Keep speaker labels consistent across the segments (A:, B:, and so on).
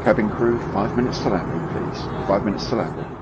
A: Cabin crew, 5 minutes to landing, please. 5 minutes to landing.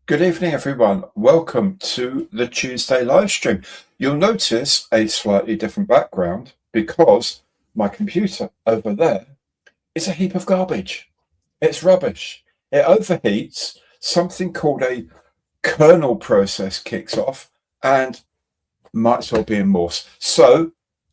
B: Good evening, everyone. Welcome to the Tuesday live stream. You'll notice a slightly different background because my computer over there is a heap of garbage. It's rubbish. It overheats, something called a kernel process kicks off, and might as well be in Morse. So,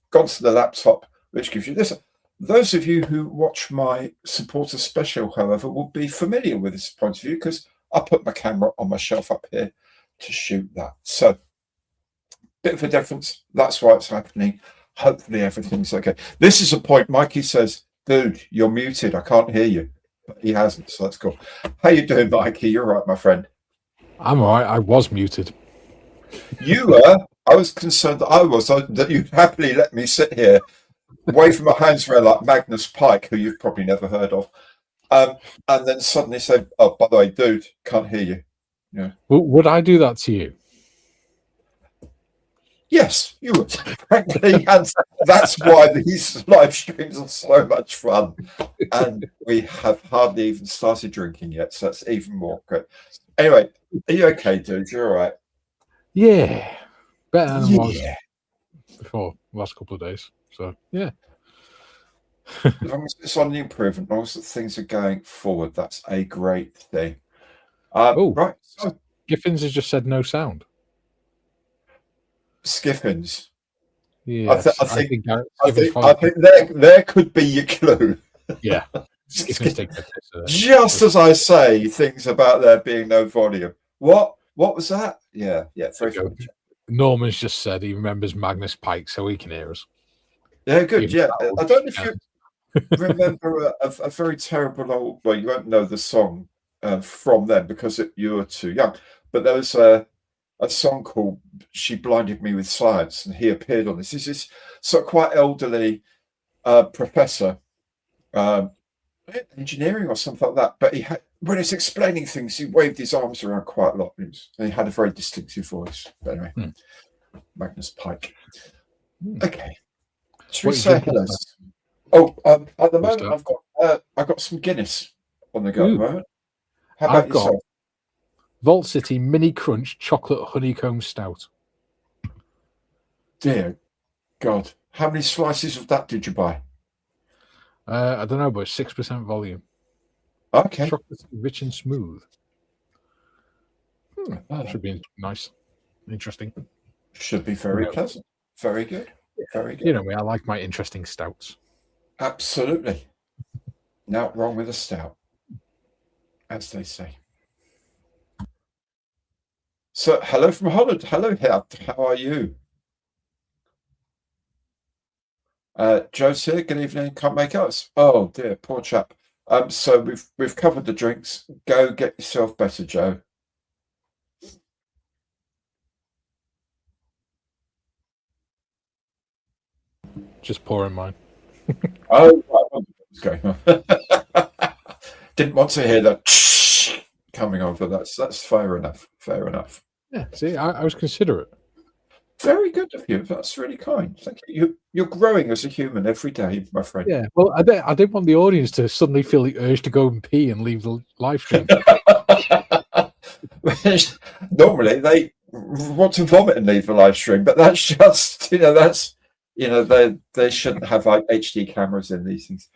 B: gone to the laptop, which gives you this. Those of you who watch my supporter special, however, will be familiar with this point of view because I put my camera on my shelf up here to shoot that. So, bit of a difference. That's why it's happening. Hopefully everything's okay. This is a point Mikey says, dude, you're muted. I can't hear you. But he hasn't, so that's cool. How you doing, Mikey? You're right, my friend.
C: I'm all right. I was muted.
B: You were. I was concerned that you'd happily let me sit here, wave my hands around like Magnus Pike, who you've probably never heard of, and then suddenly say, "Oh, by the way, dude, can't hear you." Yeah.
C: Would I do that to you?
B: Yes, you would. Frankly, and that's why these live streams are so much fun. And we have hardly even started drinking yet, so that's even more great. Anyway, are you okay, dude? You're all right.
C: Yeah, better than I was before the last couple of days. So yeah.
B: As long as it's on the improvement, as long as things are going forward, that's a great thing. Right. So,
C: Giffins has just said no sound.
B: Skiffins.
C: Yes,
B: I think there could be your clue.
C: Yeah.
B: Just as I say things about there being no volume. What was that? Yeah, very funny.
C: Norman's just said he remembers Magnus Pike, so he can hear us.
B: Yeah, good. Yeah, I don't know if you remember a very terrible old. Well, you won't know the song from them because you were too young. But there was a song called "She Blinded Me with Science," and he appeared on this. This is sort of quite elderly professor, engineering or something like that. But when he's explaining things, he waved his arms around quite a lot, and he had a very distinctive voice. But anyway, Magnus Pike. Okay, should we say hello? Oh, at the moment I've got some Guinness on the go at the moment. How about yourself?
C: Vault City Mini Crunch Chocolate Honeycomb Stout.
B: Dear God, how many slices of that did you buy?
C: I don't know, but 6% volume.
B: Okay.
C: Chocolate rich and smooth. Should be nice, interesting.
B: Should be very pleasant. Very good. Very good.
C: You know me, I like my interesting stouts.
B: Absolutely. Not wrong with a stout, as they say. So, hello from Holland. Hello, how are you? Joe's here. Good evening. Can't make us. Oh dear, poor chap. So we've covered the drinks. Go get yourself better, Joe.
C: Just pouring mine.
B: Oh, what's going on? Didn't want to hear that coming over. That's fair enough. Fair enough.
C: Yeah. See, I was considerate.
B: Very good of you. That's really kind. Thank you. You're growing as a human every day, my friend.
C: Yeah. Well, I didn't want the audience to suddenly feel the urge to go and pee and leave the live stream.
B: Normally they want to vomit and leave the live stream, but that's just they shouldn't have like HD cameras in these things.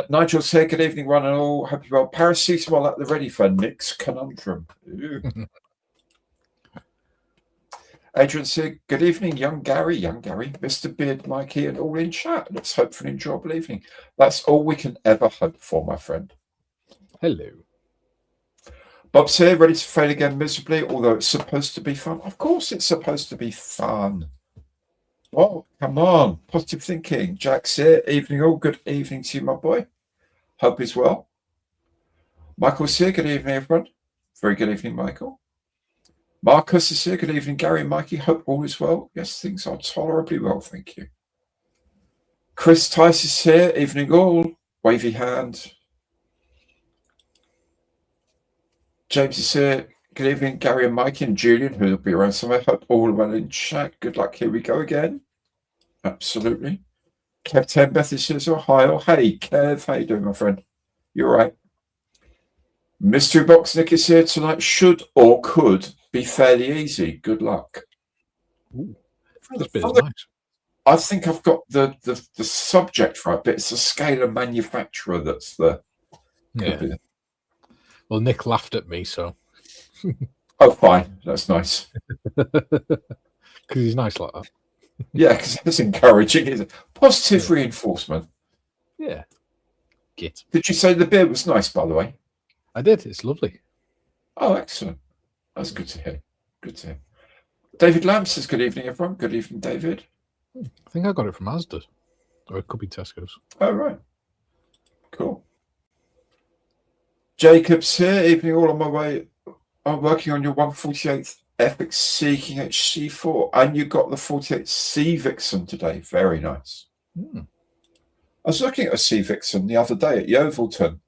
B: Nigel's here. Good evening, one and all. Hope you're well. Paracetamol at the ready for Nick's Conundrum. Adrian's here. Good evening, young Gary, Mr. Beard, Mikey, and all in chat. Let's hope for an enjoyable evening. That's all we can ever hope for, my friend.
C: Hello.
B: Bob's here, ready to fail again miserably, although it's supposed to be fun. Of course it's supposed to be fun. Oh, come on. Positive thinking. Jack's here. Evening all. Good evening to you, my boy. Hope he's well. Michael's here. Good evening, everyone. Very good evening, Michael. Marcus is here. Good evening, Gary and Mikey. Hope all is well. Yes, things are tolerably well, thank you. Chris Tice is here. Evening all. Wavy hand. James is here. Good evening, Gary and Mikey and Julian, who will be around somewhere. Hope all well in chat. Good luck. Here we go again. Absolutely. Kev Tenbeth is here as well. Hi, hey, Kev. How you doing, my friend? You all right? Mystery Box Nick is here tonight. Should or could be fairly easy. Good luck.
C: Ooh, this bit is nice.
B: I think I've got the subject right, but it's the scale of manufacturer that's the.
C: Yeah. Well, Nick laughed at me, so.
B: Oh, fine. That's nice.
C: Because he's nice like that.
B: Yeah, because it's encouraging. It's positive reinforcement.
C: Yeah. Git.
B: Did you say the beer was nice, by the way?
C: I did. It's lovely.
B: Oh, excellent. That's good to hear. Good to hear. David Lamb says, good evening, everyone. Good evening, David.
C: I think I got it from Asda. Or it could be Tesco's.
B: Oh, right. Cool. Jacob's here. Evening, all on my way. I'm working on your 148th Epic Seeking HC4. And you got the 48 Sea Vixen today. Very nice. I was looking at a Sea Vixen the other day at Yeovilton.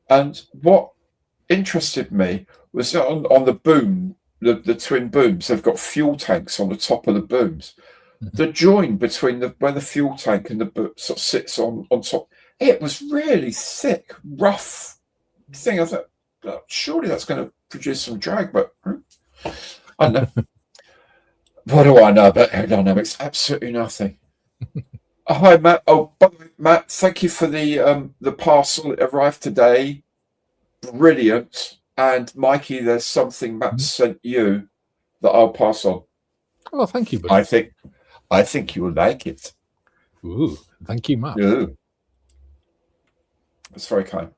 B: And what interested me was that on the boom, the twin booms, they've got fuel tanks on the top of the booms. The join between where the fuel tank and the boom sort of sits on top, it was really thick, rough thing. I thought, oh, surely that's going to produce some drag, but I don't know. What do I know about aerodynamics? Absolutely nothing. Hi, Matt. Oh, by the way, Matt, thank you for the parcel. It arrived today. Brilliant. And Mikey, there's something Matt sent you that I'll pass on.
C: Oh, thank you, buddy.
B: I think you'll like it.
C: Ooh, thank you, Matt.
B: Ooh. That's very kind.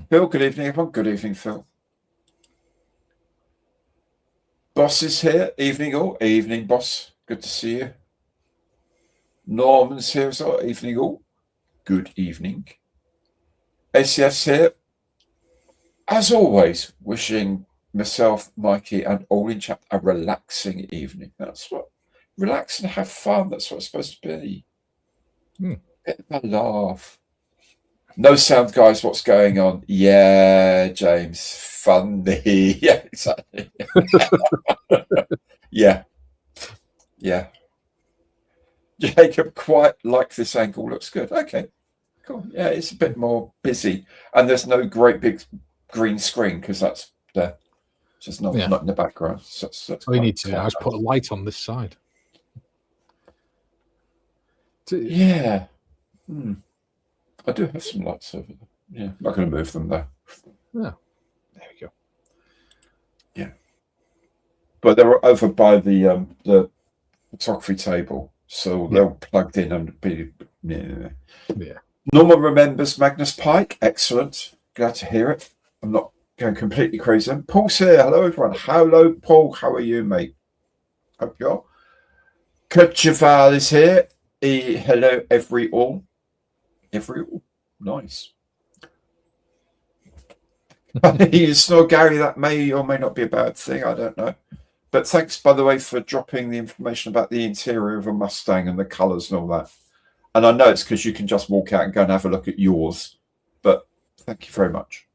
B: Phil, good evening, everyone. Good evening, Phil. Boss is here. Evening, all. Evening, boss. Good to see you. Norman's here as well. Evening, all. Good evening. ACF's here. As always, wishing myself, Mikey, and all in chat a relaxing evening. That's what. Relax and have fun. That's what it's supposed to be. Bit of a laugh. No sound, guys. What's going on? Yeah, James. Funny. Yeah, exactly. Yeah. Jacob, quite like this angle. Looks good. Okay, cool. Yeah, it's a bit more busy, and there's no great big green screen because that's there. It's just not in the background. So that's
C: all you need to do is put a light on this side.
B: Yeah. I do have some lights over there. Yeah, I'm not going to move them though.
C: Yeah. There we go.
B: Yeah. But they're over by the photography table, so they're plugged in and be. Yeah. Norman remembers Magnus Pike. Excellent. Glad to hear it. I'm not going completely crazy. Paul's here. Hello, everyone. Hello, Paul. How are you, mate? Hope you're. Kurt Javal is here. Hello, every all. Nice. You snore, Gary. That may or may not be a bad thing. I don't know. But thanks, by the way, for dropping the information about the interior of a Mustang and the colours and all that. And I know it's because you can just walk out and go and have a look at yours. But thank you very much.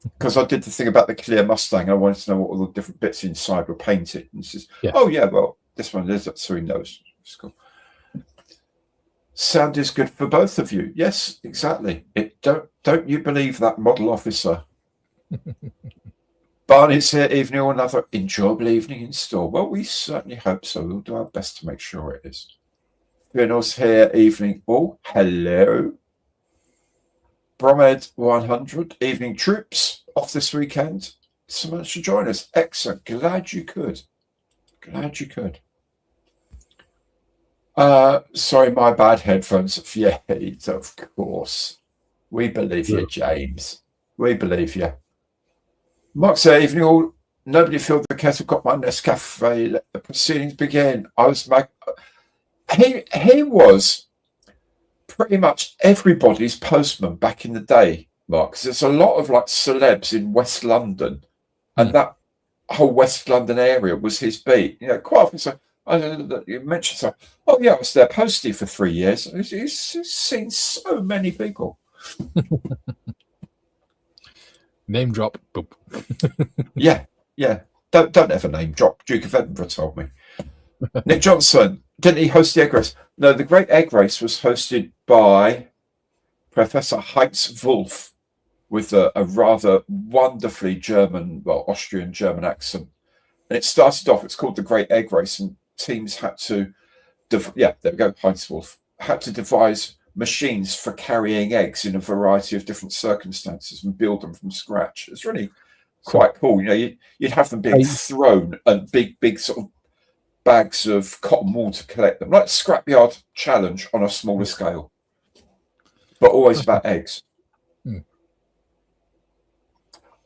B: Because I did the thing about the clear Mustang. I wanted to know what all the different bits inside were painted. And says, oh, yeah, well, this one is, so he knows. It's cool. Sound is good for both of you. Yes, exactly. Don't you believe that, model officer? Barney's here. Evening or another enjoyable evening in store. Well, we certainly hope so. We'll do our best to make sure it is. Fionnell's here. Evening all. Hello. Bromed 100. Evening troops. Off this weekend. So much to join us. Excellent. Glad you could. Sorry, my bad headphones. Yeah, of course. We believe you, James. We believe you. Mark said, evening all. Nobody filled the kettle, got my Nescafe. Let the proceedings begin. He was pretty much everybody's postman back in the day, Mark. Because there's a lot of like celebs in West London, and that whole West London area was his beat. You know, quite often. So I know that you mentioned so. Oh yeah, I was their postie for 3 years. He's seen so many people.
C: Name drop. Boop.
B: Yeah. Don't ever name drop. Duke of Edinburgh told me. Nick Johnson, didn't he host the egg race? No, the Great Egg Race was hosted by Professor Heinz Wolf with a rather wonderfully Austrian German accent. And it started off, it's called the Great Egg Race, and teams had to, there we go, Heinz-Wolf, had to devise machines for carrying eggs in a variety of different circumstances and build them from scratch. It's really quite cool. You'd have them being thrown and big sort of bags of cotton wool to collect them, like scrapyard challenge on a smaller scale, but always about eggs.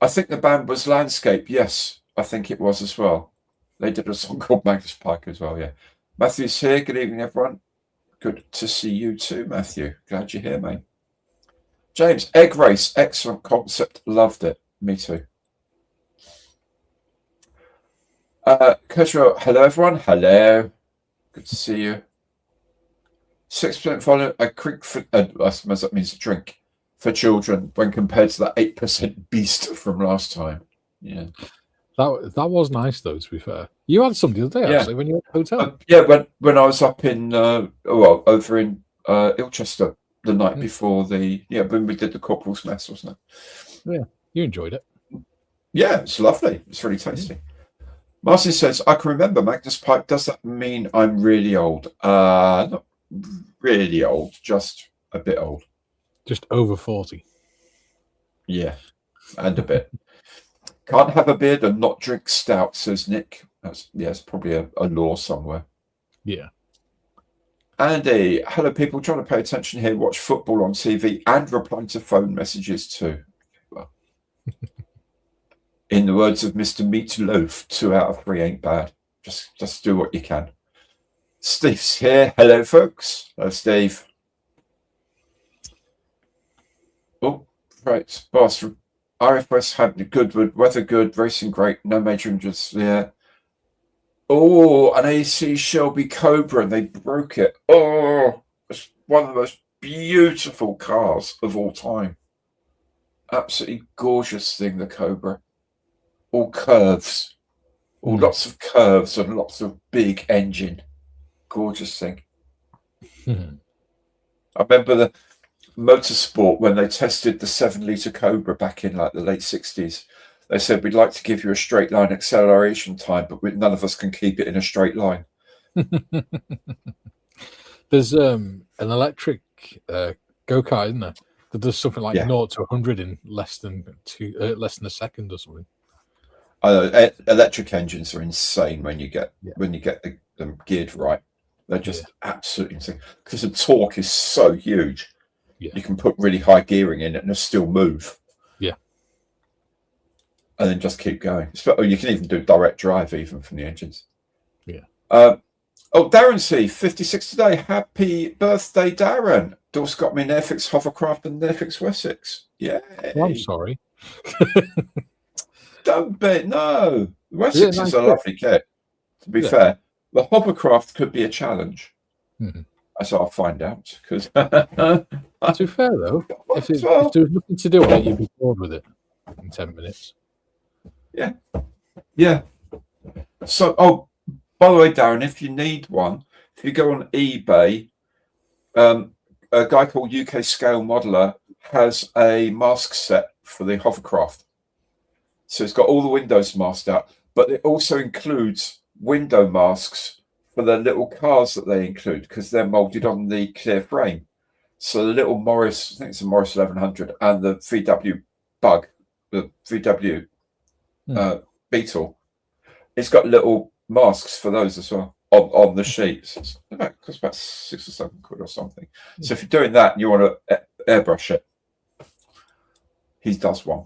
B: I think the band was Landscape. Yes, I think it was as well. They did a song called Magnus Pike as well. Yeah. Matthew's here. Good evening, everyone. Good to see you too, Matthew. Glad you're here, mate. James, Egg Race. Excellent concept. Loved it. Me too. Kershaw, hello, everyone. Hello. Good to see you. 6% volume, a drink for, I suppose that means a drink for children when compared to that 8% beast from last time. Yeah.
C: That was nice, though, to be fair. You had some the other day, actually, when you were at the
B: hotel. When I was up in, over in Ilchester the night before when we did the Corporal's Mess, wasn't it?
C: Yeah, you enjoyed it.
B: Yeah, it's lovely. It's really tasty. Marcy says, I can remember Magnus Pipe. Does that mean I'm really old? Not really old, just a bit old.
C: Just over 40.
B: Yeah, and a bit. Can't have a beard and not drink stout, says Nick. It's probably a law somewhere.
C: Yeah.
B: Andy, hello people, trying to pay attention here, watch football on TV and reply to phone messages too. Well, in the words of Mr. Meatloaf, 2 out of 3 ain't bad. Just do what you can. Steve's here. Hello, folks. Hello, Steve. Oh, right. Boss, RF West Hampton, Goodwood, weather good, racing great, no major injuries there. Oh, an AC Shelby Cobra, and they broke it. Oh, it's one of the most beautiful cars of all time. Absolutely gorgeous thing, the Cobra. All curves. Lots of curves and lots of big engine. Gorgeous thing. I remember the Motorsport when they tested the 7-litre Cobra back in like the late 60s. They said, we'd like to give you a straight line acceleration time, but none of us can keep it in a straight line.
C: There's an electric go-kart, isn't there? That does something like 0 to 100 in less than a second or something.
B: Electric engines are insane when you get them geared right. They're just absolutely insane because the torque is so huge. Yeah. You can put really high gearing in it and it'll still move.
C: Yeah.
B: And then just keep going. You can even do direct drive even from the engines.
C: Yeah.
B: Darren C, 56 today. Happy birthday, Darren. Dawes got me Nerfix Hovercraft and Nerfix Wessex. Yeah.
C: Well, I'm sorry.
B: Don't be. No. Wessex is a lovely kit, to be fair. The Hovercraft could be a challenge. That's what I'll find out. Because
C: to be fair, though, if there was nothing to do on it, you'd be bored with it in 10 minutes.
B: Yeah. Yeah. So, by the way, Darren, if you need one, if you go on eBay, a guy called UK Scale Modeler has a mask set for the Hovercraft. So it's got all the windows masked out, but it also includes window masks for the little cars that they include because they're molded on the clear frame. So the little Morris, I think it's a Morris 1100, and the VW Bug, the VW Beetle, it's got little masks for those as well on the sheets. It's about 6 or 7 quid or something. So if you're doing that and you want to airbrush it, he does one.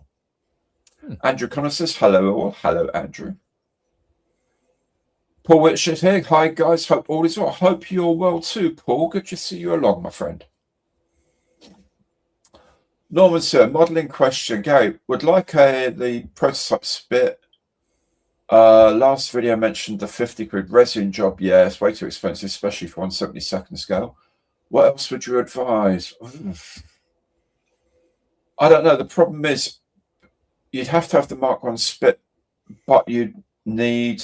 B: Andrew Connor says hello all. Hello, Andrew. Paul Whitshire here. Hi, guys. Hope all is well. Hope you're well too, Paul. Good to see you along, my friend. Norman, sir, modelling question. Gary, would like the prototype spit. Last video mentioned the 50 quid resin job. Yeah, it's way too expensive, especially for 1/72 scale. What else would you advise? I don't know. The problem is you'd have to have the Mark 1 spit, but you'd need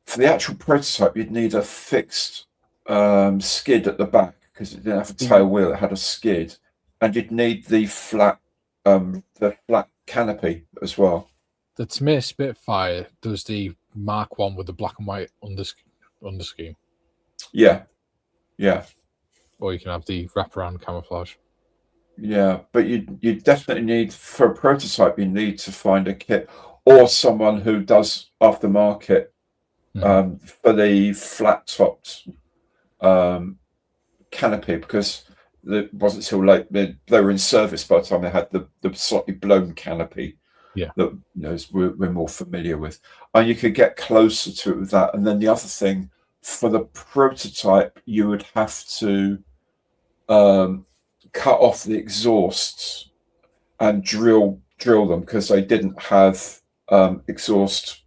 B: for the actual prototype, you'd need a fixed skid at the back because it didn't have a tail wheel, it had a skid. and you'd need the flat canopy as well.
C: The Tmir Spitfire does the Mark 1 with the black and white underscheme.
B: Yeah, yeah,
C: Or you can have the wraparound camouflage.
B: yeah. But you definitely need, for a prototype, you need to find a kit or someone who does aftermarket for the flat topped canopy, because it wasn't till late they were in service by the time they had the slightly blown canopy.
C: Yeah,
B: that we're more familiar with, and you could get closer to it with that. And then the other thing, for the prototype, you would have to cut off the exhausts and drill them, because they didn't have exhaust,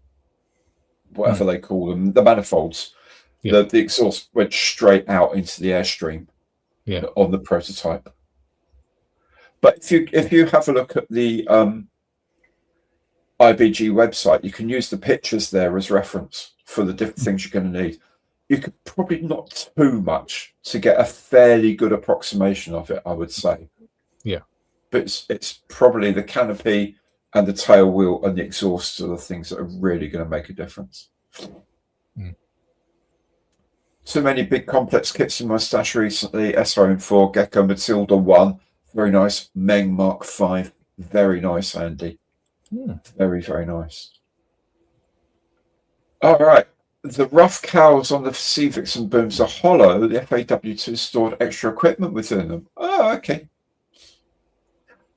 B: whatever they call them, the manifolds. The exhaust went straight out into the airstream on the prototype. But if you have a look at the IBG website, you can use the pictures there as reference for the different things you're going to need. You could probably not too much to get a fairly good approximation of it, I would say.
C: Yeah.
B: But it's probably the canopy and the tail wheel and the exhausts are the things that are really going to make a difference. Too many big complex kits in my stash recently. SRM4, Gecko, Matilda 1, very nice. Meng Mark 5, very nice, Andy. Very, very nice. All right. The rough cowls on the Civics and booms are hollow. The FAW2 stored extra equipment within them. Oh, okay.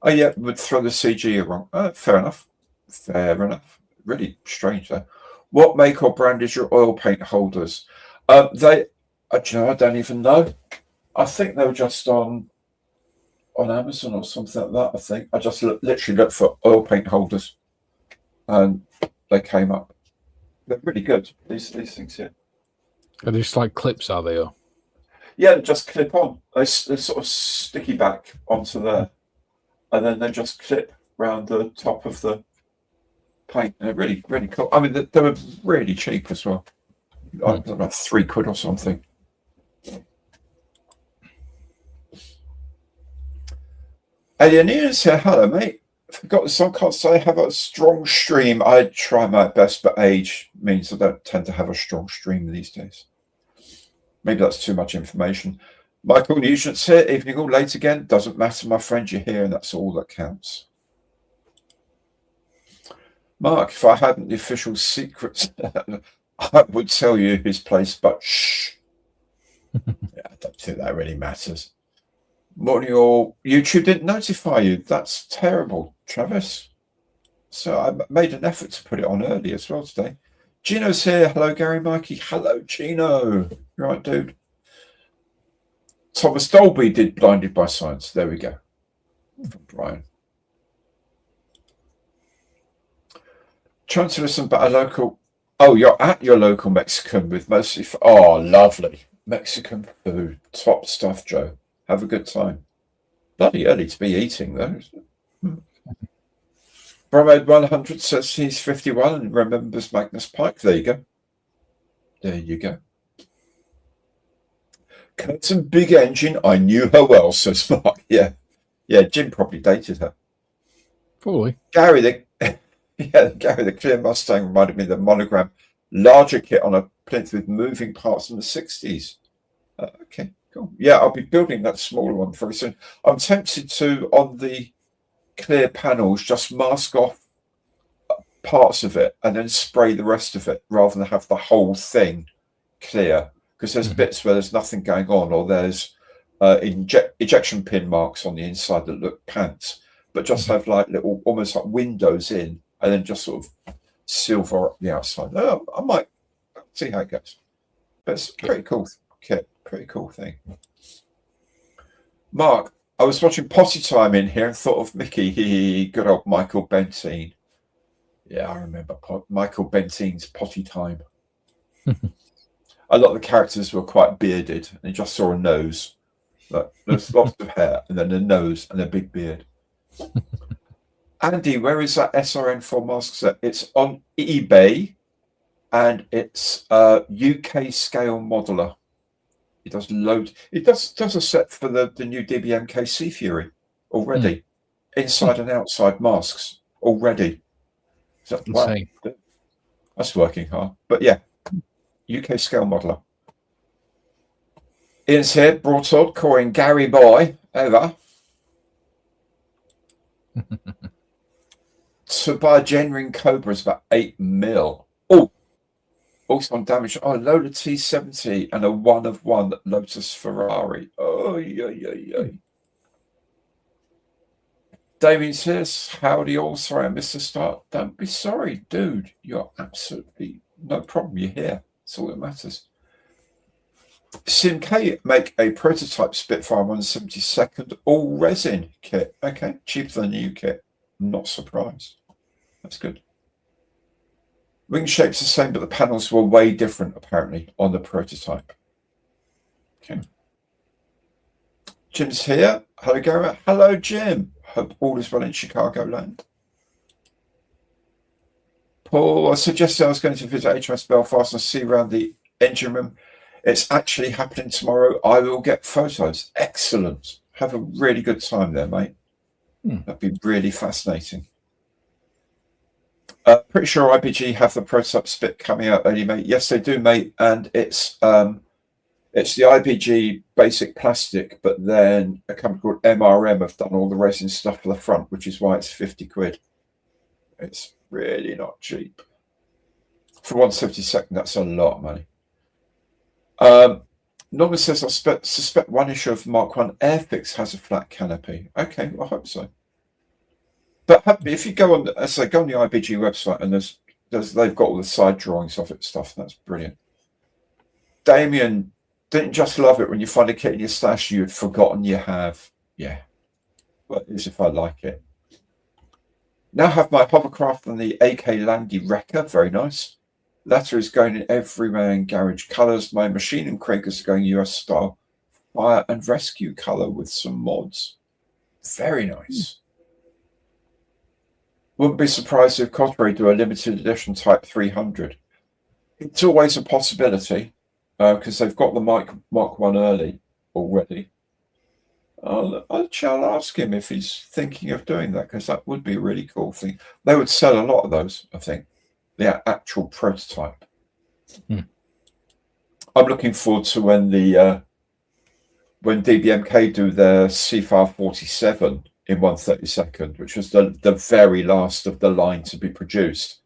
B: Oh, yeah, would throw the CG wrong. Fair enough. Fair enough. Really strange, though. What make or brand is your oil paint holders? I don't even know. I think they were just on Amazon or something like that. I think I just literally looked for oil paint holders, and they came up. They're really good. These things here.
C: Are they just like clips? Are they? Or?
B: Yeah, just clip on. They sort of sticky back onto there, and then they just clip around the top of the paint. They're really, really cool. I mean, they were really cheap as well. I don't know, £3 or something. Alien here, hello mate. Forgot the song, can't say I have a strong stream. I try my best, but age means I don't tend to have a strong stream these days. Maybe that's too much information. Michael Nugent's here, evening all late again. Doesn't matter, my friend, you're here, and that's all that counts. Mark, if I hadn't the official secrets, I would tell you his place, but shh. Yeah, I don't think that really matters. Morning all. YouTube didn't notify you. That's terrible, Travis. So I made an effort to put it on early as well today. Gino's here. Hello, Gary Mikey. Hello, Gino. Right, dude. Thomas Dolby did Blinded by Science. There we go. From Brian. Trying to listen about a local. Oh, you're at your local Mexican with mostly. Oh, lovely. Mexican food. Top stuff, Joe. Have a good time. Bloody early to be eating, though. Bromade 100 says he's 51 and remembers Magnus Pike. There you go. There you go. Curtin Big Engine. I knew her well, says Mark. Yeah. Yeah, Jim probably dated her.
C: Probably.
B: Gary, the clear Mustang reminded me of the Monogram larger kit on a plinth with moving parts in the 60s. Okay. Cool. Yeah, I'll be building that smaller one very soon. I'm tempted to, on the clear panels, just mask off parts of it and then spray the rest of it rather than have the whole thing clear, because there's bits where there's nothing going on, or there's ejection pin marks on the inside that look pants, but just have like little, almost like windows in, and then just sort of silver up the outside. I might see how it goes. But it's pretty cool kit. Pretty cool thing. Mark, I was watching Potty Time in here and thought of Mickey. Good old Michael Bentine. Yeah, I remember Michael Bentine's Potty Time. A lot of the characters were quite bearded, and you just saw a nose. Like, there's lots of hair, and then a nose, and a big beard. Andy, where is that SRN4 mask set? It's on eBay, and it's UK scale modeler. It does loads. It does a set for the new DBMK Sea Fury. already. Inside and outside masks already. So, wow, that's working hard. But yeah, UK scale modeler. Ian's here, broadsword, calling Gary Boy over to buy a genuine Cobra is about 8 mil. Oh, also on damage. Oh, Lola T70 and a 1-of-1 Lotus Ferrari. Oh, yeah. Damien says, howdy all. Sorry I missed the start. Don't be sorry, dude. You're absolutely no problem. You're here. That's all that matters. SimK make a prototype Spitfire 172nd all resin kit. Okay, cheaper than the new kit. Not surprised. That's good. Wing shape's the same, but the panels were way different apparently on the prototype. Okay. Jim's here. Hello, Gary. Hello, Jim. Hope all is well in Chicagoland. Paul, I suggested I was going to visit HMS Belfast and see around the engine room. It's actually happening tomorrow. I will get photos. Excellent. Have a really good time there, mate. That'd be really fascinating. Pretty sure IBG have the prototype Spit coming out early, mate. Yes, they do, mate. And it's the IBG basic plastic, but then a company called MRM have done all the resin stuff for the front, which is why it's 50 quid. It's really not cheap. For 172nd, that's a lot of money. Norman says, I suspect one issue of Mark 1 Airfix has a flat canopy. Okay, well, I hope so. But if you go on, as I go on the IBG website, and they've got all the side drawings of it stuff. That's brilliant. Damien didn't just love it when you find a kit in your stash you had forgotten you have. Yeah, well, it is if I like it. Now have my hovercraft and the AK Landy Wrecker. Very nice. Latter is going in every man garage colours. My machine and Craigers are going US style fire and rescue colour with some mods. Very nice. Wouldn't be surprised if Cosplay do a limited edition Type 300. It's always a possibility because they've got the Mark 1 early already. I'll ask him if he's thinking of doing that because that would be a really cool thing. They would sell a lot of those, I think. The actual prototype. I'm looking forward to when DBMK do their CFR 47 in 132nd, which was the very last of the line to be produced,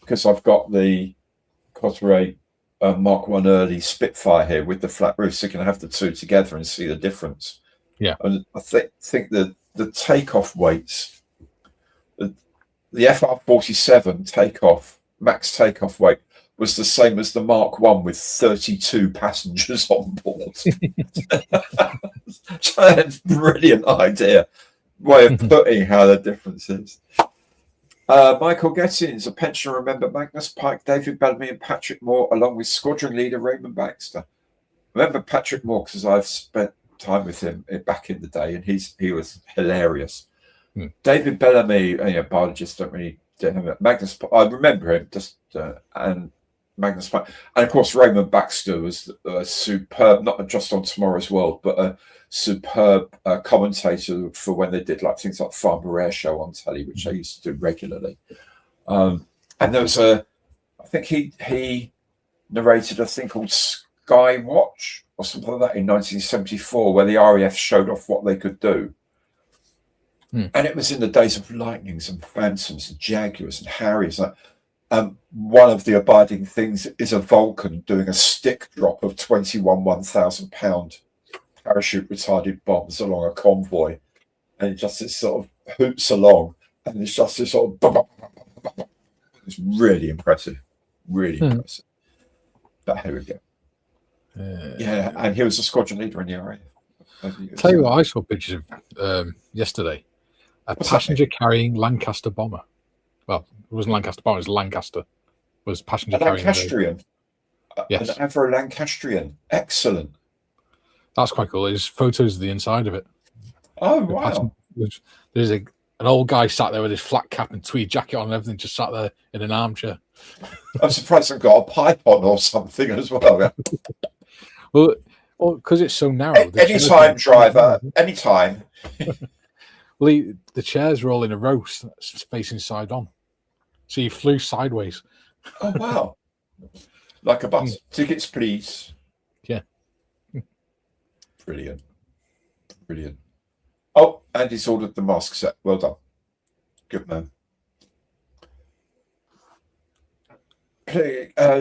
B: because I've got the Cosray Mark 1 early Spitfire here with the flat roof, so you can have the two together and see the difference.
C: Yeah,
B: and I think the takeoff weights, the FR 47 max takeoff weight was the same as the Mark 1 with 32 passengers on board. That's a brilliant way of putting how the difference is. Michael Gettins, a pensioner, remember Magnus Pike, David Bellamy and Patrick Moore, along with squadron leader Raymond Baxter. Remember Patrick Moore because I've spent time with him back in the day, and he was hilarious. David Bellamy, biologists don't really Magnus. I remember him and Magnus Pike, and of course Raymond Baxter was a superb, not just on Tomorrow's World, but a superb commentator for when they did like things like Farmer Air Show on telly, which I used to do regularly. And there was I think he narrated a thing called Skywatch or something like that in 1974, where the RAF showed off what they could do. And it was in the days of Lightnings and Phantoms and Jaguars and Harriers. One of the abiding things is a Vulcan doing a stick drop of 21 1,000-pound parachute retarded bombs along a convoy, and it just sort of hoops along, and it's just this sort of it's really impressive, impressive. But here we go. Yeah, and he was a squadron leader in the RAF.
C: Tell you what, I saw pictures of yesterday. What's passenger carrying Lancaster bomber. Well, it wasn't Lancaster bomber, it was Lancaster. It was passenger carrying.
B: Lancastrian.
C: Yes.
B: An Avro Lancastrian. Excellent.
C: That's quite cool. There's photos of the inside of it.
B: Oh, wow.
C: There's an old guy sat there with his flat cap and tweed jacket on and everything, just sat there in an armchair.
B: I'm surprised they've got a pipe on or something as well.
C: Well, because it's so narrow.
B: Anytime, driver. Anytime.
C: Well, the chairs were all in a row, facing side on, so you flew sideways.
B: Oh wow! Like a bus. Tickets, please.
C: Yeah.
B: Brilliant. Brilliant. Oh, and he's ordered the mask set. Well done. Good man.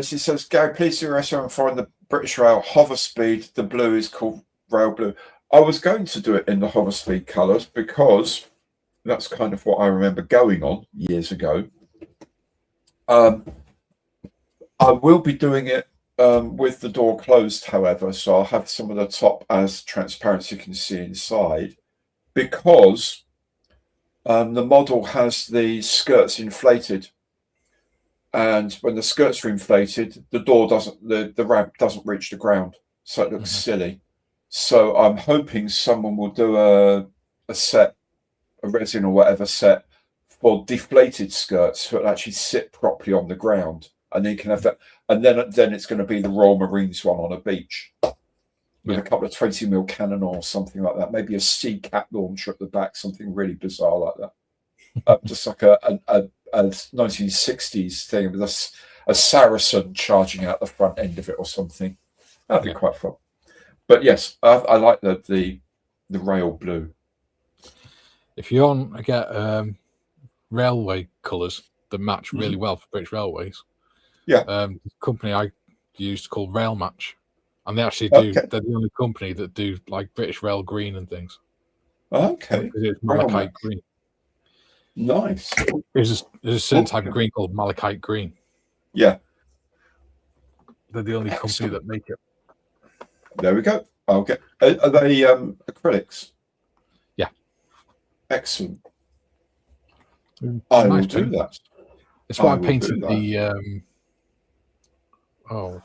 B: She says, Gary, please do restaurant find the British Rail hover speed. The blue is called Rail Blue. I was going to do it in the hover speed colours because that's kind of what I remember going on years ago. I will be doing it with the door closed, however, so I'll have some of the top as transparent so you can see inside, because the model has the skirts inflated, and when the skirts are inflated, the door doesn't, the ramp doesn't reach the ground, so it looks silly. So I'm hoping someone will do a set, a resin or whatever set for deflated skirts, so it'll actually sit properly on the ground, and then you can have that. And then it's going to be the Royal Marines one on a beach with a couple of 20mm cannon or something like that. Maybe a sea cat launcher at the back, something really bizarre like that. Just like a 1960s thing with a Saracen charging out the front end of it or something. That'd be quite fun. But yes, I like the rail blue.
C: If you want to get railway colours that match really well for British Railways, the company I used called Rail Match, and they actually do. They're the only company that do like British Rail green and things.
B: Okay,
C: it's malachite green.
B: Nice.
C: There's a certain type of green called malachite green.
B: Yeah,
C: they're the only company that make it.
B: There we go. Okay, are they acrylics?
C: Yeah.
B: Excellent. I will do that.
C: It's why I painted the. What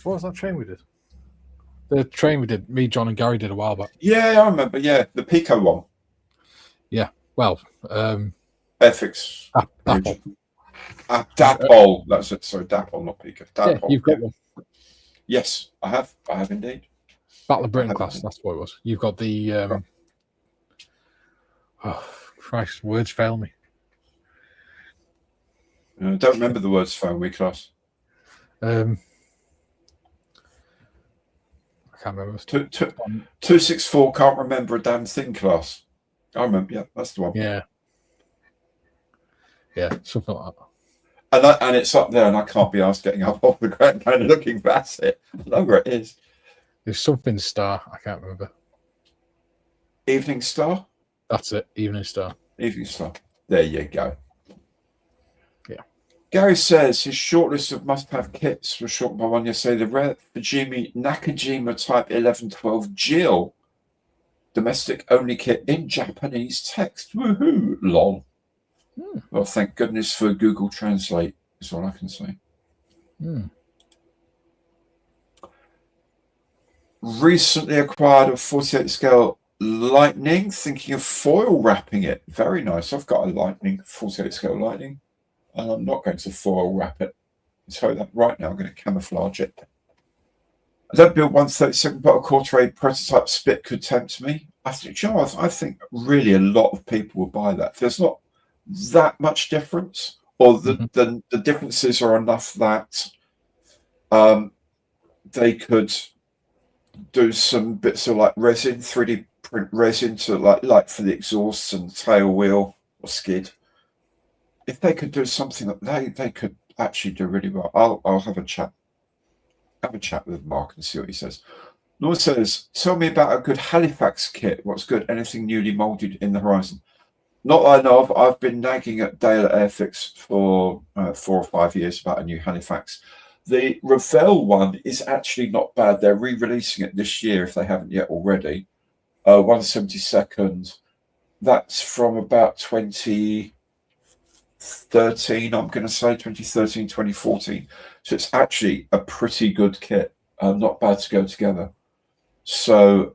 C: was that train we did? The train we did. Me, John, and Gary did a while back.
B: Yeah, I remember. Yeah, the Pico one.
C: Yeah. Well,
B: Airfix. Dapol. That's it. Sorry, Dapol, not Pico. Dapol.
C: Yeah, you've got one.
B: Yes, I have. I have indeed.
C: Battle of Britain class. That's what it was. You've got the. Oh Christ! Words fail me.
B: I don't remember the words phone we class.
C: I can't remember.
B: 264 can't remember a damn thing class. I remember. Yeah, that's the one.
C: Yeah, something like that.
B: And it's up there, and I can't be asked getting up off the ground and looking past it. I know where it is.
C: There's something star. I can't remember.
B: Evening Star.
C: That's it. Evening Star.
B: Evening Star. There you go.
C: Yeah.
B: Gary says his shortlist of must-have kits was shortened by one yesterday. The rare Fujimi Nakajima Type 1112 Jill domestic-only kit in Japanese text. Woohoo! Lol. Well, thank goodness for Google Translate, is all I can say. Recently acquired a 48 scale Lightning, thinking of foil wrapping it. Very nice. I've got a Lightning, 48 scale Lightning, and I'm not going to foil wrap it. I'll tell you that right now. I'm going to camouflage it. I don't build 1/32 bottle quarter prototype spit could tempt me. I think, you know, I think really a lot of people will buy that. There's not that much difference, or the differences are enough that they could do some bits of like resin, 3D print resin to like for the exhausts and tail wheel or skid. If they could do something that they could actually do really well, I'll have a chat. Have a chat with Mark and see what he says. Nor says, tell me about a good Halifax kit. What's good? Anything newly molded in the horizon? Not that I know of. I've been nagging at Dale at Airfix for 4 or 5 years about a new Halifax. The Revell one is actually not bad. They're re-releasing it this year if they haven't yet already. 1/72. That's from about 2013, I'm going to say 2013, 2014. So it's actually a pretty good kit. Not bad to go together. So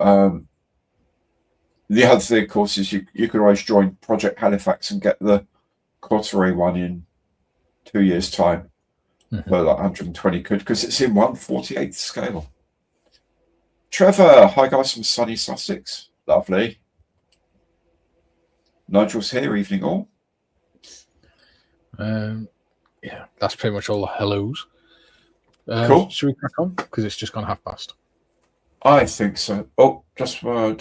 B: the other thing, of course, is you could always join Project Halifax and get the Coterie one in 2 years' time. Well, like 120 quid, because it's in 1/48 scale. Trevor, hi guys from sunny Sussex. Lovely. Nigel's here, evening all.
C: Yeah, that's pretty much all the hellos.
B: Cool.
C: Should we crack on? Because it's just gone past.
B: I think so. Oh, just Oh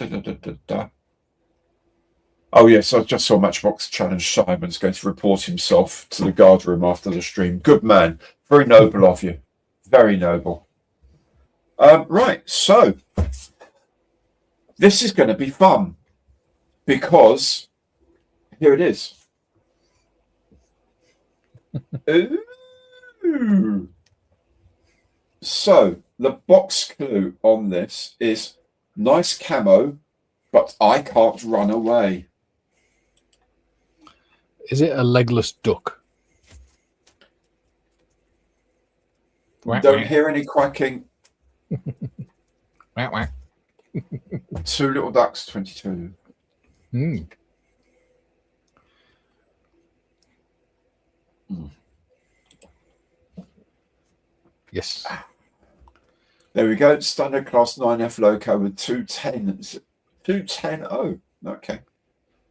B: yes, I just saw Matchbox Challenge. Simon's going to report himself to the guard room after the stream. Good man. Very noble of you. Very noble. Right, so this is going to be fun because here it is. Ooh. So the box clue on this is nice camo, but I can't run away.
C: Is it a legless duck?
B: Don't hear any quacking.
C: Whack, whack.
B: Two little ducks, 22.
C: Yes.
B: There we go. Standard class 9F loco with 210. 210. Okay.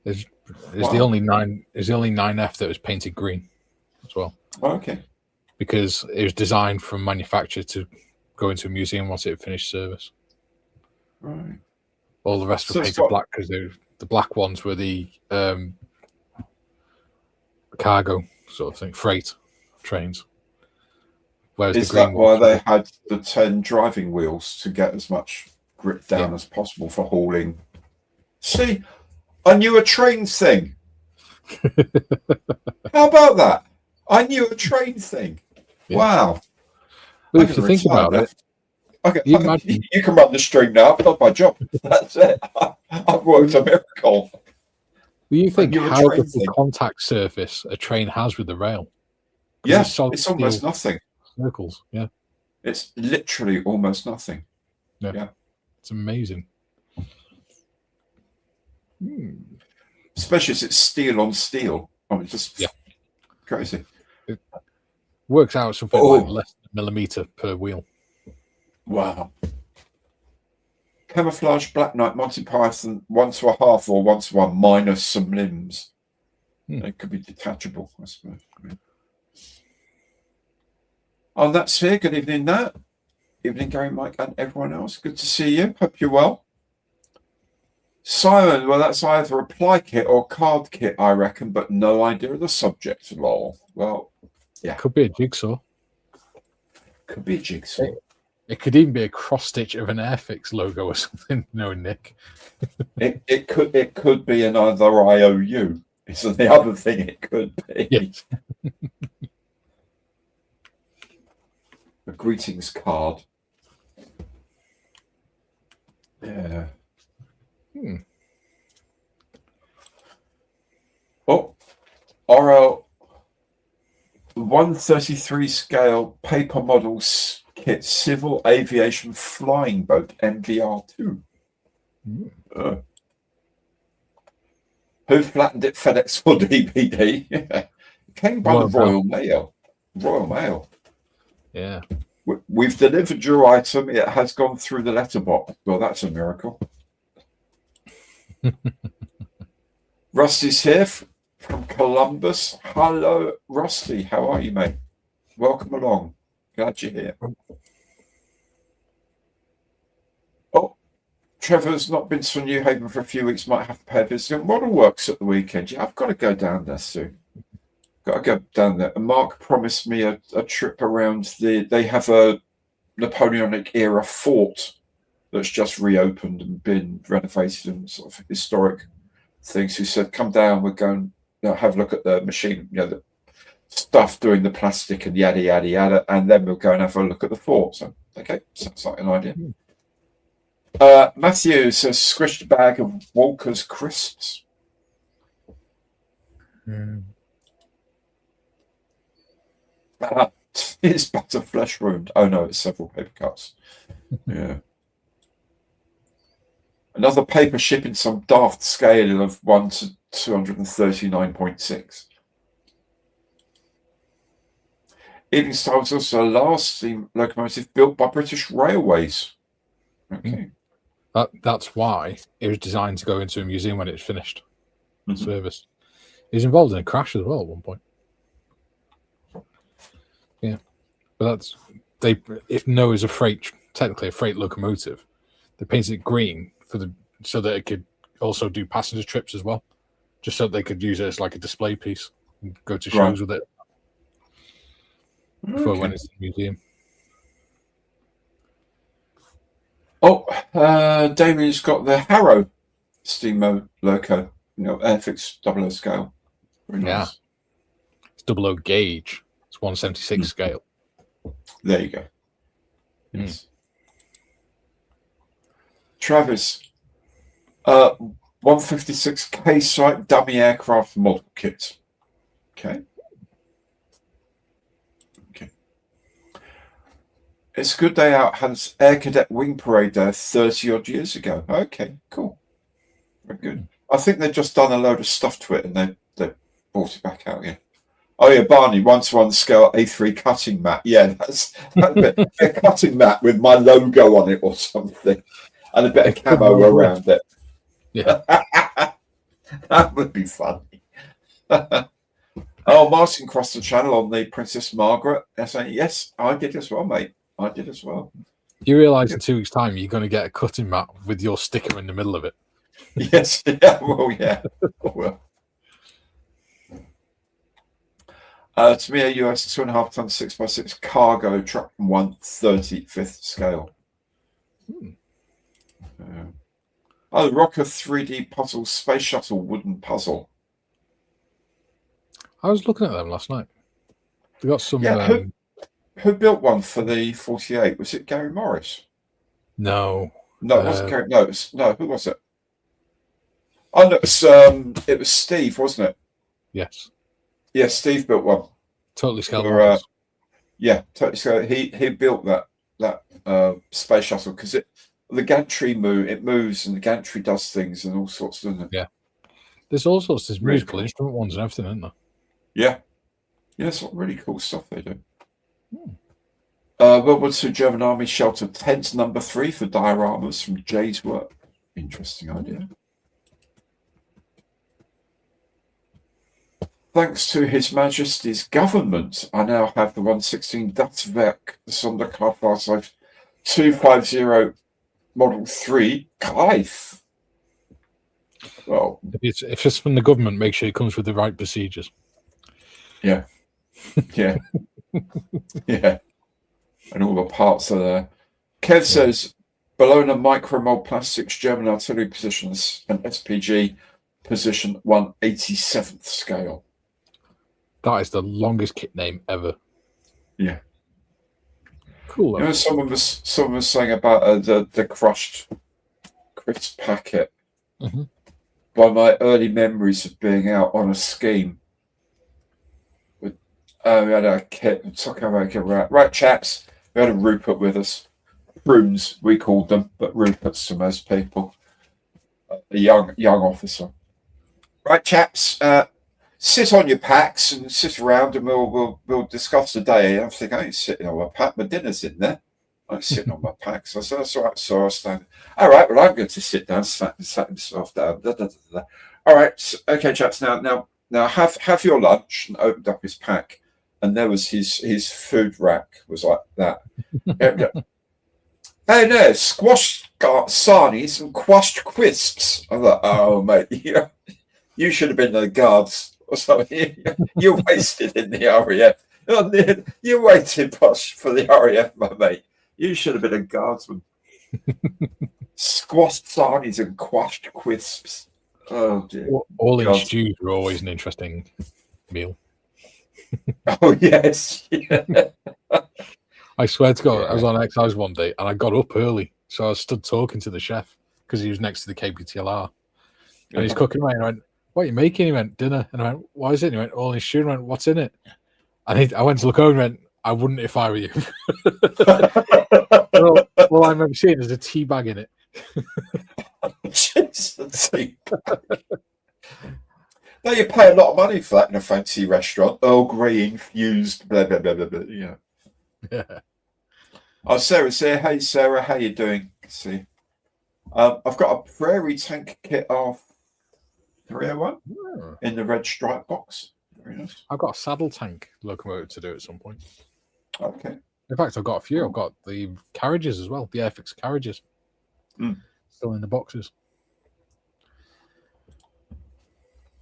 C: Is the only 9F that was painted green as well.
B: Okay.
C: Because it was designed from manufacturer to go into a museum once it finished service.
B: Right.
C: All the rest were painted black because the black ones were the cargo sort of thing, freight trains. Whereas
B: is
C: the green
B: that why they had the 10 driving wheels to get as much grip down as possible for hauling? See, I knew a train thing. How about that? I knew a train thing. Yeah. Wow.
C: Well, if you think about it,
B: okay, you can run the stream now. I've done my job. That's it. I've worked a miracle.
C: Well, you think how the contact surface a train has with the rail?
B: Yeah, it's almost nothing.
C: Circles, yeah.
B: It's literally almost nothing. Yeah.
C: It's amazing.
B: Especially as it's steel on steel. I mean, just crazy.
C: It works out something like less than a millimeter per wheel.
B: Wow. Camouflage Black Knight Monty Python 1:1/2 or 1:1 minus some limbs. It could be detachable, I suppose. And that's here. Good evening, Nat. Evening, Gary, Mike, and everyone else. Good to see you. Hope you're well. Simon, well, that's either a ply kit or card kit, I reckon, but no idea of the subject. Lol. Well, yeah.
C: Could be a jigsaw.
B: Could be a jigsaw.
C: It could even be a cross stitch of an Airfix logo or something. No, Nick.
B: it could be another IOU. It's the other thing it could be.
C: Yes.
B: A greetings card. Yeah. Oh, RL 133 scale paper models kit civil aviation flying boat MBR2. Who flattened it? FedEx or DPD? It came by the Royal Mail. Royal Mail.
C: Yeah.
B: We've delivered your item. It has gone through the letterbox. Well, that's a miracle. Rusty's here from Columbus. Hello, Rusty. How are you, mate? Welcome along. Glad you're here. Oh, Trevor's not been to New Haven for a few weeks. Might have to pay a visit. Model Works at the weekend. Yeah, I've got to go down there soon. Got to go down there. And Mark promised me a trip around they have a Napoleonic era fort that's just reopened and been renovated and sort of historic things. Who said, come down, we're going have a look at the machine, the stuff doing the plastic and yada, yada, yada. And then we'll go and have a look at the fort. So, okay, sounds like an idea. Matthew says, squished bag of Walker's crisps. It's butter flesh wound. Oh no, it's several paper cuts. Yeah. Another paper shipping some daft scale of 1 to 239.6. Evening Star was also a last steam locomotive built by British Railways. Okay.
C: That's why it was designed to go into a museum when it's finished. service. He's involved in a crash as well at one point. Yeah, but if Noah's technically a freight locomotive, they painted it green so that it could also do passenger trips as well, just so they could use it as like a display piece and go to shows with it before it went into the museum.
B: Oh, Damien's got the Harrow steamboat loco, Airfix 00 scale. Very nice.
C: Yeah, it's 00 gauge. It's 176 scale.
B: There you go. Yes. Travis, 156K site dummy aircraft model kit. Okay. It's a good day out. Had Air Cadet Wing Parade there 30 odd years ago. Okay, cool. Very good. I think they've just done a load of stuff to it and they brought it back out again. Oh yeah, Barney, 1:1 scale A3 cutting mat. Yeah, that's a cutting mat with my logo on it or something, and a bit of camo around it.
C: Yeah,
B: that would be funny. Oh, Martin crossed the channel on the Princess Margaret. Saying, yes, I did as well, mate. I did as well.
C: You realise in 2 weeks' time you're going to get a cutting mat with your sticker in the middle of it.
B: Yes. Yeah. Well, yeah. Well. To me, a US 2.5 ton 6x6 cargo truck from 1/35th scale. The Rocker 3D puzzle space shuttle wooden puzzle.
C: I was looking at them last night. They got some.
B: Yeah, who built one for the 48? Was it Gary Morris?
C: No,
B: it wasn't Gary. No, who was it? Oh, no, it was Steve, wasn't it?
C: Yes.
B: Yeah, Steve built one.
C: Totally scaled.
B: Yeah, totally scaled. He built that space shuttle because the gantry moves and the gantry does things and all sorts, doesn't it?
C: Yeah. There's all sorts of musical instrument ones and everything, isn't there?
B: Yeah. Yeah, it's really cool stuff they do. World War II German Army shelter tent number 3 for dioramas from Jay's work. Interesting idea. Thanks to His Majesty's government, I now have the 116 Datswerk Sonderkraftfahrzeug 250 Model 3 Kaif. Well,
C: if it's from the government, make sure it comes with the right procedures.
B: Yeah. Yeah. Yeah. And all the parts are there. Kev says Bologna micromold plastics, German artillery positions, and SPG position 1/87th scale.
C: That is the longest kit name ever.
B: Yeah.
C: Cool.
B: You know, someone was saying about the crushed crisp packet.
C: Mm-hmm.
B: By my early memories of being out on a scheme. We had a kit, right, chaps. We had a Rupert with us. Prunes, we called them, but Ruperts to most people. A young officer. Right, chaps. Sit on your packs and sit around, and we'll discuss the day. I'm thinking, I ain't sitting on my pack. My dinner's in there. I'm sitting on my packs. I said, that's all right. So I stand. All right. Well, I'm going to sit down. Sat himself down. All right. Okay, chaps. Now, have your lunch. And opened up his pack, and there was his food rack was like that. Hey, no, squashed sarnies and quashed crisps. I thought, oh mate, you should have been the guards or something. You're wasted in the RAF. You're waiting for the RAF, my mate. You should have been a guardsman. Squashed sarnies and quashed crisps. Oh dear.
C: All in stews are always an interesting meal.
B: Oh yes. Yeah.
C: I swear to God, I was on exercise one day and I got up early. So I stood talking to the chef because he was next to the KPTLR. And he's cooking away and I went, what are you making? He went, dinner. And I went, what is it? And he went, all in stew. And I went, what's in it? And I went to look over and went, I wouldn't if I were you. All I remember seeing is a tea bag in it.
B: Jeez, a tea bag. Now you pay a lot of money for that in a fancy restaurant. Earl Grey infused, blah, blah, blah, blah, blah. Yeah. Oh, Sarah's here. Hey, Sarah, how you doing? See, I've got a prairie tank kit off 301 in the red stripe box. Very nice.
C: I've got a saddle tank locomotive to do at some point.
B: Okay.
C: In fact, I've got a few. I've got the carriages as well, the Airfix carriages. Still in the boxes.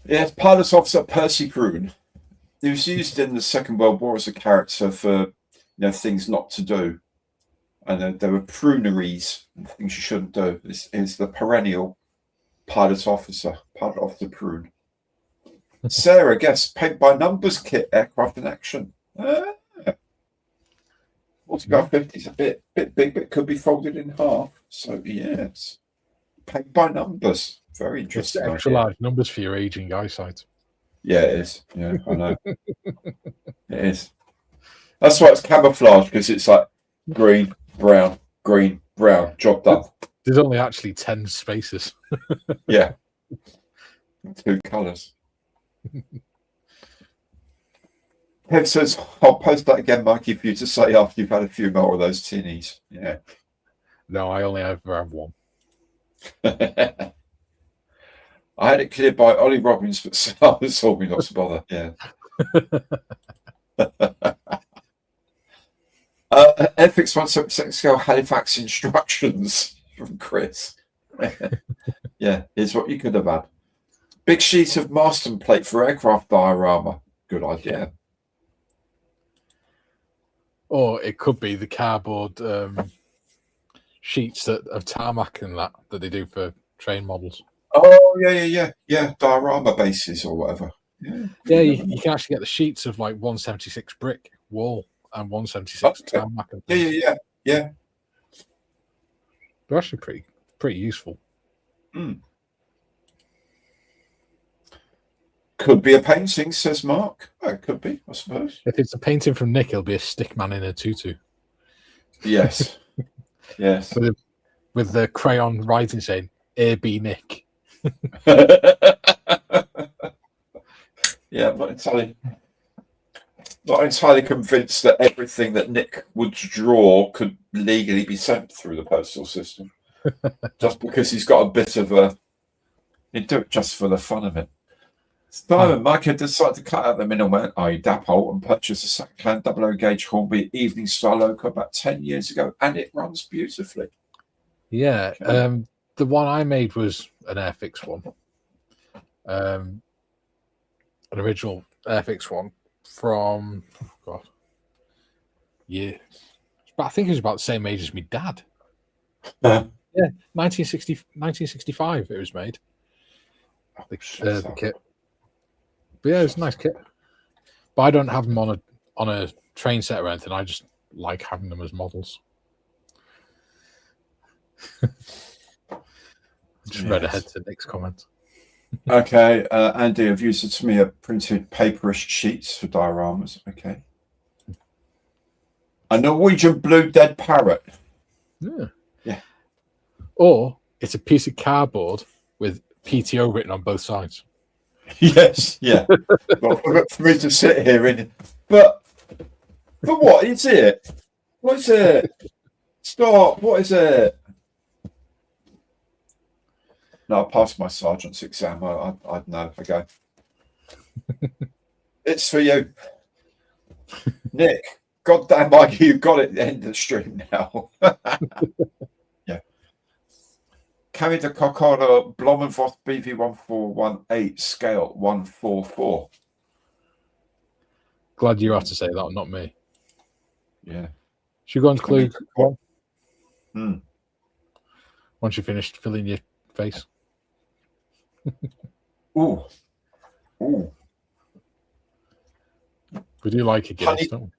B: Yes, pilot officer Percy Prune. He was used in the Second World War as a character for things not to do. And there were pruneries and things you shouldn't do. This is the perennial pilot officer Prune. Sarah guessed paint by numbers kit aircraft in action. 40x50 is a bit big, but could be folded in half. So yes, paint by numbers. Very interesting.
C: It's extra large numbers for your aging eyesight.
B: Yeah, it is. Yeah, I know. It is. That's why it's camouflage, because it's like green, brown, job done.
C: There's only actually 10 spaces.
B: Yeah. 2 colours. Kev says, I'll post that again, Mikey, for you to say after you've had a few more of those tinnies. Yeah.
C: No, I only ever have one.
B: I had it cleared by Ollie Robbins, but Sarah told me not to bother. Yeah. FX 176 scale Halifax instructions from Chris. Yeah, here's what you could have had. Big sheet of maston plate for aircraft diorama. Good idea.
C: Or it could be the cardboard sheets of tarmac and that they do for train models.
B: Oh, yeah. Diorama bases or whatever.
C: Yeah, you can actually get the sheets of like 176 brick wall and 176 tarmac. And
B: yeah.
C: They're actually pretty useful.
B: Could be a painting, says Mark. It could be, I suppose.
C: If it's a painting from Nick, it'll be a stick man in a tutu.
B: Yes. Yes.
C: With the crayon writing saying A.B. Nick.
B: Yeah, I'm not entirely convinced that everything that Nick would draw could legally be sent through the postal system. Just because he's got a bit of a... He'd do it just for the fun of it. Simon Mike had decided to cut out the middleman, i.e. Dapol, and purchase a second-hand 00 gauge Hornby evening style loco about 10 years ago, and it runs beautifully.
C: Yeah, the one I made was an Airfix one. An original Airfix one from, years. But I think it was about the same age as my dad. Yeah, 1965 it was made. The kit. But yeah, it's a nice kit. But I don't have them on a train set or anything. I just like having them as models. Just read ahead to Nick's comment.
B: Okay, Andy, have you said to me printed paperish sheets for dioramas? Okay. A Norwegian blue dead parrot. Yeah.
C: Or it's a piece of cardboard with PTO written on both sides.
B: Yes, yeah. Well, for me to sit here in, but what is it? What is it? Stop! What is it? No, I passed my sergeant's exam. I'd know. Okay. It's for you, Nick. Goddamn, Mike, you got it. End of the stream now. Yeah. Carried the Cockada Blomenvoth BV1418 scale 144.
C: Glad you have to say that, not me.
B: Yeah.
C: Should we go on to clue one?
B: Mm.
C: Once you finished filling your face.
B: Ooh.
C: We do like a Guinness, don't we?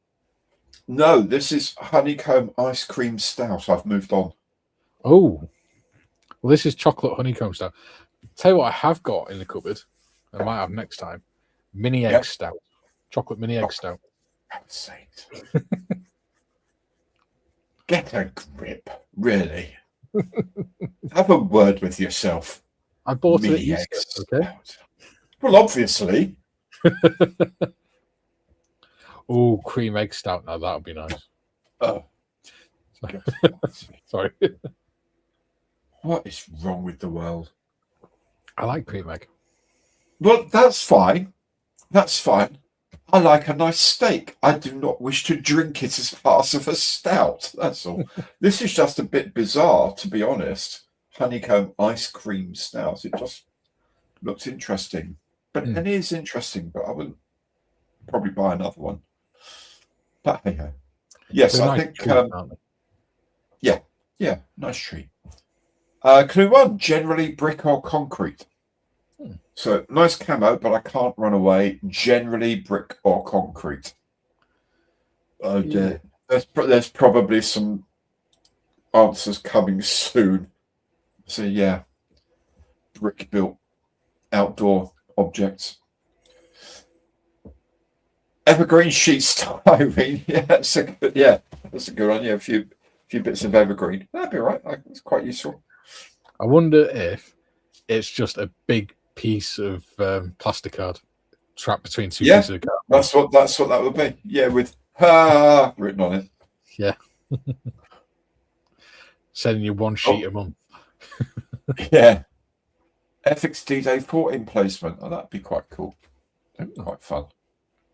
B: No, this is honeycomb ice cream stout. I've moved on.
C: Oh. Well, this is chocolate honeycomb stout. Tell you what I have got in the cupboard. I might have next time. Mini egg stout. Chocolate mini egg stout.
B: Get a grip, really. Have a word with yourself.
C: I bought it at
B: Mini egg
C: Easter, okay?
B: stout. Well, obviously.
C: Oh, cream egg stout. Now that would be nice.
B: Oh.
C: Sorry.
B: What is wrong with the world?
C: I like cream egg.
B: Well, that's fine. That's fine. I like a nice steak. I do not wish to drink it as part of a stout. That's all. This is just a bit bizarre, to be honest. Honeycomb ice cream stout. It just looks interesting. But it is interesting, but I wouldn't probably buy another one. But hey ho. Yes, I think yeah, nice treat. Clue 1, generally brick or concrete. So nice camo, but I can't run away. Generally brick or concrete. Oh dear. There's probably some answers coming soon. So yeah, brick built outdoor objects. Evergreen sheet styrene. Yeah, that's a good one. Yeah, a few bits of evergreen. That'd be right. It's quite useful.
C: I wonder if it's just a big piece of plastic card trapped between two pieces of card.
B: That's what that would be. Yeah, with written on it.
C: Yeah. Sending you one sheet a month.
B: Yeah. Ethics D-Day 14 placement. Oh, that'd be quite cool. That'd be quite fun.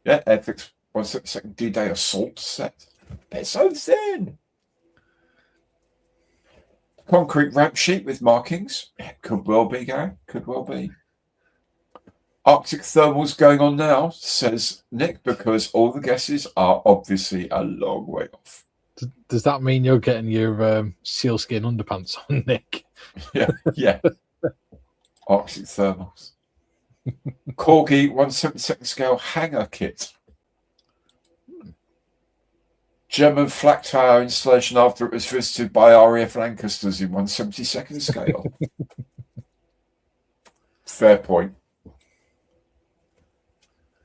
B: Yeah, Ethics 1/2 D-Day assault set. It's so thin. Concrete ramp sheet with markings. Could well be, Gary. Could well be. Arctic thermals going on now, says Nick, because all the guesses are obviously a long way off.
C: Does that mean you're getting your sealskin underpants on, Nick?
B: Yeah. Arctic thermals. Corgi 1/72 scale hanger kit. German flak tower installation after it was visited by RAF Lancasters in 1/72 scale. Fair point.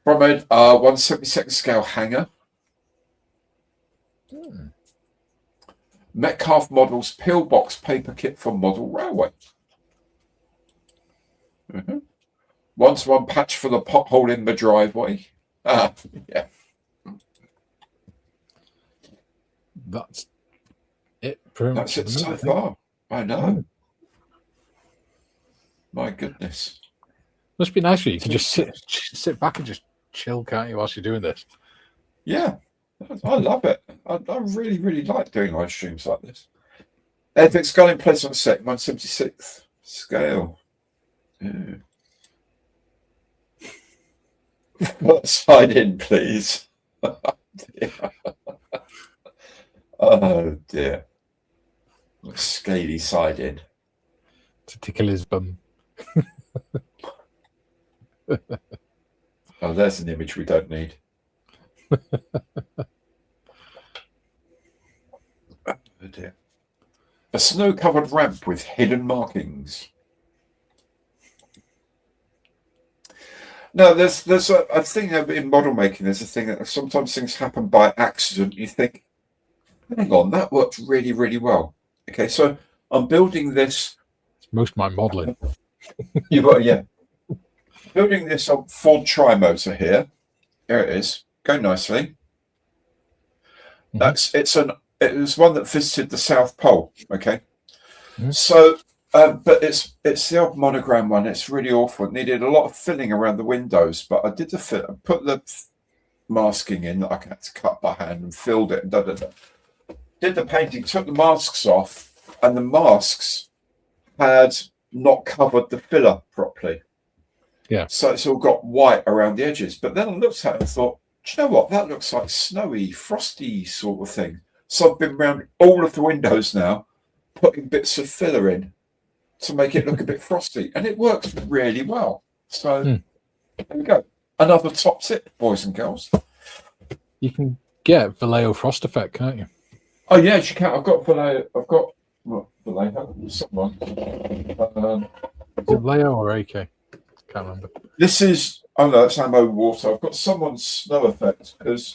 B: Bromid 1/72 scale hanger. Metcalf Models pillbox paper kit for model railway. 1-to-1 patch for the pothole in the driveway. Yeah.
C: That's it.
B: That's it so far. I know. My goodness.
C: Must be nice for you. You can just sit back and just chill, can't you, whilst you're doing this?
B: Yeah, I love it. I really, really like doing live streams like this. Ethics Skull in place on set, 1/76 scale. Sign in, please. Oh dear. Scaly side in.
C: To tickle his bum.
B: Oh, there's an image we don't need. Oh dear. A snow-covered ramp with hidden markings. No, there's a thing in model making. There's a thing that sometimes things happen by accident. You think, hang on, that worked really, really well. Okay, so I'm building this.
C: It's most of my modelling.
B: You've got building this Ford Tri-motor here. Here it is. Go nicely. It was one that visited the South Pole. Okay, so. But it's the old monogram one. It's really awful. It needed a lot of filling around the windows, but I did the fit. I put the masking in that I had to cut by hand and filled it. Did the painting, took the masks off, and the masks had not covered the filler properly.
C: Yeah.
B: So it's all got white around the edges. But then I looked at it and thought, do you know what? That looks like snowy, frosty sort of thing. So I've been around all of the windows now, putting bits of filler in to make it look a bit frosty, and it works really well. So there we go. Another top tip, boys and girls.
C: You can get Vallejo frost effect, can't you?
B: Oh yes, you can. I've got Vallejo. Vallejo. Someone.
C: Is it Vallejo or AK? Can't remember.
B: This is. Oh no, it's ammo water. I've got someone's snow effect because.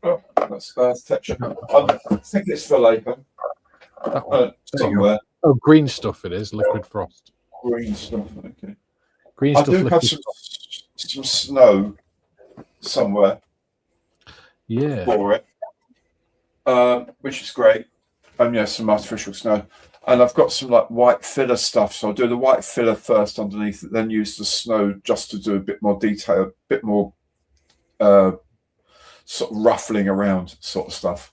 B: That's texture. I think it's Vallejo. Somewhere.
C: Oh, green stuff it is, liquid frost.
B: Green stuff, okay.
C: Green
B: I
C: stuff.
B: do have some snow somewhere.
C: Yeah.
B: For it. Which is great. And yes, some artificial snow. And I've got some like white filler stuff, so I'll do the white filler first underneath it, then use the snow just to do a bit more detail, a bit more sort of ruffling around sort of stuff.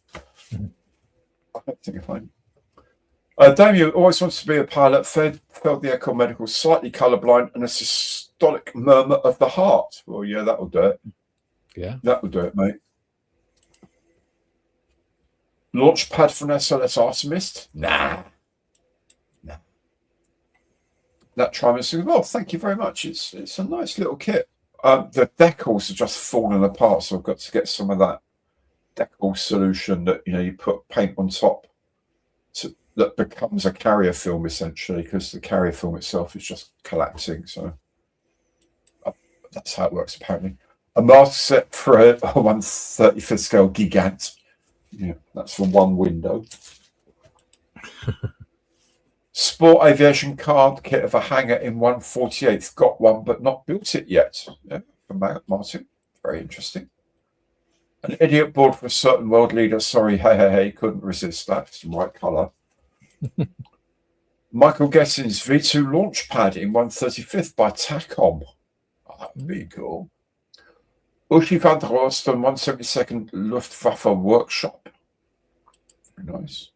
B: I don't think if Damien always wants to be a pilot, failed the Echo Medical, slightly colourblind, and a systolic murmur of the heart. Well, yeah, that'll do it.
C: Yeah.
B: That will do it, mate. Launch pad for an SLS Artemis? Nah. That trimester, well, thank you very much. It's a nice little kit. The decals are just falling apart, so I've got to get some of that decal solution that you put paint on top that becomes a carrier film essentially, because the carrier film itself is just collapsing. So that's how it works apparently. A mask set for a 1/35th scale Gigant. Yeah, that's for one window. Sport aviation card kit of a hangar in 1/48th. Got one, but not built it yet. Yeah, from Martin. Very interesting. An idiot board for a certain world leader. Sorry, hey, couldn't resist that. It's the right colour. Michael Gettin's V2 launch pad in 1/35th by Tacom. Oh, that'd be cool. Uschi van der Rosten 172nd Luftwaffe Workshop. Very nice.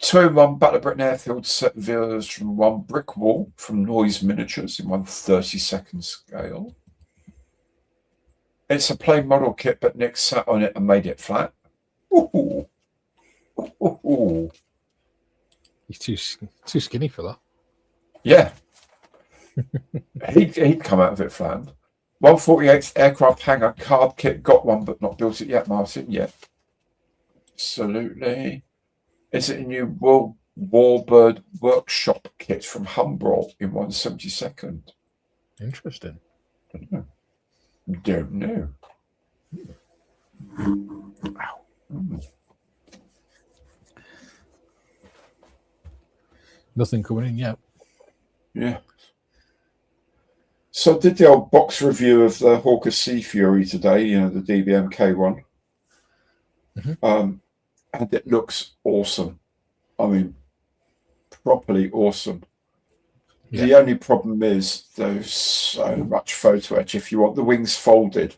B: 2-in-1 Battle of Britain Airfield set version 1 brick wall from Noise Miniatures in 1/32nd scale. It's a plain model kit, but Nick sat on it and made it flat. Ooh. Ooh.
C: He's too skinny for that.
B: Yeah. he'd come out of it flat. 1/48th aircraft hangar card kit. Got one, but not built it yet, Martin. Yeah. Absolutely. Is it a new Warbird workshop kit from Humbrol in 1/72nd?
C: Interesting.
B: Don't know.
C: Wow. Nothing coming in yet.
B: Yeah. So I did the old box review of the Hawker Sea Fury today, the DBMK one.
C: Mm-hmm.
B: And it looks awesome. I mean, properly awesome. Yeah. The only problem is there's so much photo etch. If you want the wings folded,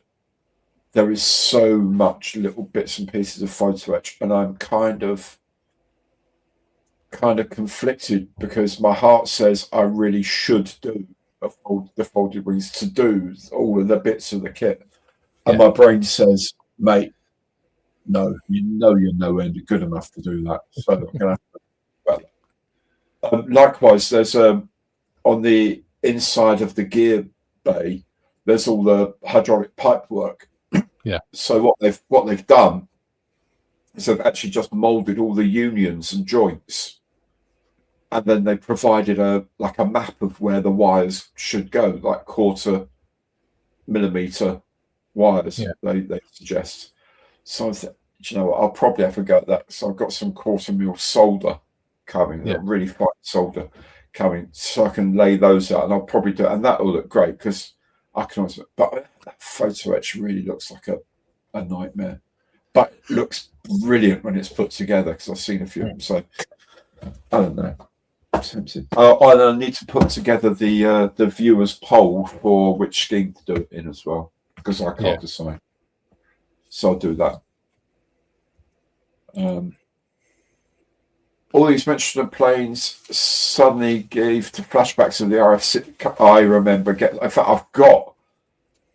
B: there is so much little bits and pieces of photo etch, and I'm kind of conflicted because my heart says I really should do the folded wings to do all of the bits of the kit, and my brain says, mate, no, you're nowhere good enough to do that. So I'm gonna have to, likewise, there's on the inside of the gear bay, there's all the hydraulic pipe work.
C: Yeah.
B: So what they've done is they've actually just molded all the unions and joints, and then they provided a map of where the wires should go, like 1/4 millimeter wires.
C: Yeah.
B: They suggest. So I'll probably have to go at that. So I've got some 1/4 mil solder coming, really fine solder coming, so I can lay those out, and I'll probably do it, and that will look great because I can also. But that photo etch really looks like a nightmare, but it looks brilliant when it's put together because I've seen a few of them. So I don't know. I need to put together the viewers poll for which scheme to do it in as well because I can't decide. So I'll do that. All these mentioned planes suddenly gave to flashbacks of the RF. I remember in fact, I've got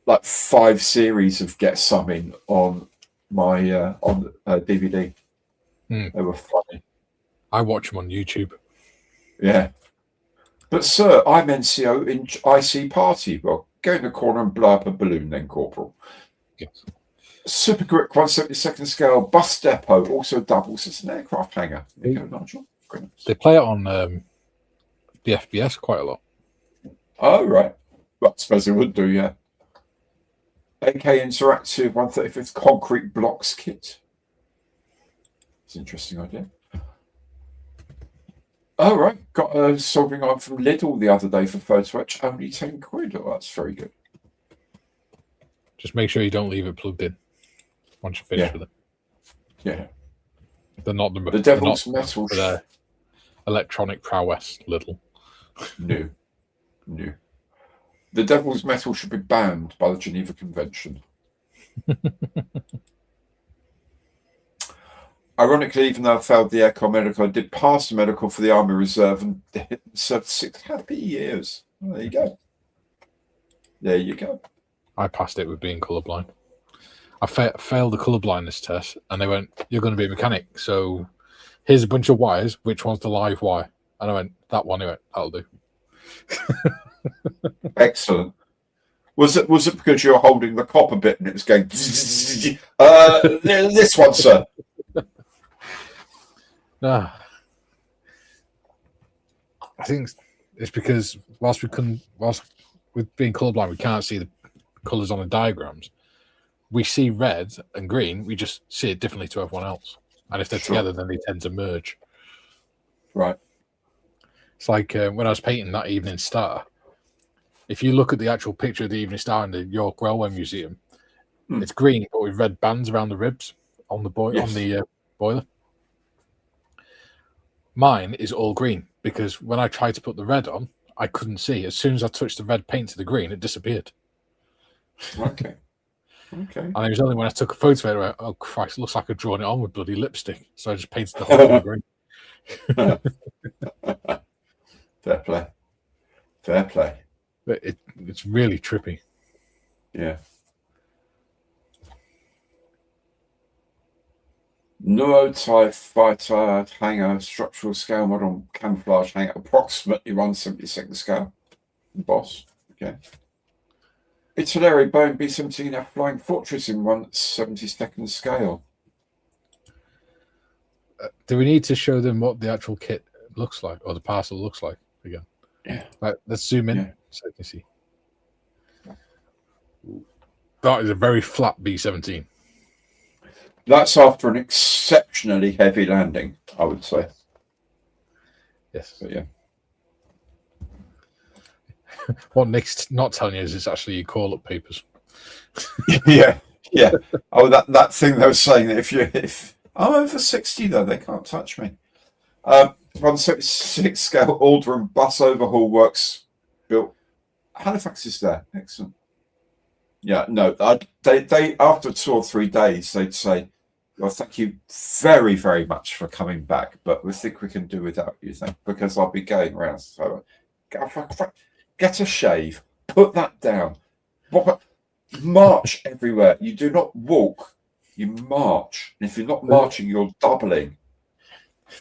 B: like 5 series of Get Some in on my on DVD. They were funny.
C: I watch them on YouTube. Yeah.
B: But sir, I'm NCO in IC Party. Well, go in the corner and blow up a balloon then, Corporal.
C: Yes.
B: Super Grip 1/72nd scale bus depot also doubles as an aircraft hangar. There you go, Nigel.
C: They play it on the FBS quite a lot.
B: Oh, right. Well, I suppose they would do, yeah. AK Interactive 1/35th concrete blocks kit. It's an interesting idea. Oh, right. Got a soldering iron from Lidl the other day for photo etch. Only 10 quid. Oh, that's very good.
C: Just make sure you don't leave it plugged in once you finish with it.
B: Yeah.
C: They're not
B: the Devil's Metal.
C: electronic prowess, little.
B: No. The devil's metal should be banned by the Geneva Convention. Ironically, even though I failed the aircon medical, I did pass the medical for the Army Reserve and served 6 happy years. Well, there you go. There you go.
C: I passed it with being colourblind. I failed the colourblindness test, and they went, "You're going to be a mechanic, so here's a bunch of wires. Which one's the live wire?" And I went, "That one." He went, "That'll do."
B: Excellent. Was it because you were holding the copper bit and it was going? This one, sir.
C: No, I think it's because whilst with being colourblind, we can't see the colours on the diagrams. We see red and green. We just see it differently to everyone else, and if they're together, then they tend to merge.
B: Right.
C: It's like when I was painting that Evening Star. If you look at the actual picture of the Evening Star in the York Railway Museum, it's green, but with red bands around the ribs on the boiler. Mine is all green because when I tried to put the red on, I couldn't see. As soon as I touched the red paint to the green, it disappeared.
B: Okay.
C: And it was only when I took a photo of it, I went, "Oh Christ, it looks like I've drawn it on with bloody lipstick." So I just painted the whole thing green.
B: Fair play.
C: But it's really trippy.
B: Yeah. Neuro-TIE fighter hangar, structural scale model, camouflage hangar, approximately 1/72 scale. Boss. Okay. Italeri Boeing B-17F Flying Fortress in 1/72 scale.
C: Do we need to show them what the actual kit looks like, or the parcel looks like again?
B: Yeah.
C: Right, let's zoom in so you can see. That is a very flat B-17.
B: That's after an exceptionally heavy landing, I would say.
C: Yes.
B: But yeah.
C: What Nick's not telling you is it's actually your call-up papers.
B: Yeah. Oh, that thing they were saying that if I'm over 60 though, they can't touch me. 1/76 scale Aldrin bus overhaul works built. Halifax is there. Excellent. Yeah, no, they after 2 or 3 days they'd say, "Well, thank you very, very much for coming back, but we think we can do without you, because I'll be going around." So, get a shave, put that down, march everywhere. You do not walk, you march. And if you're not marching, you're doubling.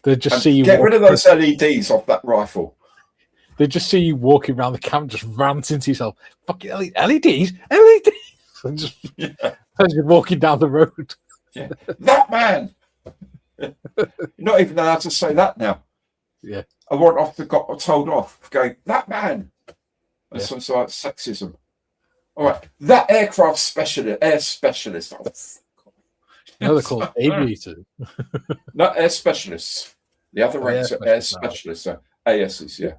C: They just see you.
B: Get rid of those LEDs off that rifle.
C: They just see you walking around the camp, just ranting to yourself, "Fucking LEDs. And just as you're walking down the road.
B: Yeah. That man. You're not even allowed to say that now.
C: Yeah.
B: I got told off for going, "That man." That's some sort of sexism. All right. That air specialist. Oh,
C: No, they're called aviators.
B: Not air specialists. The other ranks are air specialists. ASs, yeah.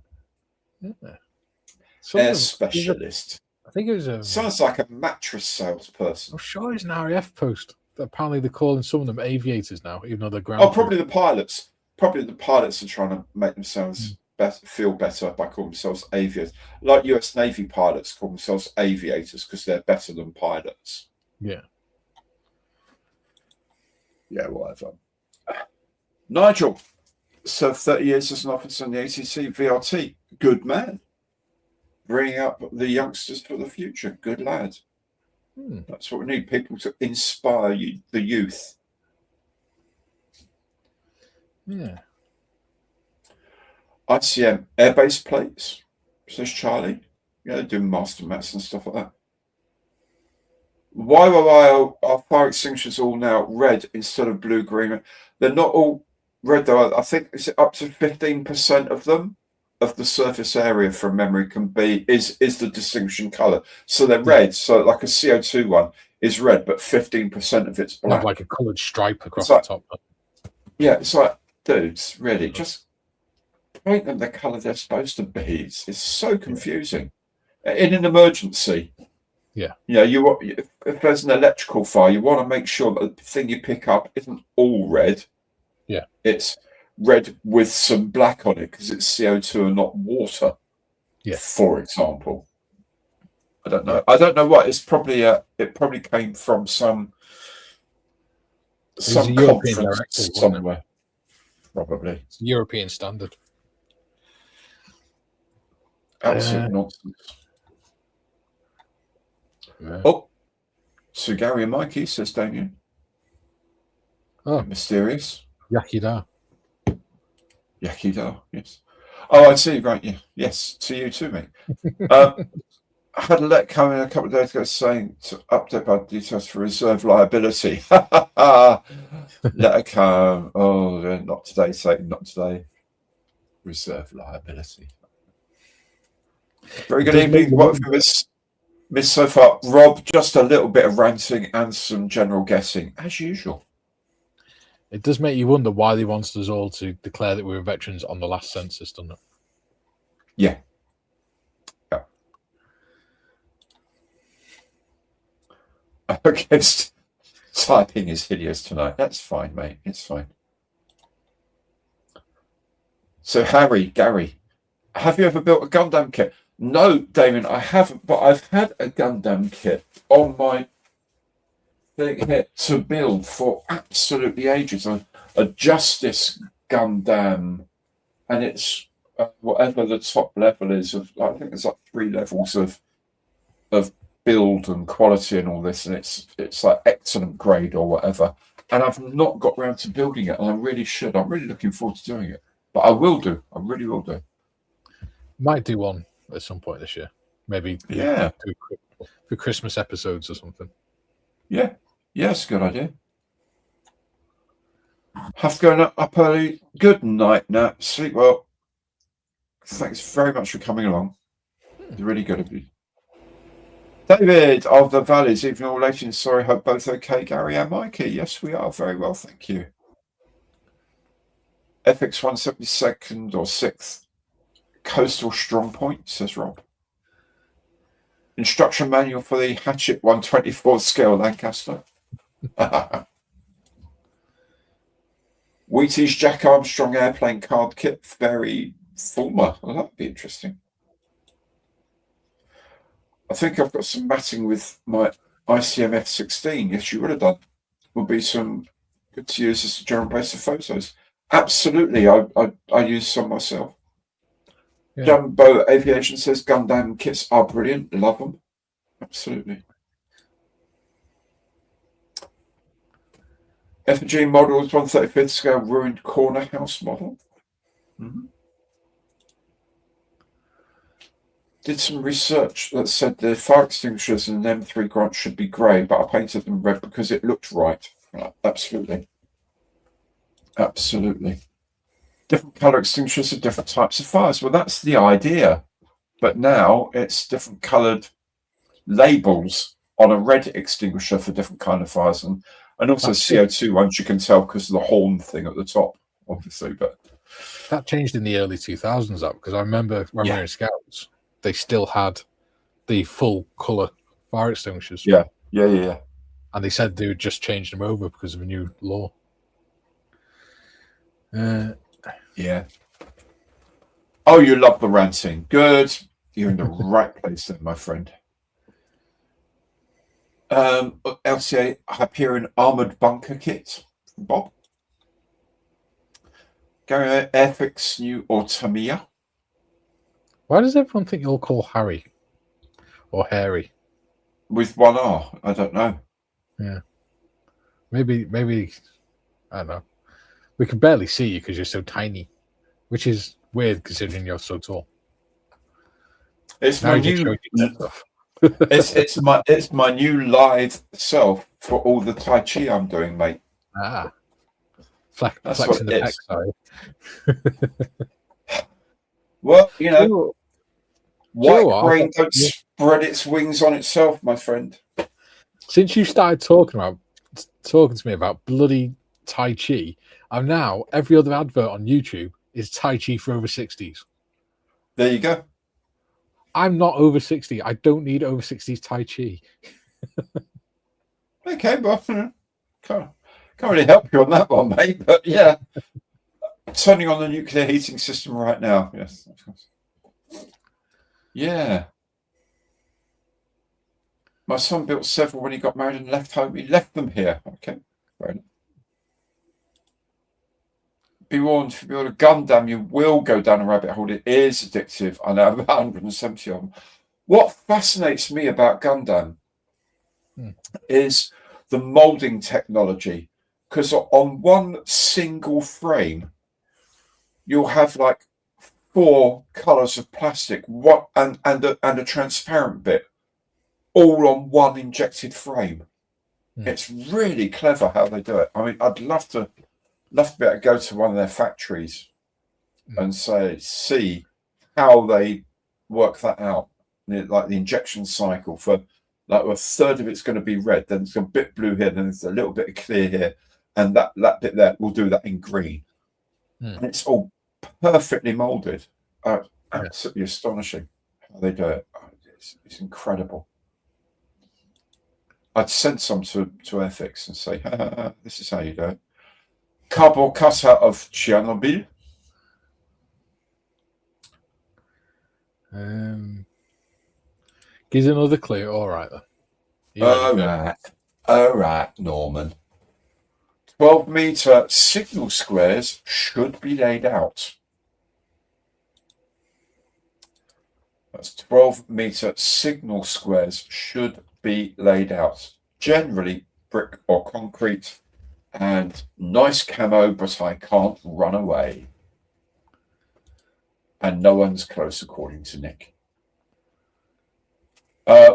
B: Air specialist.
C: I think it was
B: sounds like a mattress salesperson.
C: I'm sure it's an RAF post. Apparently they're calling some of them aviators now, even though they're ground.
B: Oh, probably the pilots. Probably the pilots are trying to make themselves feel better by calling themselves aviators. Like US Navy pilots call themselves aviators because they're better than pilots.
C: Yeah.
B: Yeah, whatever. Nigel served 30 years as an officer in the ATC VRT. Good man. Bringing up the youngsters for the future. Good lad. That's what we need. People to inspire the youth.
C: Yeah.
B: ICM airbase plates, says Charlie. Yeah, doing master mats and stuff like that. Why are fire extinguishers all now red instead of blue green? They're not all red though. I think it's up to 15% of them of the surface area from memory is the distinguishing color. So they're red. So like a CO2 one is red, but 15% of it's black.
C: Like a coloured stripe across the top.
B: Yeah, it's like, dudes, really, just paint them the color they're supposed to be. It's so confusing. In an emergency.
C: Yeah.
B: If there's an electrical fire, you want to make sure that the thing you pick up isn't all red.
C: Yeah.
B: It's red with some black on it because it's CO2 and not water.
C: Yeah.
B: For example. I don't know. I don't know what. It's probably it probably came from some conference somewhere. Probably.
C: It's a European standard.
B: Absolute nonsense. Oh, so Gary and Mikey, says Damien.
C: Oh,
B: mysterious.
C: Yakida.
B: Yakida, yes. Oh, I see. Right, yeah, yes. To you too, mate. I had a letter come in a couple of days ago saying to update our details for reserve liability. Letter come. Oh, not today, Satan, not today. Reserve liability. Very good evening. What have you missed so far? Rob, just a little bit of ranting and some general guessing, as usual.
C: It does make you wonder why they wanted us all to declare that we were veterans on the last census, doesn't it?
B: Yeah. Against typing is hideous tonight. That's fine, mate. It's fine. So, Gary, have you ever built a Gundam kit? No, Damien, I haven't, but I've had a Gundam kit on my thing here to build for absolutely ages. A Justice Gundam, and it's whatever the top level is of. I think there's like 3 levels of build and quality and all this, and it's like excellent grade or whatever. And I've not got around to building it, and I really should. I'm really looking forward to doing it, but I will do. I really will do.
C: Might do one at some point this year, maybe.
B: Yeah,
C: for Christmas episodes or something.
B: Yeah, it's a good idea. Have to go up early. Good night, Nat. Sleep well. Thanks very much for coming along. It's really good of you. David of the Valleys, even all legends. Sorry, hope both okay, Gary and Mikey. Yes, we are very well, thank you. FX 172nd or 6th Coastal Strong Point, says Rob. Instruction manual for the Hatchet 124 scale Lancaster. Wheaties Jack Armstrong airplane card kit, very Fulmer. Well, that'd be interesting. I think I've got some matting with my ICM F16. Yes, you would have done. Would be some good to use as a general base of photos. Absolutely, I use some myself. Yeah. Jumbo Aviation says Gundam kits are brilliant. Love them. Absolutely. F&G models 135th scale ruined corner house model. Mm-hmm. Did some research that said the fire extinguishers in an M3 Grant should be grey, but I painted them red because it looked right. Absolutely. Absolutely. Different colour extinguishers are different types of fires. Well, that's the idea. But now it's different coloured labels on a red extinguisher for different kind of fires. And also that's CO2 ones you can tell because of the horn thing at the top, obviously. But
C: that changed in the early 2000s, up because I remember when we were in Scouts, they still had the full colour fire extinguishers.
B: Yeah.
C: And they said they would just change them over because of a new law.
B: Yeah. Oh, you love the ranting. Good. You're in the right place then, my friend. LCA Hyperion Armoured Bunker Kit from Bob. Gary Airfix New Autonomia.
C: Why does everyone think you'll call Harry or Harry?
B: With one R, I don't know.
C: Yeah. Maybe, I don't know. We can barely see you because you're so tiny, which is weird considering you're so tall.
B: It's my new it's my new live self for all the Tai Chi I'm doing, mate.
C: Flexing the pec side.
B: Well, you know, white brain don't spread its wings on itself, my friend.
C: Since you started talking to me about bloody Tai Chi, I'm now every other advert on YouTube is Tai Chi for over 60s.
B: There you go.
C: I'm not over 60. I don't need over 60s Tai Chi.
B: Okay, but can't really help you on that one, mate. But yeah, Turning on the nuclear heating system right now. Yes, of course. Yeah. My son built several when he got married and left home. He left them here. Okay, fair enough. Be warned, if you build a Gundam, you will go down a rabbit hole. It is addictive. I know, about 170 of them. What fascinates me about Gundam is the molding technology, because on one single frame, you'll have like 4 colors of plastic, and a transparent bit, all on one injected frame. It's really clever how they do it. I mean, I'd love to be able to go to one of their factories and see how they work that out. Like the injection cycle for like a third of it's going to be red, then it's a bit blue here, then there's a little bit of clear here, and that bit there will do that in green. And it's all perfectly molded. Absolutely astonishing how they do it. It's incredible. I'd send some to Airfix and say, this is how you do it. Cardboard cutout of Chernobyl.
C: Gives another clue. All right then.
B: All right, Norman. 12-meter signal squares should be laid out. That's 12-meter signal squares should be laid out. Generally brick or concrete, and nice camo, but I can't run away. And no one's close, according to Nick.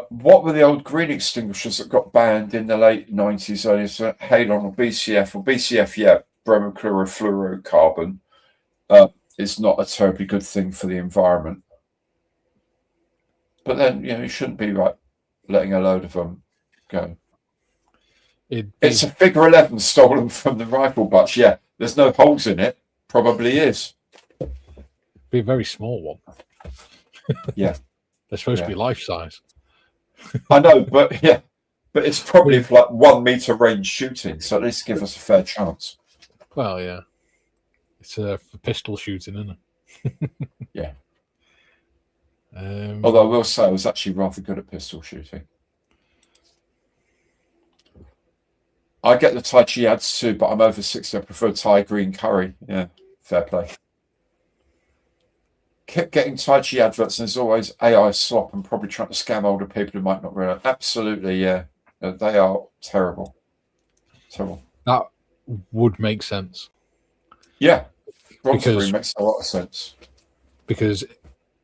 B: What were the old green extinguishers that got banned in the late 90s, early Halon or BCF? Or BCF, yeah, bromochlorofluorocarbon is not a terribly good thing for the environment. But then, you shouldn't be like letting a load of them go. It's a figure 11 stolen from the rifle butts. Yeah, there's no holes in it. Probably is.
C: Be a very small one.
B: Yeah.
C: They're supposed to be life size.
B: I know, but it's probably like 1 meter range shooting, so at least give us a fair chance.
C: Well, yeah. It's for pistol shooting, isn't it?
B: Yeah. Although I will say I was actually rather good at pistol shooting. I get the Tai Chi ads too, but I'm over 60. I prefer Thai green curry. Yeah, fair play. Kept getting Tai Chi adverts, and there's always AI slop and probably trying to scam older people who might not realize. Absolutely, yeah. They are terrible. Terrible.
C: That would make sense.
B: Yeah. Bronze makes a lot of sense.
C: Because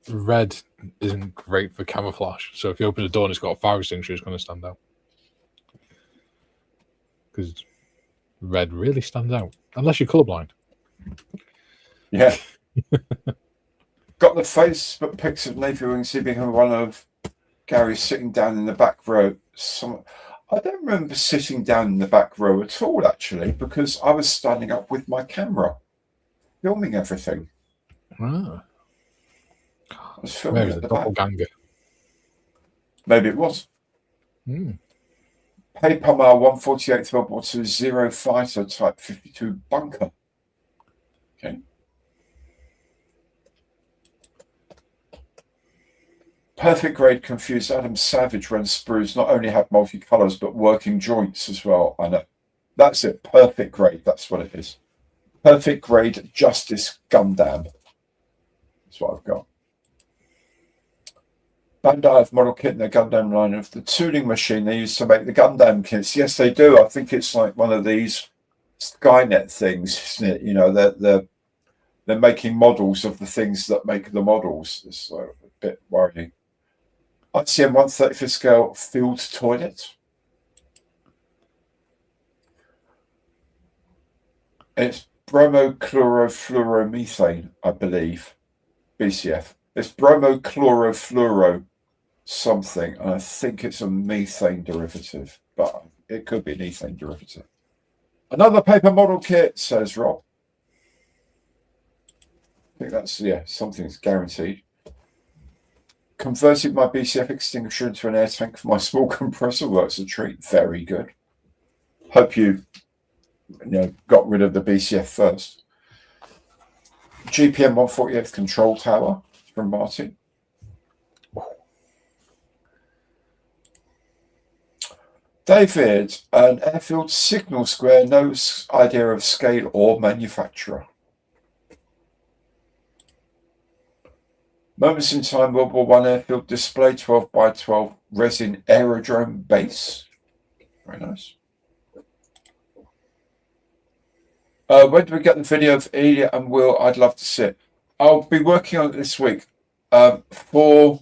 C: red isn't great for camouflage. So if you open the door and it's got a fire extinguisher, it's going to stand out. Because red really stands out. Unless you're colorblind.
B: Yeah. Got the Facebook pics of Navy Wings being one of Gary sitting down in the back row. I don't remember sitting down in the back row at all, actually, because I was standing up with my camera, filming everything.
C: Ah.
B: I was filming at the
C: doppelganger.
B: Maybe it was. Papermar 148 World War II Zero Fighter Type 52 bunker. Okay. Perfect grade confused Adam Savage when sprues not only have multicolours but working joints as well. I know. That's it. Perfect grade. That's what it is. Perfect grade Justice Gundam. That's what I've got. Bandai have model kit in their Gundam line of the tooling machine they use to make the Gundam kits. Yes, they do. I think it's like one of these Skynet things, isn't it? You know, they're making models of the things that make the models. It's a bit worrying. ICM 135th scale field toilet. It's bromochlorofluoromethane, I believe. BCF. It's bromochlorofluoro something, and I think it's a methane derivative, but it could be an ethane derivative. Another paper model kit, says Rob. I think that's, something's guaranteed. Converted my BCF extinguisher into an air tank for my small compressor works a treat. Very good. Hope you got rid of the BCF first. GPM 148th control tower from Martin. David, an airfield signal square, no idea of scale or manufacturer. Moments in time, World War I airfield display, 12 by 12 resin aerodrome base. Very nice. When do we get the video of Elia and Will? I'd love to see it. I'll be working on it this week. For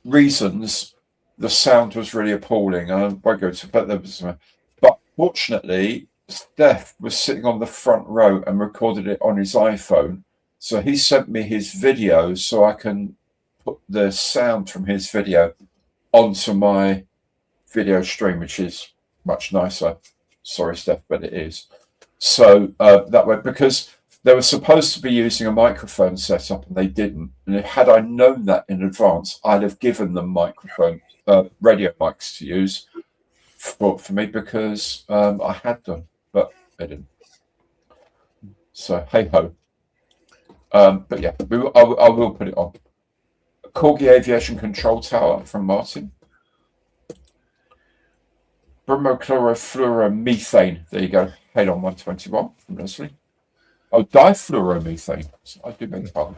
B: reasons, the sound was really appalling. I won't go to, but fortunately, Steph was sitting on the front row and recorded it on his iPhone. So he sent me his video so I can put the sound from his video onto my video stream, which is much nicer. Sorry, Steph, but it is. So that way, because they were supposed to be using a microphone setup and they didn't. And had I known that in advance, I'd have given them radio mics to use for me because I had them, but they didn't. So hey ho. But yeah, I will put it on. Corgi Aviation Control Tower from Martin. Bromochlorofluoromethane. There you go. Halon 121 from Leslie. Oh, difluoromethane. I do beg your pardon.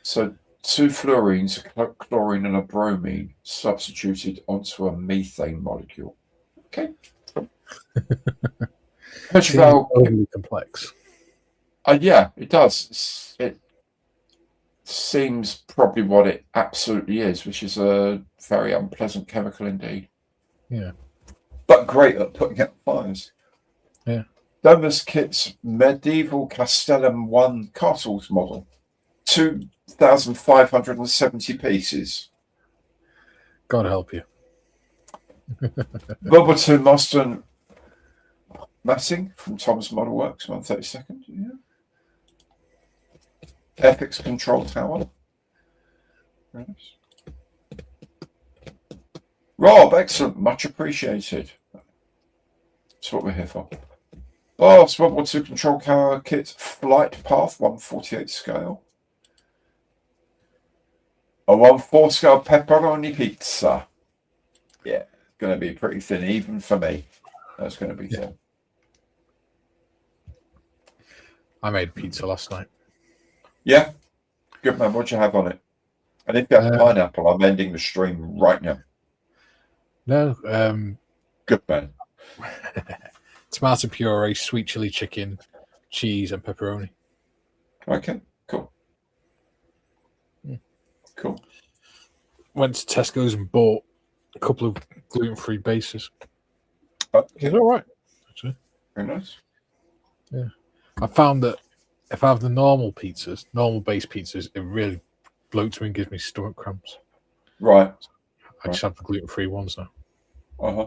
B: So 2 fluorines, a chlorine and a bromine, substituted onto a methane molecule. Okay.
C: Overly complex.
B: Yeah, it does. It seems probably what it absolutely is, which is a very unpleasant chemical indeed.
C: Yeah.
B: But great at putting out fires.
C: Yeah.
B: Domus Kit's Medieval Castellum 1 castles model. 2,570 pieces.
C: God help you.
B: World War II Marston Matting from Tom's Model Works, 132nd. Yeah. Ethics Control Tower. Very nice. Rob, excellent. Much appreciated. That's what we're here for. Boss, World War II Control Tower Kit Flight Path, 148 scale. A 1/4 scale pepperoni pizza. Yeah, going to be pretty thin, even for me. That's going to be thin.
C: I made pizza last night.
B: Yeah, good man. What'd you have on it? And if you have pineapple, I'm ending the stream right now.
C: No,
B: good man.
C: Tomato puree, sweet chili chicken, cheese, and pepperoni.
B: Okay, cool. Cool.
C: Went to Tesco's and bought a couple of gluten-free bases.
B: Okay.
C: It's all right, actually.
B: Very nice.
C: Yeah. I found that if I have the normal base pizzas, it really bloats me and gives me stomach cramps.
B: Right.
C: I just have the gluten-free ones now.
B: Uh-huh.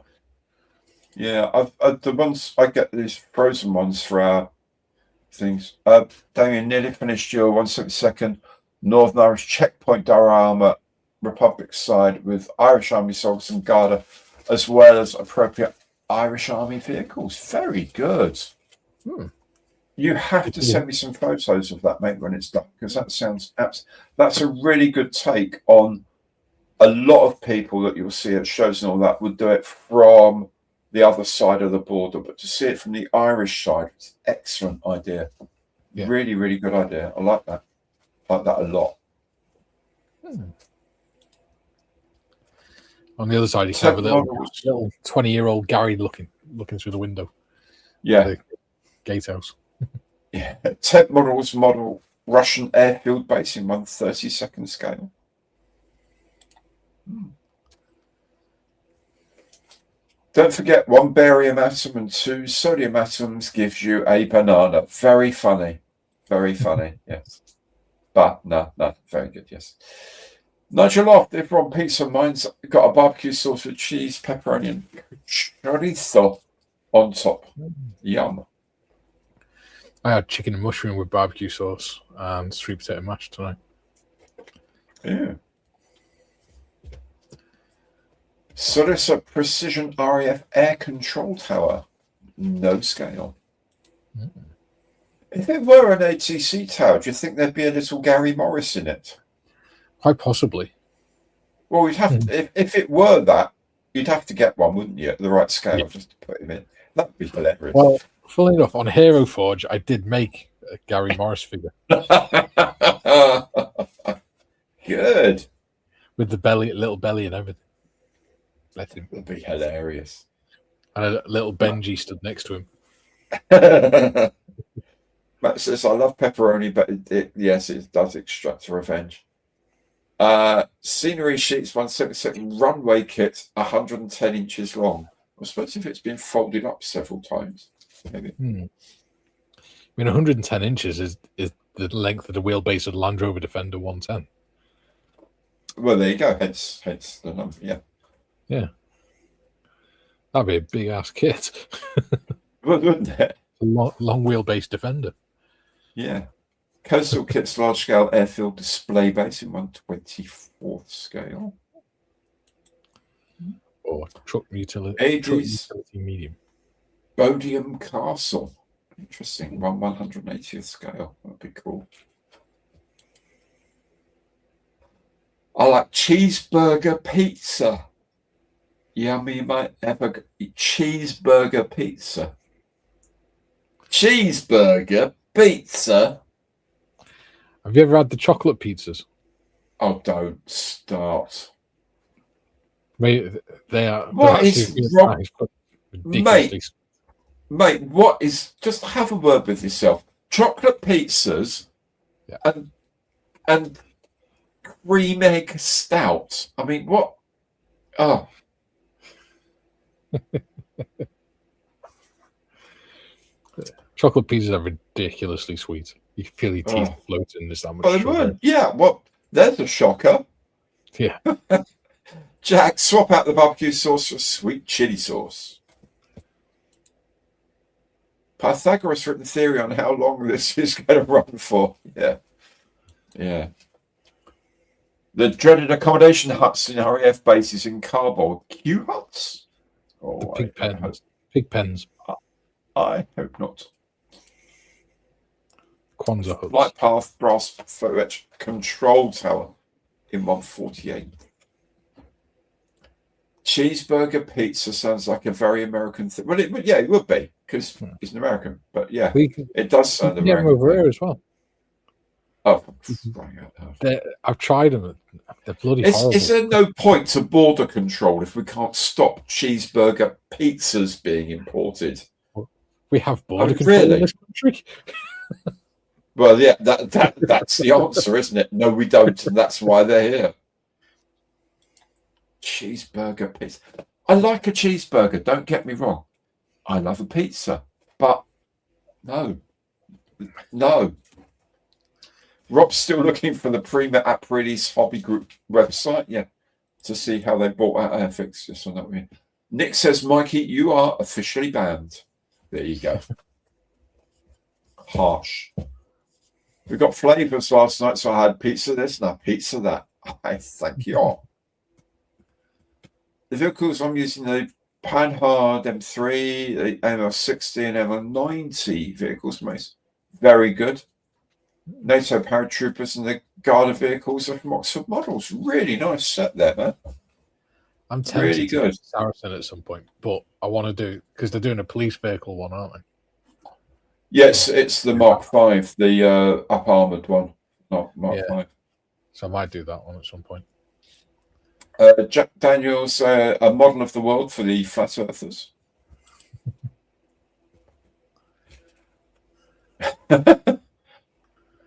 B: Yeah, I've the ones I get these frozen ones for our things. Damien, nearly finished your 172nd Northern Irish Checkpoint Diorama Republic side with Irish Army soldiers and Garda, as well as appropriate Irish Army vehicles. Very good. You have to send me some photos of that, mate, when it's done, because that sounds that's a really good take on a lot of people that you'll see at shows and all that would do it from the other side of the border, but to see it from the Irish side, it's an excellent idea. Yeah. Really, really good idea. I like that. I like that a lot.
C: On the other side, you can have a little 20-year-old Gary looking through the window.
B: Yeah.
C: The gatehouse.
B: Yeah. Ted Models model Russian airfield base in 1/32 scale. Don't forget, 1 barium atom and 2 sodium atoms gives you a banana. Very funny. Very funny, yes. But no, very good, yes. Nigel Loft, if we're on pizza, mine's got a barbecue sauce with cheese, pepperoni, and chorizo on top. Yum.
C: I had chicken and mushroom with barbecue sauce and sweet potato mash tonight.
B: Yeah. So there's a precision RAF air control tower. No scale. If it were an ATC tower, do you think there'd be a little Gary Morris in it?
C: Quite possibly.
B: Well, we'd have to, if it were that, you'd have to get one, wouldn't you, at the right scale, just to put him in. That'd be hilarious.
C: Well, funnily enough, on Hero Forge, I did make a Gary Morris figure.
B: Good.
C: With the belly, little belly and everything. Let him.
B: That'd be hilarious.
C: And a little Benji stood next to him.
B: Matt says, I love pepperoni, but yes, it does extract revenge. Scenery sheets 177, runway kit 110 inches long. I suppose if it's been folded up several times, maybe.
C: I mean, 110 inches is the length of the wheelbase of the Land Rover Defender 110.
B: Well, there you go. Hence the number. Yeah.
C: Yeah. That'd be a big ass kit.
B: Wouldn't it?
C: A long wheelbase Defender.
B: Yeah. Coastal kits, large scale airfield display base in 1/24th scale.
C: Or truck utility medium.
B: Bodiam Castle. Interesting. 1/180th scale. That'd be cool. I like cheeseburger pizza. Yummy, might ever eat cheeseburger pizza. Cheeseburger pizza.
C: Have you ever had the chocolate pizzas?
B: Oh, don't start.
C: They are.
B: What is wrong, mate? What is? Just have a word with yourself. Chocolate pizzas, and cream egg stout. I mean, what? Oh.
C: Chocolate pizzas are ridiculously sweet. You can feel your teeth floating in this sandwich.
B: But they weren't. Yeah, well, there's a shocker.
C: Yeah.
B: Jack, swap out the barbecue sauce for sweet chili sauce. Pythagoras written theory on how long this is going to run for. Yeah. Yeah. The dreaded accommodation huts in RAF bases in cardboard. Q huts? Oh,
C: the pig pens. Pig pens.
B: I hope not.
C: Kwanzaa huts.
B: Flight path, brass footage, control tower in 148. Cheeseburger pizza sounds like a very American thing. Well, it would be because it's an American. But yeah, it does sound American.
C: Over here as well.
B: Oh,
C: I've tried them. They're bloody horrible.
B: Is there no point to border control if we can't stop cheeseburger pizzas being imported?
C: We have border control in this country.
B: Well, yeah, that's the answer, isn't it? No, we don't, and that's why they're here. Cheeseburger pizza. I like a cheeseburger, don't get me wrong. I love a pizza, but no. Rob's still looking for the Prima Aprilis Hobby Group website, to see how they bought out Airfix. Yes, I know what I mean. Nick says, Mikey, you are officially banned. There you go. Harsh. We got flavors last night, so I had pizza this and pizza that. I thank you all. The vehicles I'm using, the Panhard M3, the ML60 and ML90 vehicles, most very good. NATO paratroopers and the Garda vehicles are from Oxford Models. Really nice set there, man.
C: I'm tempted really good. To Saracen at some point, but I want to do because they're doing a police vehicle one, aren't they?
B: Yes, it's the Mark V, the up armored one, not Mark V.
C: So I might do that one at some point.
B: Jack Daniels, a model of the world for the flat earthers.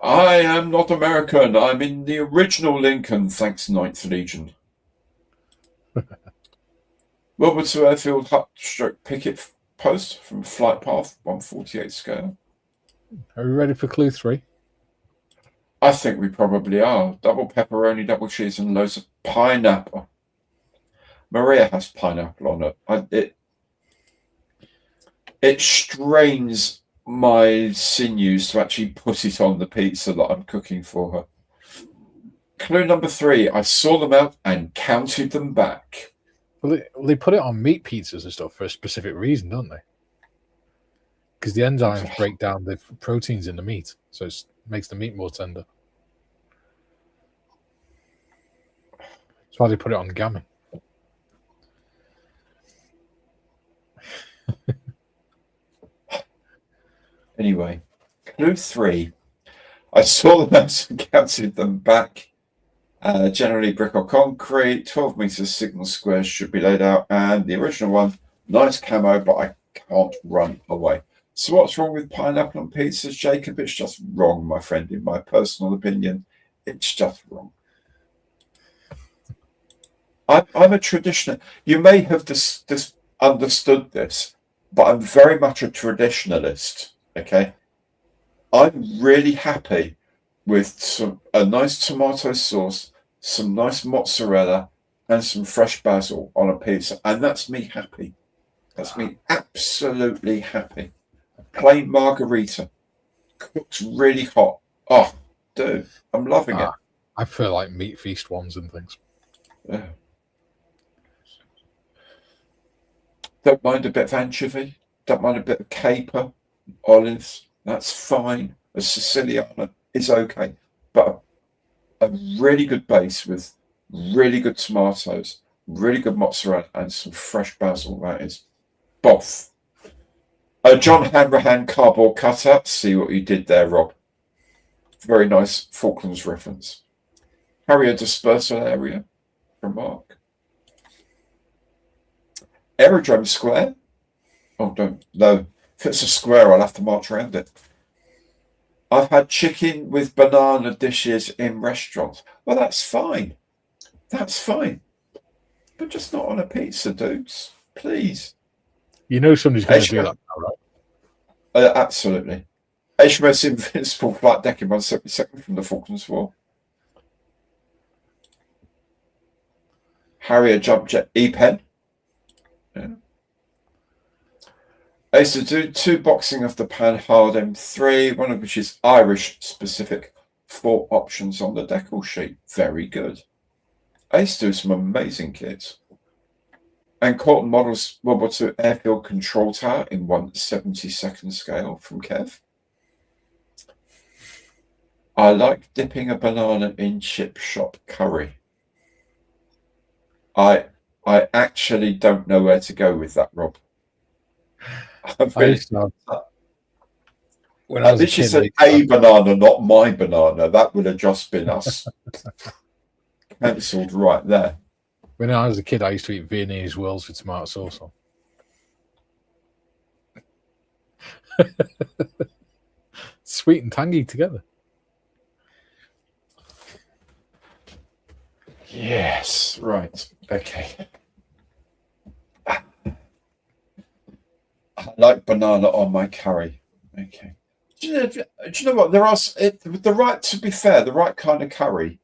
B: I am not American. I'm in the original Lincoln, thanks 9th Legion. World War II airfield hut stroke picket post from flight path 148 scale.
C: Are we ready for clue 3?
B: I think we probably are. Double pepperoni, double cheese, and loads of pineapple. Maria has pineapple on it. It strains my sinews to actually put it on the pizza that I'm cooking for her. Clue number 3. I saw them out and counted them back.
C: Well, they put it on meat pizzas and stuff for a specific reason, don't they? because the enzymes break down the proteins in the meat, so it makes the meat more tender. That's why they put it on gammon.
B: Anyway, clue 3. I saw the maps and counted them back. Generally brick or concrete, 12 meters signal squares should be laid out, and the original one, nice camo, but I can't run away. So what's wrong with pineapple on pizzas, Jacob? It's just wrong, my friend, in my personal opinion. It's just wrong. I'm a traditional. You may have understood this, but I'm very much a traditionalist. Okay, I'm really happy with a nice tomato sauce, some nice mozzarella, and some fresh basil on a pizza, and that's me happy. That's me absolutely happy. Plain margarita, cooked really hot. Oh, dude, I'm loving it.
C: I feel like meat feast ones and things.
B: Yeah. Don't mind a bit of anchovy. Don't mind a bit of caper, olives. That's fine. A Siciliana is okay, but a really good base with really good tomatoes, really good mozzarella, and some fresh basil. That is boff. John Hanrahan cardboard cutout. See what you did there, Rob. Very nice Falklands reference. Harrier dispersal area from Mark. Aerodrome square. Oh, don't. No. If it's a square, I'll have to march around it. I've had chicken with banana dishes in restaurants. Well, that's fine. That's fine. But just not on a pizza, dudes. Please.
C: You know somebody's going to do that now, right?
B: Absolutely. HMS Invincible flight deck in 172nd from the Falklands War. Harrier jump jet E-pen. Yeah. I used to do 2 boxing of the Pan Hard M3, one of which is Irish specific, 4 options on the decal sheet. Very good. I used to do some amazing kits. And Corton Models World War II Airfield Control Tower in 1/72nd scale from Kev. I like dipping a banana in chip shop curry. I actually don't know where to go with that, Rob.
C: When I was
B: a kid, you said a banana, not my banana. That would have just been us cancelled right there.
C: When I was a kid, I used to eat Viennese whirls with tomato sauce on. Sweet and tangy together.
B: Yes, right. Okay. I like banana on my curry. Okay. Do you know what? There are to be fair, the right kind of curry.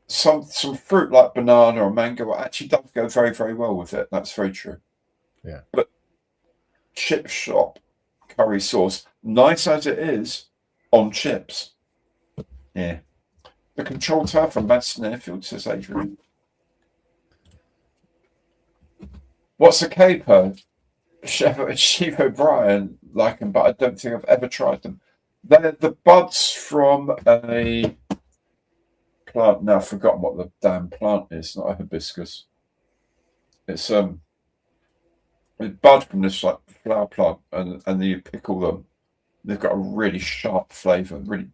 B: Some fruit like banana or mango actually does go very, very well with it. That's very true.
C: Yeah.
B: But chip shop curry sauce, nice as it is, on chips. Yeah. The control tower from Madison Airfield, says Adrian. What's a caper? Chef O'Brien like them, but I don't think I've ever tried them. They're the buds from a plant. Now I've forgotten what the damn plant is. Not a hibiscus. It's a bud from this like flower plant, and then you pickle them. They've got a really sharp flavour, really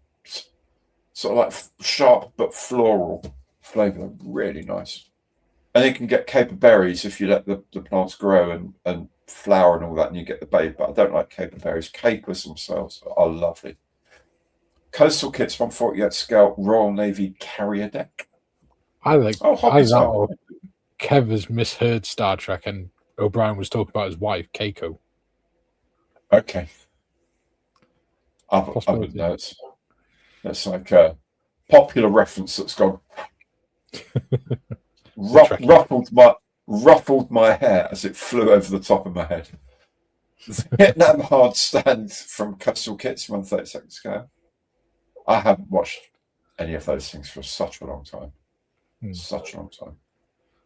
B: sort of like sharp but floral flavour. Really nice. And you can get caper berries if you let the plants grow and flower and all that, and you get the babe. But I don't like caper berries. Capers themselves are lovely. Coastal kits 148 scale Royal Navy carrier deck.
C: I think Kev has misheard Star Trek, and O'Brien was talking about his wife, Keiko.
B: Okay. I would know. That's like a popular reference that's gone. ruffled my hair as it flew over the top of my head. Vietnam hard stand from Coastal Kits 132nd scale. I haven't watched any of those things for such a long time. Such a long time.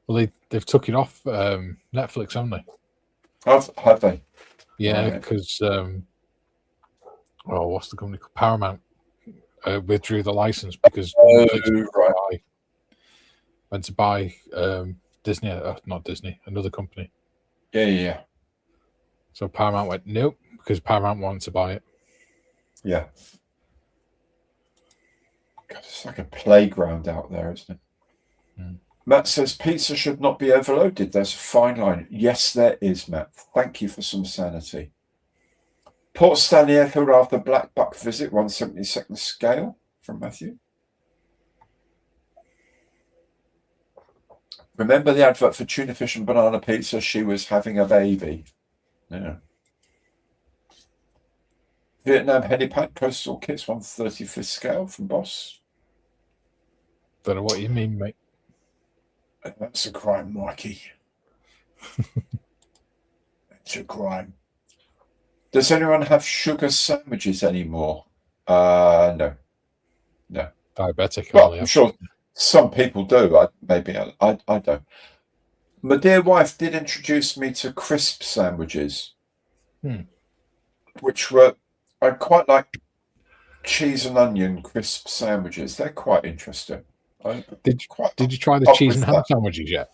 C: Well, they've took it off Netflix, haven't they?
B: Have they?
C: Yeah,
B: Right.
C: because what's the company called? Paramount withdrew the license because Netflix
B: Right.
C: went to buy Disney, not Disney, another company.
B: Yeah.
C: So Paramount went nope because Paramount wanted to buy it.
B: Yeah. God, it's like a playground out there, isn't it?
C: Mm.
B: Matt says pizza should not be overloaded. There's a fine line. Yes, there is, Matt. Thank you for some sanity. Port Stanley Airfield after Black Buck visit, 1/72nd scale from Matthew. Remember the advert for tuna fish and banana pizza? She was having a baby. Yeah. Vietnam helipad coastal kits, 1/35th scale from Boss.
C: Don't know what you mean, mate.
B: That's a crime, Mikey. It's a crime. Does anyone have sugar sandwiches anymore? No.
C: Diabetic.
B: Well, I'm sure some people do. I don't. My dear wife did introduce me to crisp sandwiches, which were, I quite like cheese and onion crisp sandwiches. They're quite interesting.
C: Did you try the cheese and ham sandwiches yet?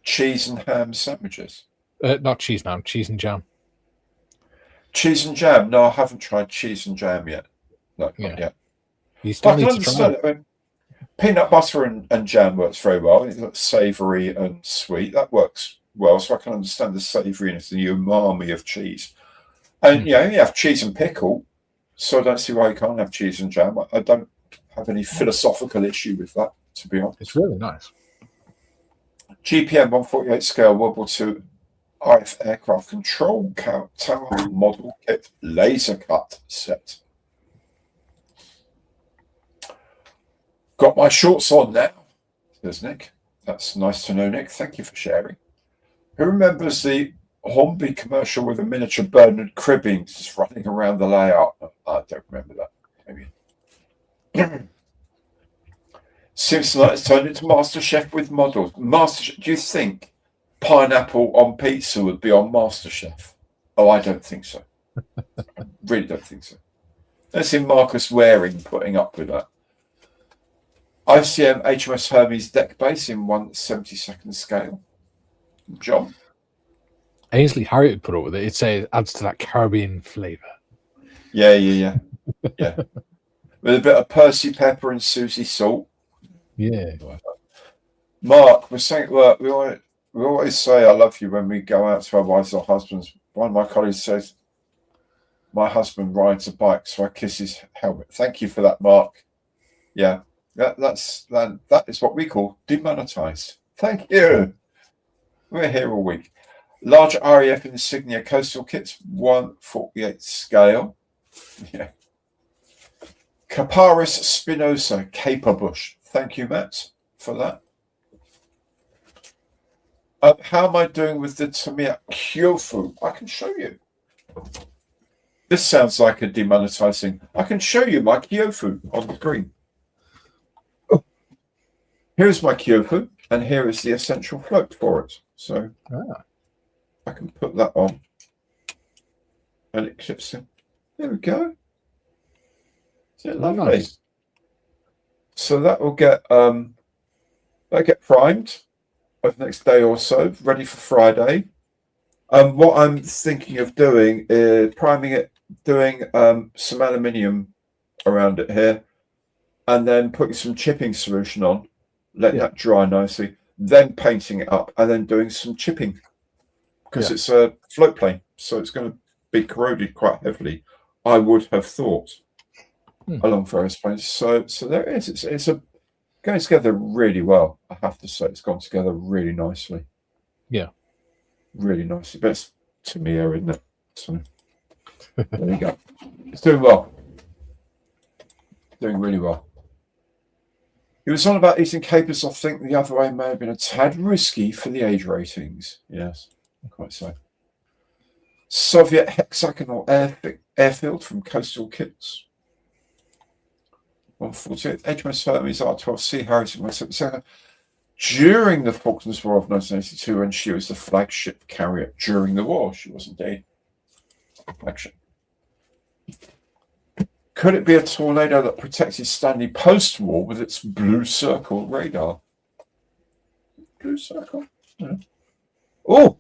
B: Cheese and ham sandwiches?
C: Not cheese and ham, cheese and jam.
B: Cheese and jam? No, I haven't tried cheese and jam yet. No, not yet.
C: You still
B: I
C: need
B: can
C: to try it.
B: I mean, peanut butter and jam works very well. It's savoury and sweet. That works well. So I can understand the savouriness, the umami of cheese. And you have cheese and pickle. So I don't see why you can't have cheese and jam. I don't have any philosophical issue with that, to be honest.
C: It's really nice.
B: GPM 148 scale World War II RF aircraft control tower model kit laser cut set. Got my shorts on now, says Nick. That's nice to know, Nick. Thank you for sharing. Who remembers the Hornby commercial with a miniature Bernard Cribbins just running around the layout? I don't remember that. Maybe. Simpson has turned into MasterChef with models. Do you think pineapple on pizza would be on MasterChef? Oh, I don't think so. Really don't think so. Let's see Marcus Waring putting up with that. ICM HMS Hermes deck base in 1/72nd scale. John?
C: Ainsley Harriet put up with it. It'd say it adds to that Caribbean flavour.
B: Yeah. With a bit of Percy pepper and Susie salt.
C: Yeah.
B: Mark, we're saying, well, we always say I love you when we go out to our wives or husbands. One of my colleagues says, my husband rides a bike, so I kiss his helmet. Thank you for that, Mark. Yeah, that is what we call demonetized. Thank you. We're here all week. Large RAF insignia coastal kits, 1/48 scale. Yeah. Caparis Spinosa caper bush. Thank you, Matt, for that. How am I doing with the Tamiya Kyofu? I can show you. This sounds like a demonetizing. I can show you my Kyofu on the screen. Here's my Kyofu, and here is the essential float for it. So I can put that on, and it clips in. There we go. Isn't it lovely? Nice. So that will get primed over the next day or so, ready for Friday. What I'm thinking of doing is priming it, doing some aluminium around it here, and then putting some chipping solution on, letting that dry nicely, then painting it up, and then doing some chipping because it's a float plane, so it's going to be corroded quite heavily, I would have thought, along various planes. So there it is. It's going together really well. I have to say, it's gone together really nicely. Yeah, really nicely. But it's Tamiya, isn't it? So there you go. It's doing well. Doing really well. He was on about eating capers. I think the other way may have been a tad risky for the age ratings. Yes, quite so. Soviet hexagonal airfield from Coastal Kits. 148 HMS Hermes R12C Harrison 177. during the Falklands War of 1982, and she was the flagship carrier during the war. She was indeed flagship. Could it be a tornado that protected Stanley post-war with its blue circle radar? Blue circle? Yeah. Oh!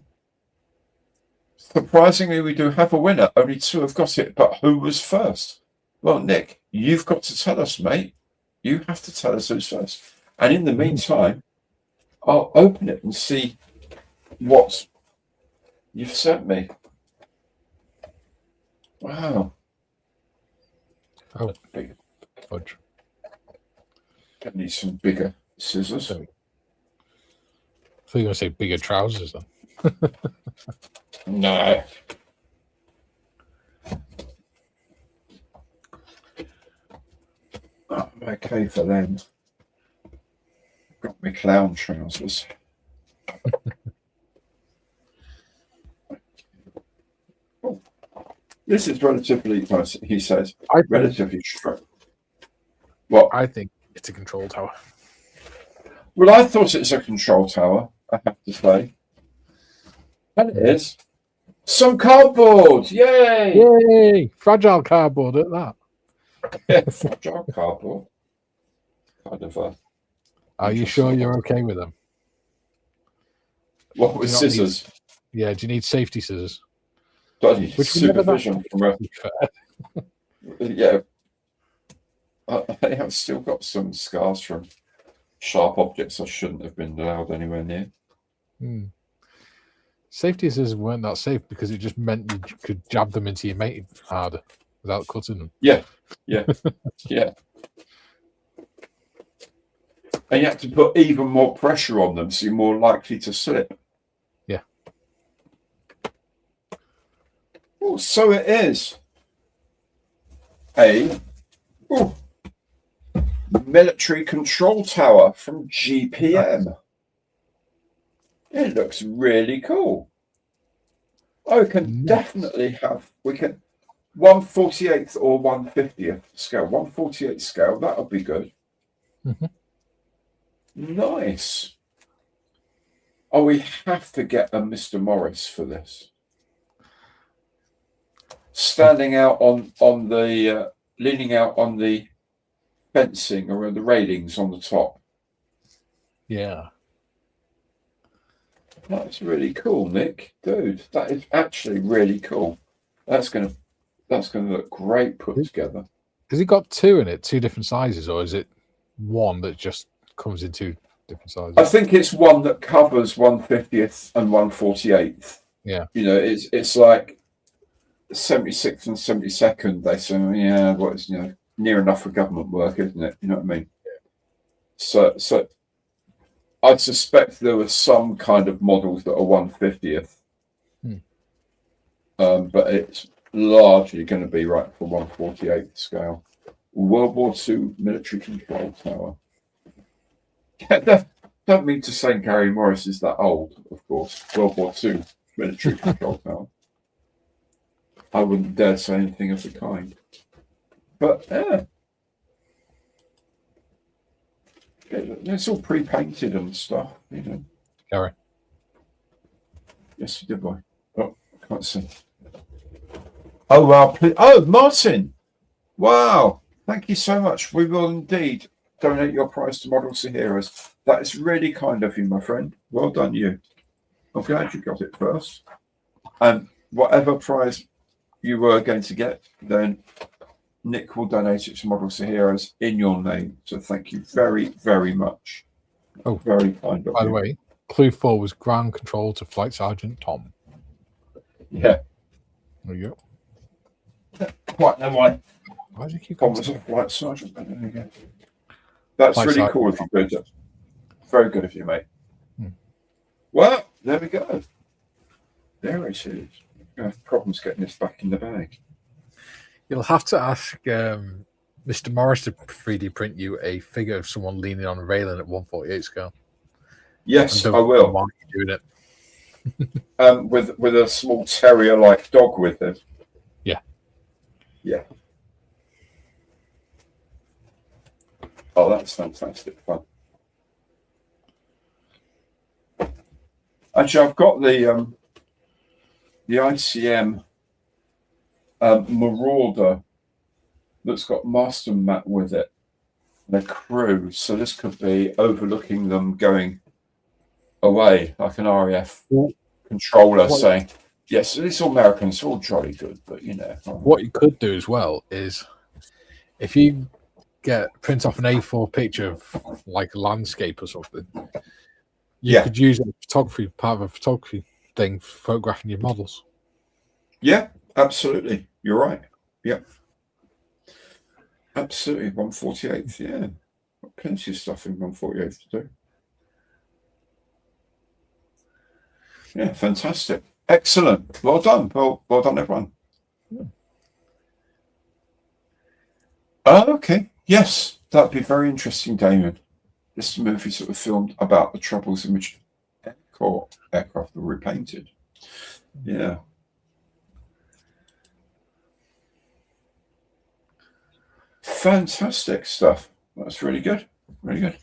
B: Surprisingly, we do have a winner. Only 2 have got it, but who was first? Well, Nick, you've got to tell us, mate. You have to tell us who's first. And in the meantime, I'll open it and see what you've sent me. Wow.
C: Oh, fudge.
B: I need some bigger scissors.
C: I thought you were going to say bigger trousers then.
B: No. I'm okay for them. Got my clown trousers. Oh, this is relatively, he says, relatively straight. What?
C: I think it's a control tower.
B: Well, I thought it's a control tower, I have to say. And it is. Some cardboard! Yay!
C: Yay! Fragile cardboard at that.
B: Yeah, fragile cardboard. Kind of
C: Are you sure you're okay with them?
B: What with scissors?
C: Yeah, do you need safety scissors?
B: Do I need supervision from a... Yeah. I have still got some scars from sharp objects I shouldn't have been allowed anywhere near.
C: Safety scissors weren't that safe because it just meant you could jab them into your mate harder without cutting them.
B: Yeah. Yeah. And you have to put even more pressure on them so you're more likely to slip.
C: Yeah.
B: Oh, so it is a military control tower from GPM. It looks really cool. Oh, we can definitely have, we can 1/48th or 1/50th scale. 1/48th scale, that'll be good. Nice. Oh, we have to get a Mr. Morris for this. Standing out on the, leaning out on the fencing or the railings on the top.
C: Yeah.
B: That's really cool, Nick. Dude, that is actually really cool. That's gonna look great put together.
C: Has it got 2 in it, 2 different sizes, or is it one that just comes in 2 different sizes?
B: I think it's one that covers 1/50th and 1/48th.
C: Yeah.
B: You know, it's like 76th and 72nd. They say, yeah, what is, you know, near enough for government work, isn't it? You know what I mean? Yeah. So I suspect there were some kind of models that are 1/50th. But it's largely going to be right for 1/48th scale. World War II military control tower. Yeah, don't mean to say Gary Morris is that old, of course. World War II military control tower. I wouldn't dare say anything of the kind. But yeah. It's all pre-painted and stuff, you know.
C: Gary.
B: Yes, good boy. Oh, I can't see. Oh, wow. Oh, Martin. Wow. Thank you so much. We will indeed donate your prize to Models to Heroes. That is really kind of you, my friend. Well done, you. I'm glad you got it first. And whatever prize you were going to get, then Nick will donate it to Models to Heroes in your name. So thank you very, very much.
C: Oh,
B: very kind of you.
C: By the way, clue 4 was ground control to Flight Sergeant Tom.
B: Yeah.
C: There you go.
B: Quite know why.
C: Why do you keep
B: Tom was a flight sergeant. That's flight really sergeant. Cool if you could. Very good of you, mate. Well, there we go. There it is. I have problems getting this back in the bag.
C: You'll have to ask Mr. Morris to 3D print you a figure of someone leaning on a railing at 1/48 scale.
B: Yes, I will.
C: Why are you doing it?
B: With a small terrier-like dog with him.
C: Yeah.
B: Yeah. Oh, that's fantastic fun. Actually, I've got the ICM Marauder that's got master mat with it, and a crew. So this could be overlooking them going away, like an RAF controller saying, yes, it's all American, it's all jolly good, but you know.
C: What you could do as well is if you print off an A4 picture of like a landscape or something, you could use it photography, part of a photography thing for photographing your models.
B: Yeah, absolutely. You're right. Yeah. Absolutely. 148th, yeah. Got plenty of stuff in 148th to do. Yeah, fantastic. Excellent. Well done. Well done, everyone. Okay. Yes, that'd be very interesting, Damien. This movie sort of filmed about the troubles in which aircraft were repainted. Yeah. Fantastic stuff. That's really good. Really good.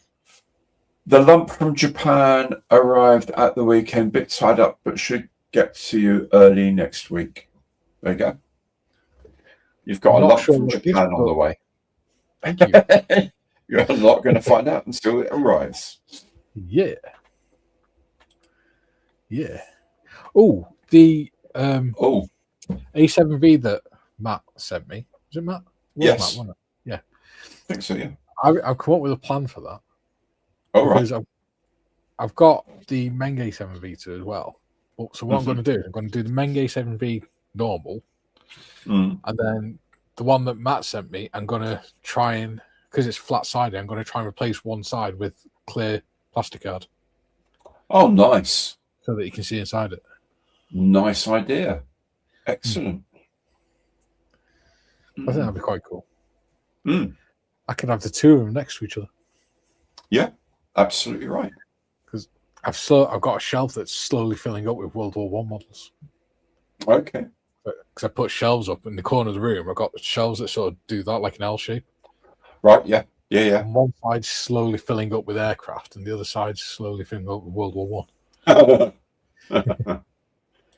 B: The lump from Japan arrived at the weekend, bit tied up, but should get to you early next week. There you go. You've got a lump from Japan on the way.
C: Thank you.
B: You're not going to find out until it arrives.
C: Yeah. Yeah. Oh, the A7V that Matt sent me. Is it Matt?
B: Yes.
C: Matt, wasn't it? Yeah.
B: I think so, yeah.
C: I've come up with a plan for that.
B: Oh, right.
C: Because I've got the Meng A7V2 as well. So what I'm going to do, I'm going to do the Meng A7V normal. And then the one that Matt sent me, I'm going to try and, because it's flat-sided, I'm going to try and replace one side with clear plastic card.
B: Oh, nice.
C: So that you can see inside it.
B: Nice idea. Excellent.
C: I think that'd be quite cool. I could have the two of them next to each other.
B: Yeah, absolutely right.
C: Because I've got a shelf that's slowly filling up with World War I models.
B: Okay.
C: Because I put shelves up in the corner of the room. I've got shelves that sort of do that, like an L shape.
B: Right, yeah. Yeah.
C: And one side's slowly filling up with aircraft, and the other side's slowly filling up with World War I.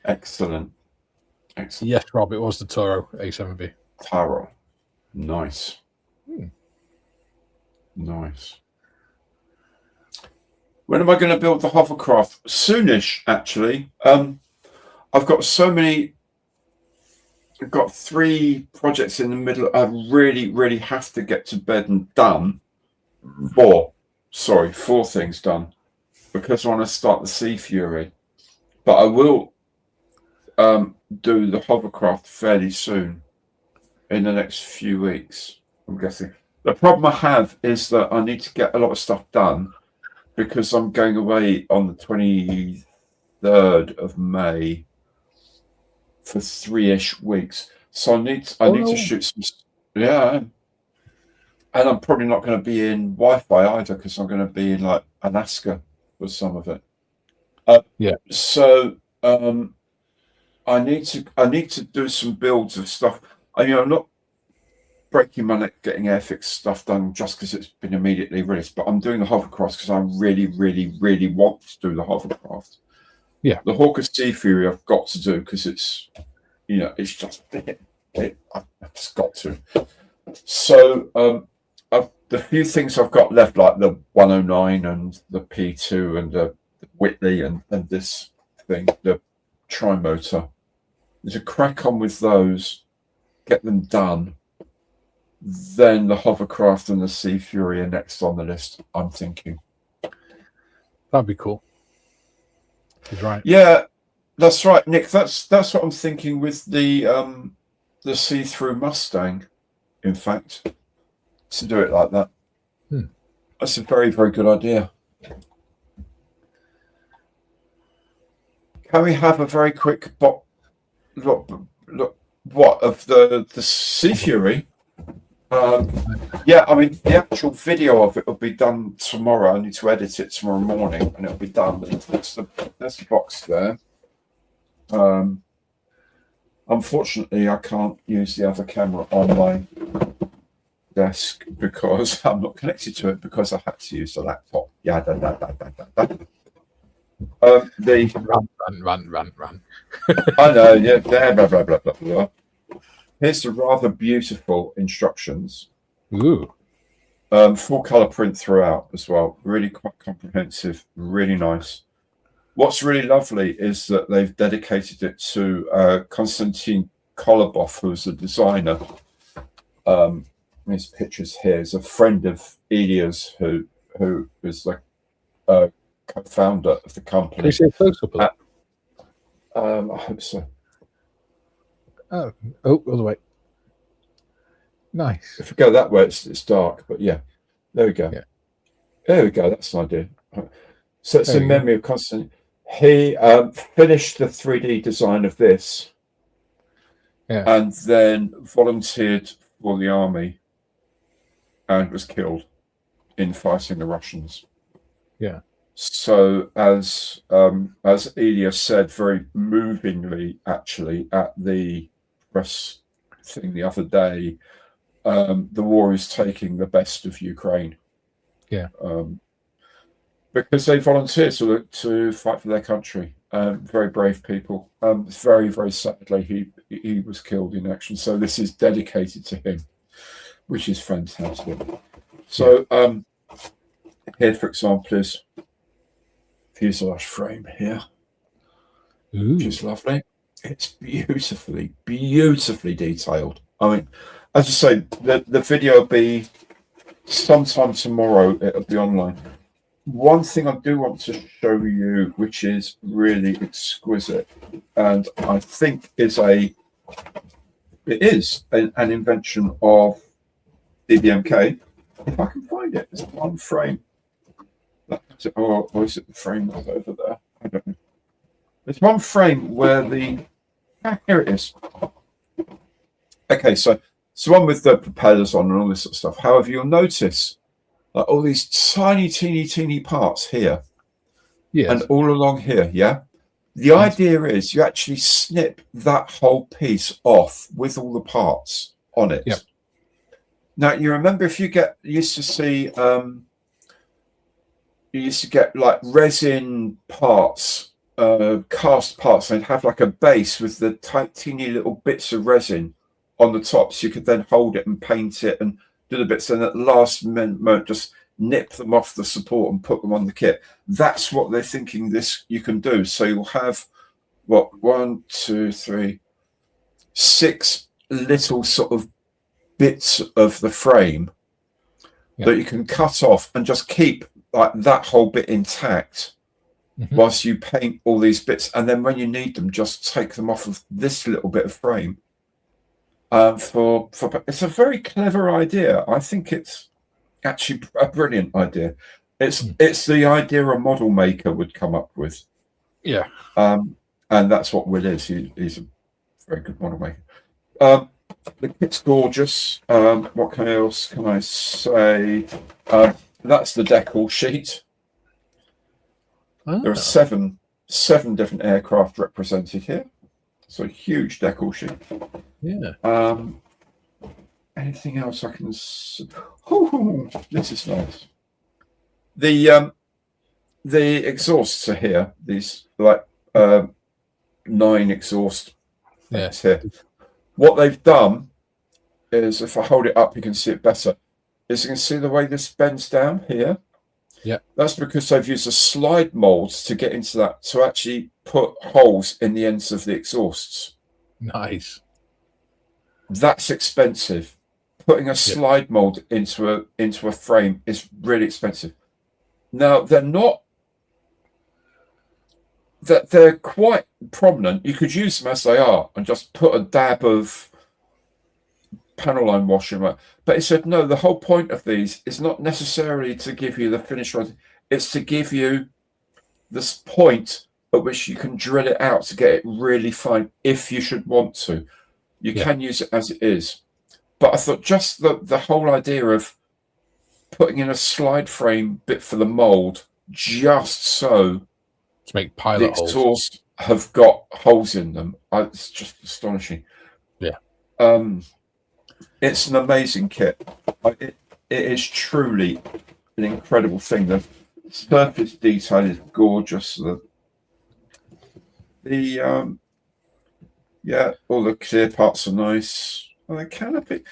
B: Excellent.
C: Yes, Rob, it was the Toro A7V.
B: Toro. Nice. Nice. When am I going to build the hovercraft? Soonish, actually. I've got so many. I've got 3 projects in the middle. I really, really have to get to bed and done. 4 things done, because I want to start the Sea Fury. But I will do the hovercraft fairly soon, in the next few weeks, I'm guessing. The problem I have is that I need to get a lot of stuff done, because I'm going away on the 23rd of May for 3-ish weeks. So I need to shoot some. Yeah. And I'm probably not going to be in Wi-Fi either, because I'm going to be in like Alaska for some of it. So I need to do some builds of stuff. I'm not breaking my neck getting Airfix stuff done just because it's been immediately released, but I'm doing the hovercraft because I really, really, really want to do the hovercraft.
C: Yeah.
B: The Hawker Sea Fury I've got to do because it's, it's just I've just got to. So the few things I've got left, like the 109 and the P2 and the Whitley and this thing, the tri-motor, there's a crack on with those, get them done. Then the hovercraft and the Sea Fury are next on the list, I'm thinking.
C: That'd be cool. He's right.
B: Yeah, that's right, Nick. That's what I'm thinking with the see-through Mustang, in fact, to do it like that. That's a very, very good idea. Can we have a very quick look of the Sea Fury? Yeah, I mean, the actual video of it will be done tomorrow. I need to edit it tomorrow morning, and it'll be done. There's the box there. Unfortunately, I can't use the other camera on my desk because I'm not connected to it, because I had to use the laptop. Yeah, The
C: Run.
B: I know, yeah, blah, blah, blah, blah, blah, blah. Here's the rather beautiful instructions.
C: Ooh.
B: Full color print throughout as well. Really quite comprehensive, really nice. What's really lovely is that they've dedicated it to Konstantin Kolobov, who's the designer. His pictures here is a friend of Ilya's, who is the co-founder of the company.
C: Can you see a close-up?
B: I hope so.
C: Oh, other way. Nice.
B: If we go that way, it's dark, but yeah, there we go.
C: Yeah.
B: There we go. That's an idea. So it's
C: There
B: in
C: we go.
B: memory of Konstantin. He finished the 3D design of this, and then volunteered for the army, and was killed in fighting the Russians.
C: Yeah.
B: So as Ilya said very movingly, actually, at the press thing the other day, the war is taking the best of Ukraine.
C: Yeah.
B: Because they volunteered to fight for their country. Very brave people. Very, very sadly, he was killed in action. So this is dedicated to him, which is fantastic. So here, for example, is fuselage frame here, which is lovely. It's beautifully detailed. I mean, as I say, the video will be sometime tomorrow. It'll be online. One thing I do want to show you, which is really exquisite, and I think it is an invention of DBMK. If I can find it, there's one frame. Or is it the frame that's over there? I don't know. There's one frame where here it is. Okay, so it's the one with the propellers on and all this sort of stuff. However, you'll notice like all these tiny, teeny parts here. Yes. And all along here, yeah? The idea is you actually snip that whole piece off with all the parts on it. Yep. Now, you remember if you used to see like resin parts, cast parts, and have like a base with the teeny little bits of resin on the top, so you could then hold it and paint it and do the bits, and at the last moment just nip them off the support and put them on the kit. That's what they're thinking you can do. So you'll have what 1, 2, 3, 6 little sort of bits of the frame that you can cut off and just keep like that whole bit intact whilst you paint all these bits, and then when you need them, just take them off of this little bit of frame. It's a very clever idea. I think it's actually a brilliant idea. It's the idea a model maker would come up with. Yeah. And that's what Will is. He's a very good model maker. The kit's gorgeous. What else can I say? That's the decal sheet. There are seven different aircraft represented here. So a huge decal sheet. Yeah. Anything else I can? Oh, this is nice. The exhausts are here. These like 9 exhaust here. What they've done is, if I hold it up, you can see it better. Is you can see the way this bends down here. Yeah, that's because they've used a slide mold to get into that, to actually put holes in the ends of the exhausts. Nice. That's expensive. Putting a slide mold into a frame is really expensive. Now they're quite prominent. You could use them as they are and just put a dab of panel line wash in it. But it said no. The whole point of these is not necessarily to give you the finished one. It's to give you this point at which you can drill it out to get it really fine. If you should want to, you can use it as it is. But I thought just the whole idea of putting in a slide frame bit for the mold, just so
C: to make pilot
B: holes. The exhausts have got holes in them. It's just astonishing. Yeah. It's an amazing kit. It is truly an incredible thing. The surface detail is gorgeous. The yeah, all the clear parts are nice. And the canopy,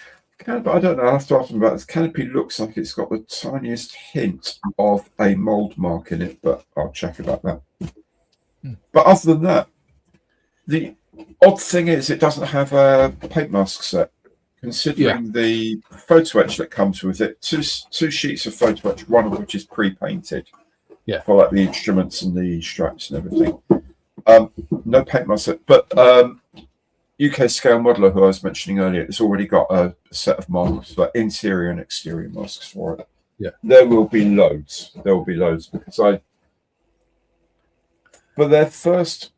B: I don't know. I have to ask them about this. Canopy looks like it's got the tiniest hint of a mold mark in it, but I'll check about that. But other than that, the odd thing is it doesn't have a paint mask set. Considering the photo etch that comes with it, two sheets of photo etch, one of which is pre-painted.
C: Yeah.
B: For like the instruments and the straps and everything. No paint mask set, but UK Scale Modeler, who I was mentioning earlier, has already got a set of masks, like interior and exterior masks for it.
C: Yeah.
B: There will be loads. There will be loads because for their first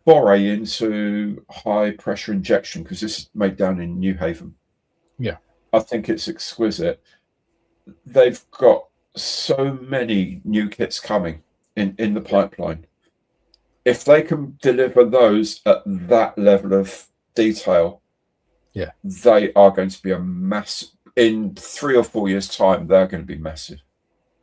B: foray into high pressure injection, because this is made down in New Haven.
C: Yeah.
B: I think it's exquisite. They've got so many new kits coming in the pipeline. If they can deliver those at that level of detail, they are going to be a massive. In 3 or 4 years' time, they're going to be massive.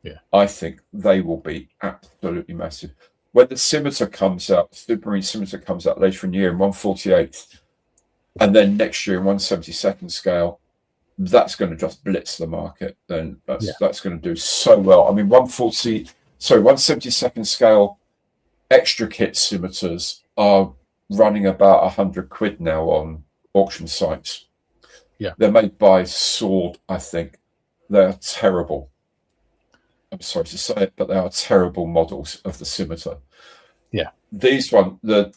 C: Yeah,
B: I think they will be absolutely massive. When the scimitar comes out, Supermarine scimitar comes out later in the year in 1/48th, and then next year in 1/72nd scale, that's going to just blitz the market. Then that's going to do so well. I mean, 1/72nd scale extra kit scimitars are running about £100 now on auction sites.
C: Yeah,
B: they're made by Sword, I think. They're terrible. I'm sorry to say it, but they are terrible models of the scimitar.
C: Yeah.
B: These the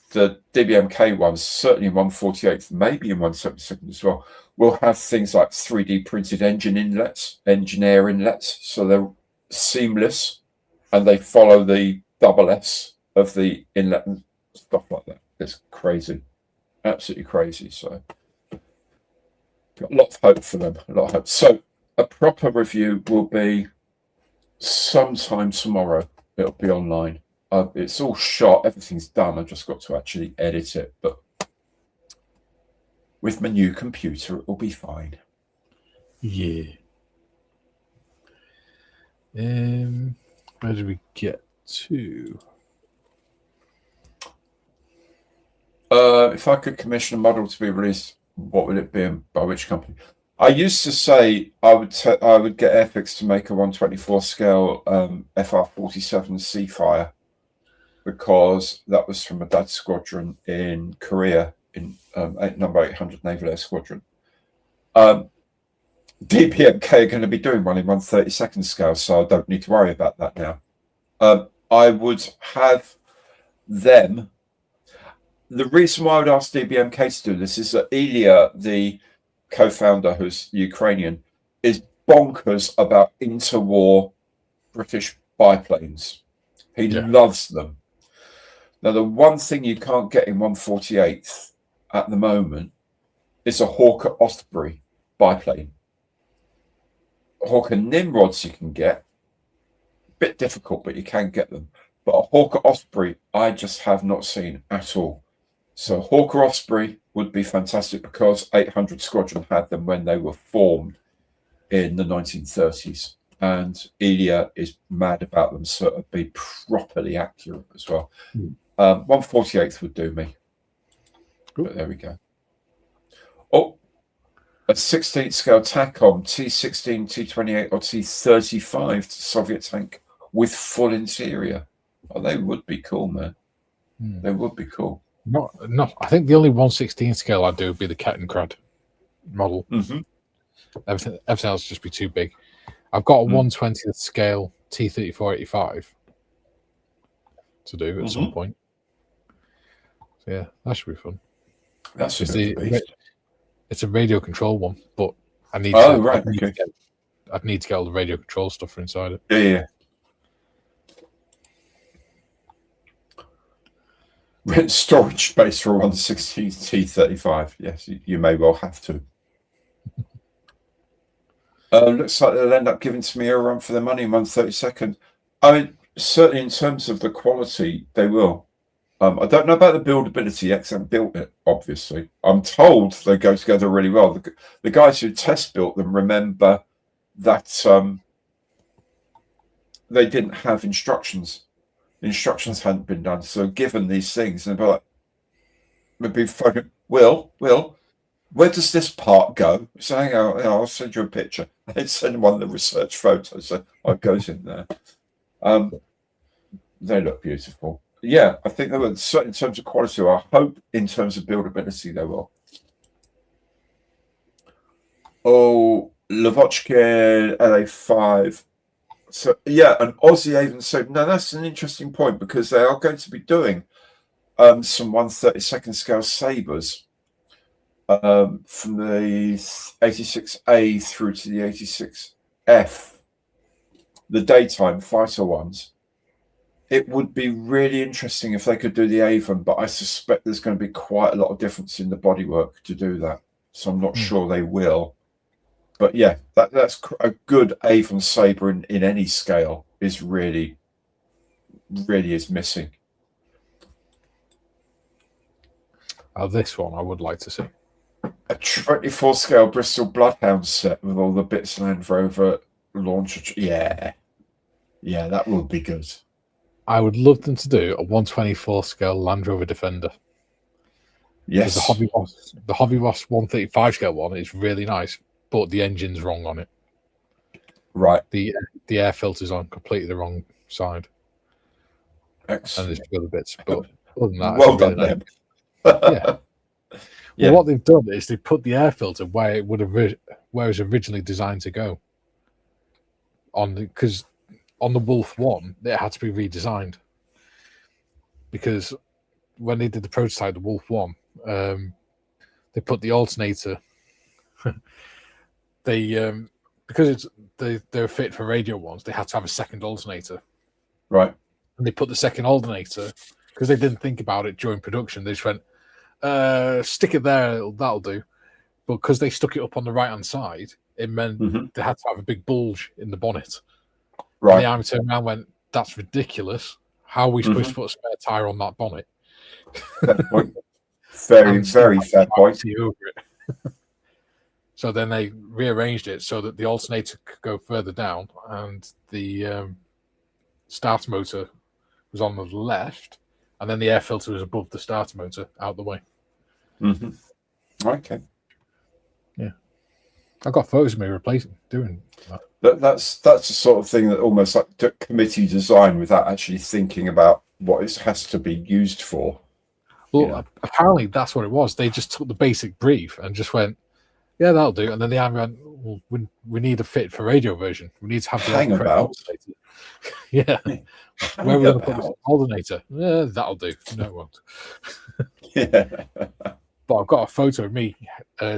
B: DBMK ones, certainly in 1/48th, maybe in 1/72nd as well, will have things like 3D printed engine air inlets, so they're seamless and they follow the double S of the inlet and stuff like that. It's crazy, absolutely crazy. So, got a lot of hope for them. A lot of hope. So, a proper review will be sometime tomorrow. It'll be online. It's all shot, everything's done. I've just got to actually edit it, but with my new computer, it will be fine.
C: Yeah. Where did we get to?
B: If I could commission a model to be released, what would it be and by which company? I used to say I would get Airfix to make a 1/24 scale FR-47 Seafire, because that was from a dad's squadron in Korea in number 800 Naval Air Squadron. DPMK are going to be doing one in 1/32nd scale, so I don't need to worry about that now. I would have them. The reason why I would ask DBMK to do this is that Ilya, the co-founder, who's Ukrainian, is bonkers about interwar British biplanes. He loves them. Now, the one thing you can't get in 1/48th at the moment is a Hawker Osprey biplane. Hawker Nimrods you can get. A bit difficult, but you can get them. But a Hawker Osprey, I just have not seen at all. So Hawker Osprey would be fantastic, because 800 Squadron had them when they were formed in the 1930s. And Ilya is mad about them, so it would be properly accurate as well. 1/48th would do me. But there we go. Oh, a 16th scale TACOM T16, T28, or T35 Soviet tank with full interior. Oh, they would be cool, man. They would be cool.
C: Not. I think the only 1/16 scale I'd do would be the Kettenkrad model. Everything else would just be too big. I've got a 1/20th scale T3485 to do at some point. So yeah, that should be fun.
B: That's
C: it's a radio control one, but I need.
B: I'd
C: need to get all the radio control stuff inside it.
B: Yeah. Rent storage space for a 1/16 T35. Yes, you may well have to. Looks like they'll end up giving to me a run for their money in 1/32nd. I mean, certainly in terms of the quality, they will. I don't know about the buildability yet, because I haven't built it, obviously. I'm told they go together really well. The guys who test built them remember that they didn't have instructions. The instructions hadn't been done. So given these things, and they're like, maybe phone Will, where does this part go? So hang on, I'll send you a picture. They send one of the research photos. So it goes in there. They look beautiful. Yeah, I think they were certain in terms of quality. I hope in terms of buildability they will. Oh, Lavochkin LA5. So yeah, and Aussie even said, no, that's an interesting point because they are going to be doing some 1/32 scale sabers from the 86A through to the 86F, the daytime fighter ones. It would be really interesting if they could do the Avon, but I suspect there's going to be quite a lot of difference in the bodywork to do that. So I'm not sure they will. But yeah, that's a good Avon saber in any scale is really is missing.
C: This one I would like to see.
B: A 24 scale Bristol Bloodhound set with all the bits Land Rover launcher. Yeah, that would be good.
C: I would love them to do a 124 scale Land Rover Defender.
B: Yes.
C: The Hobby Boss 135 scale one is really nice, but the engine's wrong on it.
B: Right.
C: The air filter's on completely the wrong side.
B: Excellent.
C: And there's other bits, but other than that,
B: well
C: done,
B: really
C: nice. Yeah. Well, what they've done is they put the air filter where it was originally designed to go. Because on the Wolf 1, it had to be redesigned. Because when they did the prototype, the Wolf 1, they put the alternator. Because they're fit for radio ones, they had to have a second alternator.
B: Right.
C: And they put the second alternator because they didn't think about it during production. They just went, stick it there, that'll do. But because they stuck it up on the right-hand side, it meant they had to have a big bulge in the bonnet. Right. And the army turned around and went, that's ridiculous. How are we supposed to put a spare tyre on that bonnet?
B: Fair point. Very fair point.
C: Over it. So then they rearranged it so that the alternator could go further down and the starter motor was on the left, and then the air filter was above the starter motor out the way.
B: Okay.
C: Yeah. I got photos of me doing that.
B: That's the sort of thing that almost like committee design without actually thinking about what it has to be used for.
C: Well, apparently that's what it was. They just took the basic brief and just went, yeah, that'll do. And then the army went, well, we need a fit for radio version. We need to have the
B: hang about.
C: Yeah. Where are we going to put this alternator? Yeah, that'll do. No, it won't.
B: Yeah.
C: But I've got a photo of me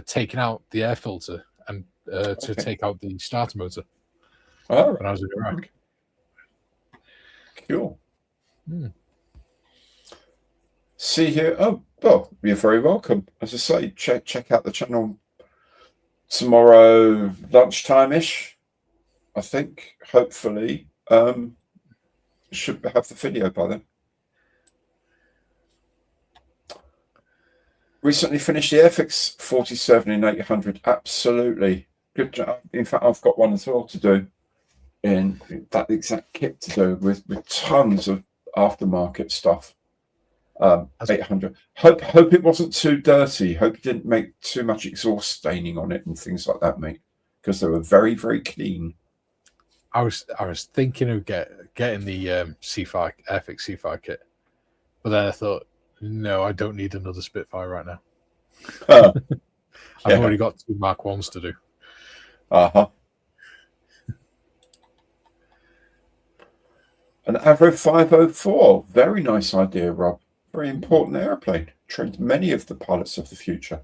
C: taking out the air filter and to take out the starter motor when I was in Iraq.
B: Cool. See here. Oh, well, you're very welcome. As I say, check out the channel tomorrow lunchtime-ish, I think. Hopefully, should have the video by then. Recently finished the Airfix 47 in 800. Absolutely. Good job. In fact, I've got one as well to do in that exact kit to do with tons of aftermarket stuff. 800. Hope it wasn't too dirty. Hope you didn't make too much exhaust staining on it and things like that, mate. Because they were very, very clean.
C: I was thinking of getting the C5 Airfix C5 kit, but then I thought, no, I don't need another Spitfire right now. I've already got 2 Mark 1s to do.
B: An Avro 504. Very nice idea, Rob. Very important airplane. Trained many of the pilots of the future.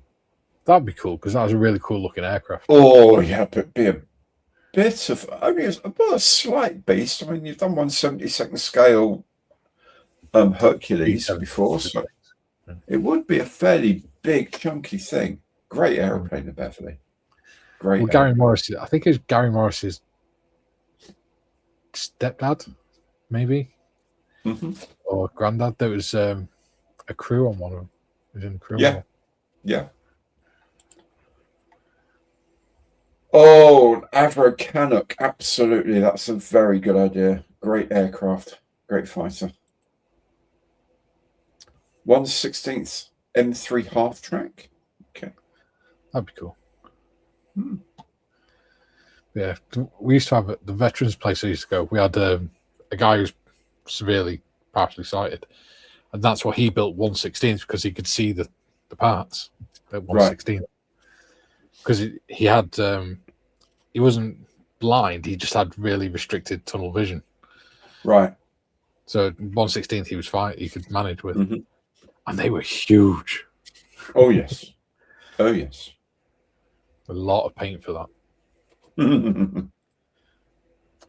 C: That'd be cool because that was a really cool looking aircraft.
B: Oh yeah, but be a bit of only a slight beast. I mean, you've done 1/72 scale Hercules before, so it would be a fairly big, chunky thing. Great aeroplane, the Beverly. Great.
C: Well, Gary Morris. I think it was Gary Morris's stepdad, maybe, or granddad. There was a crew on one of them. He was in the crew.
B: Yeah. Oh, an Avro Canuck. Absolutely. That's a very good idea. Great aircraft. Great fighter. 1/16 M3 half track. Okay.
C: That'd be cool.
B: Hmm.
C: Yeah, we used to have the veterans place I used to go. We had a guy who's severely partially sighted, and that's what he built 116th because he could see the parts at 116. Because he had he wasn't blind, he just had really restricted tunnel vision.
B: Right.
C: So 116th he was fine, he could manage with.
B: Mm-hmm.
C: And they were huge.
B: Oh yes. Oh yes.
C: A lot of paint for that.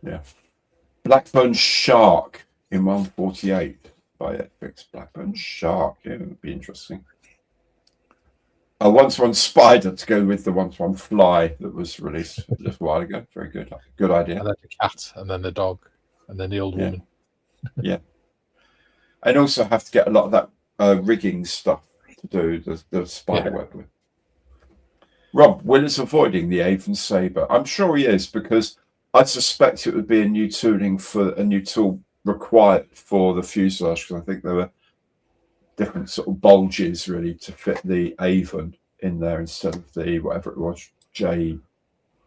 B: Yeah. Blackburn Shark in 148 by Epics. Blackburn Shark. Yeah, it would be interesting. A 1-to-1 spider to go with the 1-to-1 fly that was released a little while ago. Very good. Good idea.
C: And then the cat, and then the dog, and then the old woman.
B: Yeah. And also have to get a lot of that rigging stuff to do the spider work with. Rob, Will is avoiding the Avon Sabre. I'm sure he is, because I suspect it would be a new tool required for the fuselage, because I think there were different sort of bulges really to fit the Avon in there instead of the whatever it was, J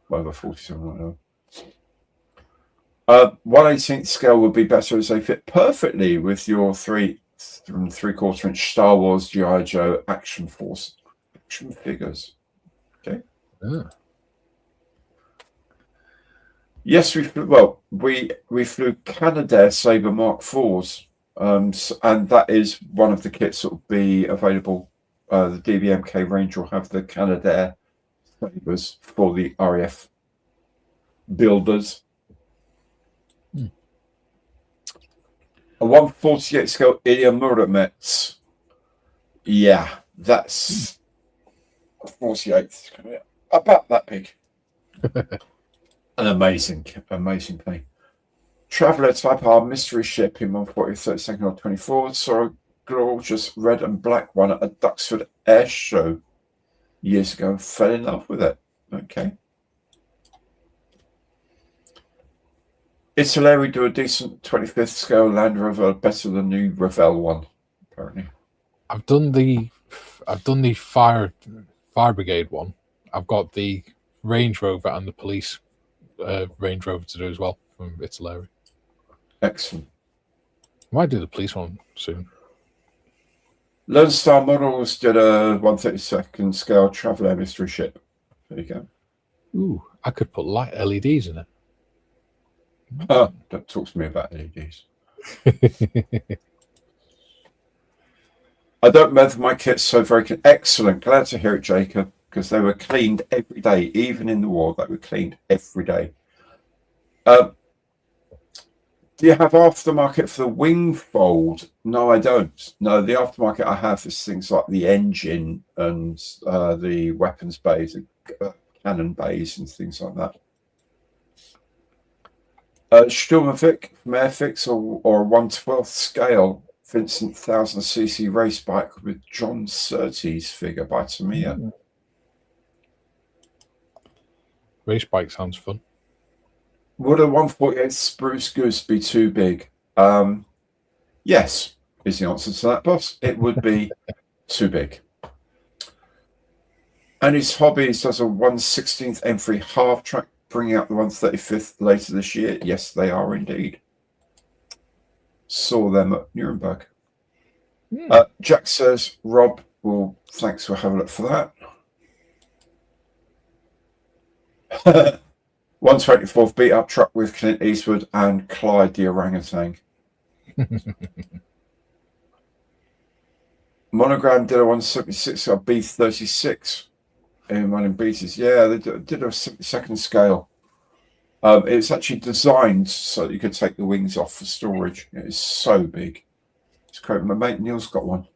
B: whatever 47, I don't know. 1/18th scale would be better as they fit perfectly with your 3/4 inch Star Wars G.I. Joe action figures. Okay.
C: Yeah.
B: Yes, we flew Canadair Sabre Mark IVs, and that is one of the kits that will be available. The DBMK range will have the Canadair Sabres for the RAF builders. A 148 scale Ilya Muromets. Yeah, that's 48. About that big. An amazing plane. Traveller Type R mystery ship in 140, 32nd or 24. Saw a gorgeous red and black one at a Duxford Air Show years ago. Fell in love with it. Okay. Italy do a decent 25th scale Land Rover, better than the Revell one, apparently.
C: I've done the fire brigade one. I've got the Range Rover and the police Range Rover to do as well from Italy.
B: Excellent.
C: I might do the police one soon.
B: Lone Star Models did a 132nd scale Traveller mystery ship. There you go.
C: Ooh, I could put light LEDs in it.
B: Don't talk to me about LEDs. I don't remember my kits so very good. Excellent. Glad to hear it, Jacob, because they were cleaned every day. Even in the war, they were cleaned every day. Do you have aftermarket for the wing fold? No, I don't. No, the aftermarket I have is things like the engine and the weapons bays, cannon bays and things like that. Sturmovik from Airfix or a 1/12th scale Vincent 1000cc race bike with John Surtees figure by Tamiya.
C: Race bike sounds fun.
B: Would a 148 Spruce Goose be too big? Yes, is the answer to that, boss. It would be too big. And his hobbies does a 1/16th M3 half track, bringing out the 135th later this year. Yes, they are indeed. Saw them at Nuremberg. Jack says, Rob, well, thanks for having a look for that. 124th beat up truck with Clint Eastwood and Clyde the orangutan. Monogram did a 176 a B36 in one in beaters. Yeah, they did a 72nd scale. It's actually designed so that you could take the wings off for storage. It is so big. It's great. My mate Neil's got one.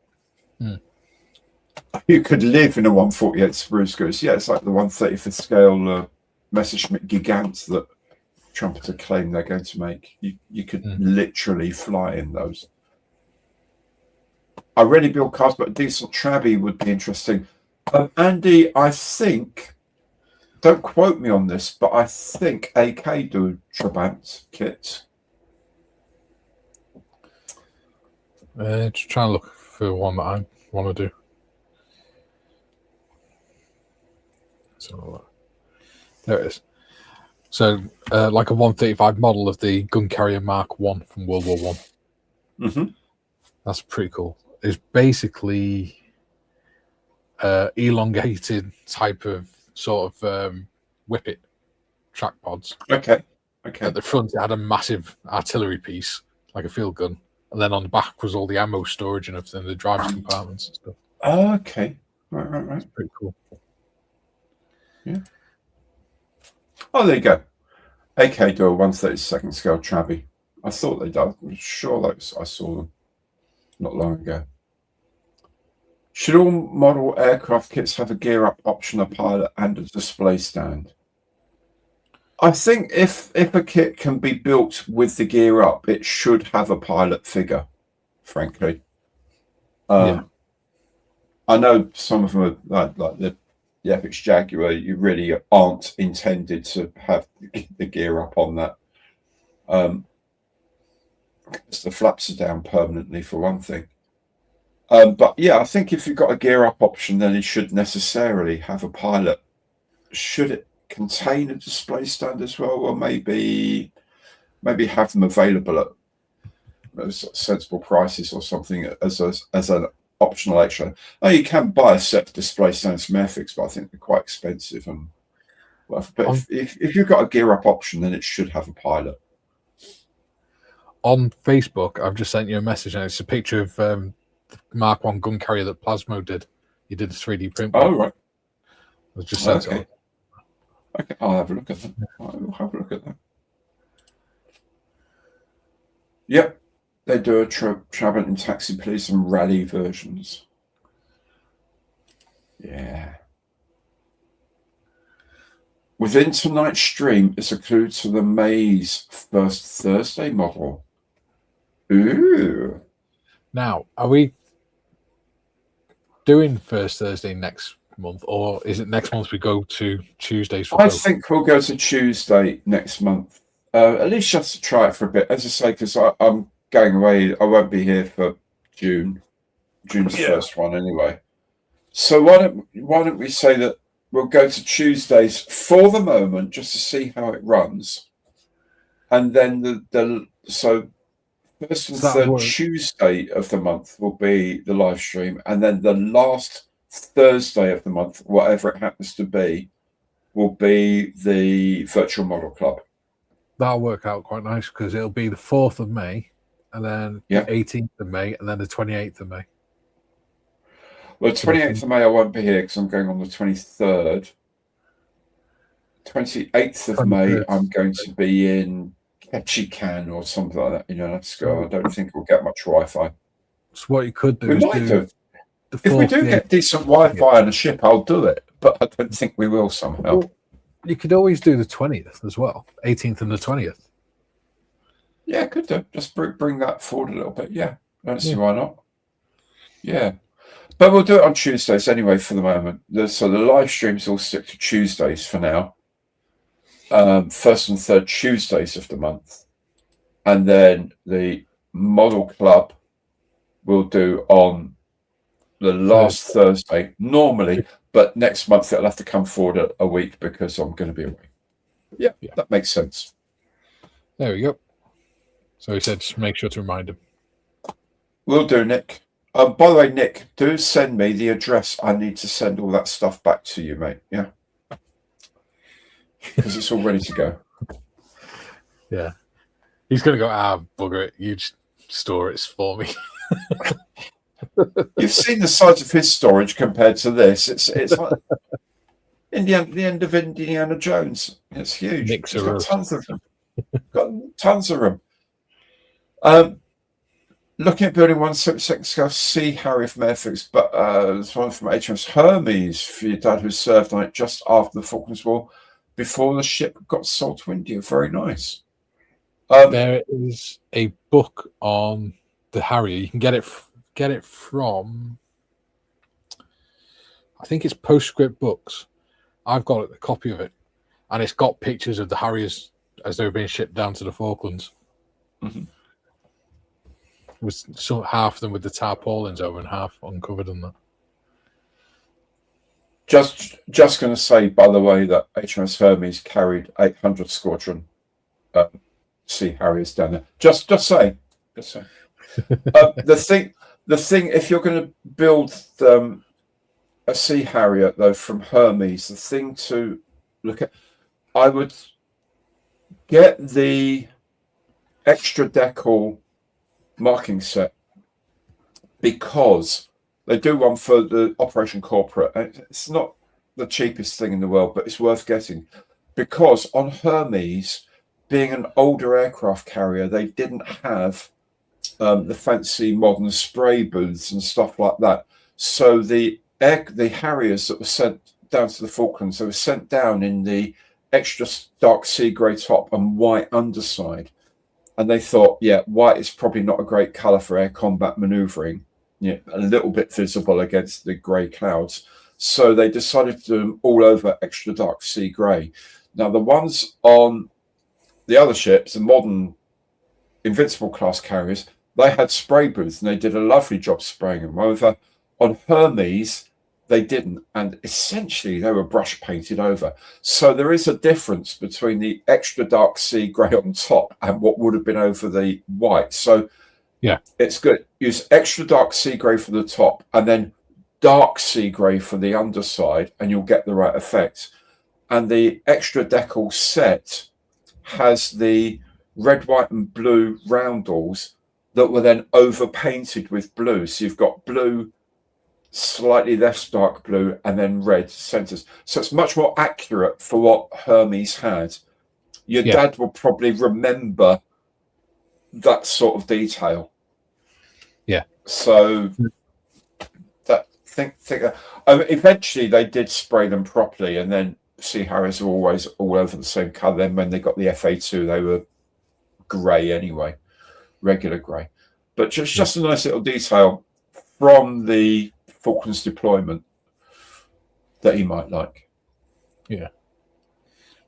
B: You could live in a 148 Spruce Goose. Yeah, it's like the 135th scale Messerschmitt Gigant that Trumpeter claim they're going to make. You could literally fly in those. I really build cars, but a decent Trabby would be interesting. Andy, I think, don't quote me on this, but I think AK do Trabant kits.
C: Just trying to look for one that I want to do. So there it is. So like a 135 model of the gun carrier Mark 1 from World War One.
B: Mm-hmm.
C: That's pretty cool. It's basically elongated type of sort of whippet track pods.
B: Okay.
C: At the front, it had a massive artillery piece, like a field gun, and then on the back was all the ammo storage and everything, the driver's compartments and stuff.
B: Okay. Right.
C: It's pretty cool.
B: Yeah. Oh, there you go. AK Door 132nd scale Travy. I thought they did. I'm sure I saw them not long ago. Should all model aircraft kits have a gear up option, a pilot, and a display stand? I think if a kit can be built with the gear up, it should have a pilot figure, frankly.
C: Yeah.
B: I know some of them are like the Epix Jaguar, you really aren't intended to have the gear up on that. Because the flaps are down permanently, for one thing. But yeah, I think if you've got a gear up option, then it should necessarily have a pilot. Should it contain a display stand as well, or maybe have them available at sensible prices or something as an optional extra? Oh, you can buy a set of display stands from Airfix, but I think they're quite expensive. And but if you've got a gear up option, then it should have a pilot.
C: On Facebook, I've just sent you a message, and it's a picture of the Mark 1 gun carrier that Plasmo did. He did a 3D print.
B: Oh, right.
C: I just sent it on.
B: Okay, I'll have a look at that. I'll have a look at that. Yep, they do a Trabant and Taxi Police and Rally versions. Yeah. Within tonight's stream is a clue to the May's first Thursday model. Ooh.
C: Now, are we doing first Thursday next month, or is it next month we go to Tuesdays?
B: I think we'll go to Tuesday next month. At least just to try it for a bit. As I say, because I'm going away. I won't be here for June. June's the first one anyway. So why don't we say that we'll go to Tuesdays for the moment, just to see how it runs, and then so first and third Tuesday of the month will be the live stream, and then the last Thursday of the month, whatever it happens to be, will be the virtual model club.
C: That'll work out quite nice because it'll be the 4th of May, and then the 18th of May, and then the 28th of May.
B: Well, 28th of May I won't be here because I'm going on the 23rd. 28th of May I'm going to be in Ketchikan or something like that. Let's go. I don't think we'll get much Wi-Fi.
C: So what you could do
B: is do. If we do get decent Wi-Fi on a ship, I'll do it. But I don't think we will somehow.
C: Well, you could always do the 20th as well. 18th and the 20th.
B: Yeah, could do. Just bring that forward a little bit. Yeah. I don't see why not. Yeah. But we'll do it on Tuesdays anyway for the moment. So the live streams will stick to Tuesdays for now. First and third Tuesdays of the month. And then the model club we'll do on the last Thursday normally, but next month it'll have to come forward a week because I'm going to be away. Yeah, that makes sense.
C: There we go. So he said just make sure to remind him.
B: Will do, Nick. By the way, Nick, do send me the address. I need to send all that stuff back to you, mate. Yeah. Because it's all ready to go.
C: Yeah. He's going to go, bugger it. You just store it for me.
B: You've seen the size of his storage compared to this. It's like the end of Indiana Jones. It's huge. He's got tons of them. Got tons of them. Looking at building 176 scale Sea Harrier from Airfix, but there's one from HMS Hermes for your dad who served on it just after the Falklands War, before the ship got sold to India. Very nice.
C: There is a book on the Harrier. You can get it from, I think it's Postscript Books. I've got a copy of it, and it's got pictures of the Harriers as they were being shipped down to the Falklands.
B: Mm-hmm.
C: With half of them with the tarpaulins over and half uncovered and that.
B: Just going to say, by the way, that HMS Hermes carried 800 Squadron Sea Harriers down there. Just say. The thing, if you're going to build a Sea Harrier though from Hermes, the thing to look at, I would get the extra decal marking set, because they do one for the Operation Corporate. It's not the cheapest thing in the world, but it's worth getting, because on Hermes, being an older aircraft carrier, they didn't have the fancy modern spray booths and stuff like that. So the Harriers that were sent down to the Falklands, they were sent down in the extra dark sea grey top and white underside. And they thought, yeah, white is probably not a great colour for air combat manoeuvring. Yeah, a little bit visible against the grey clouds. So they decided to do them all over extra dark sea grey. Now, the ones on the other ships, the modern Invincible class carriers, they had spray booths and they did a lovely job spraying them. However, on Hermes, they didn't. And essentially, they were brush painted over. So there is a difference between the extra dark sea grey on top and what would have been over the white. So
C: yeah,
B: it's good. Use extra dark sea grey for the top and then dark sea grey for the underside, and you'll get the right effect. And the extra decal set has the red, white, and blue roundels that were then over painted with blue. So you've got blue, slightly less dark blue, and then red centers. So it's much more accurate for what Hermes had. Your dad will probably remember that sort of detail.
C: Yeah.
B: So that eventually they did spray them properly, and then Sea Harriers were always all over the same colour. Then when they got the FA2, they were grey anyway, regular grey. But just a nice little detail from the Falklands deployment that he might like.
C: Yeah.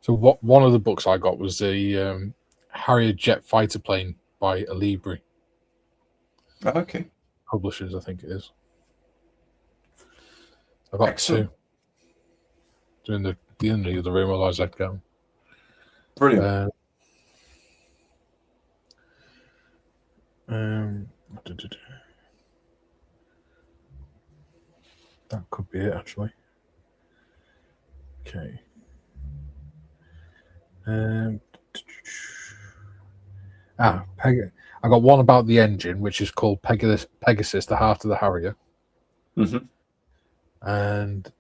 C: So one of the books I got was the Harrier jet fighter plane by Alibri.
B: Okay.
C: Publishers, I think it is. I got two. During the end of the room while I was at go.
B: Brilliant.
C: That could be it, actually. Okay. I got one about the engine, which is called Pegasus, the Heart of the Harrier.
B: Mm-hmm.
C: And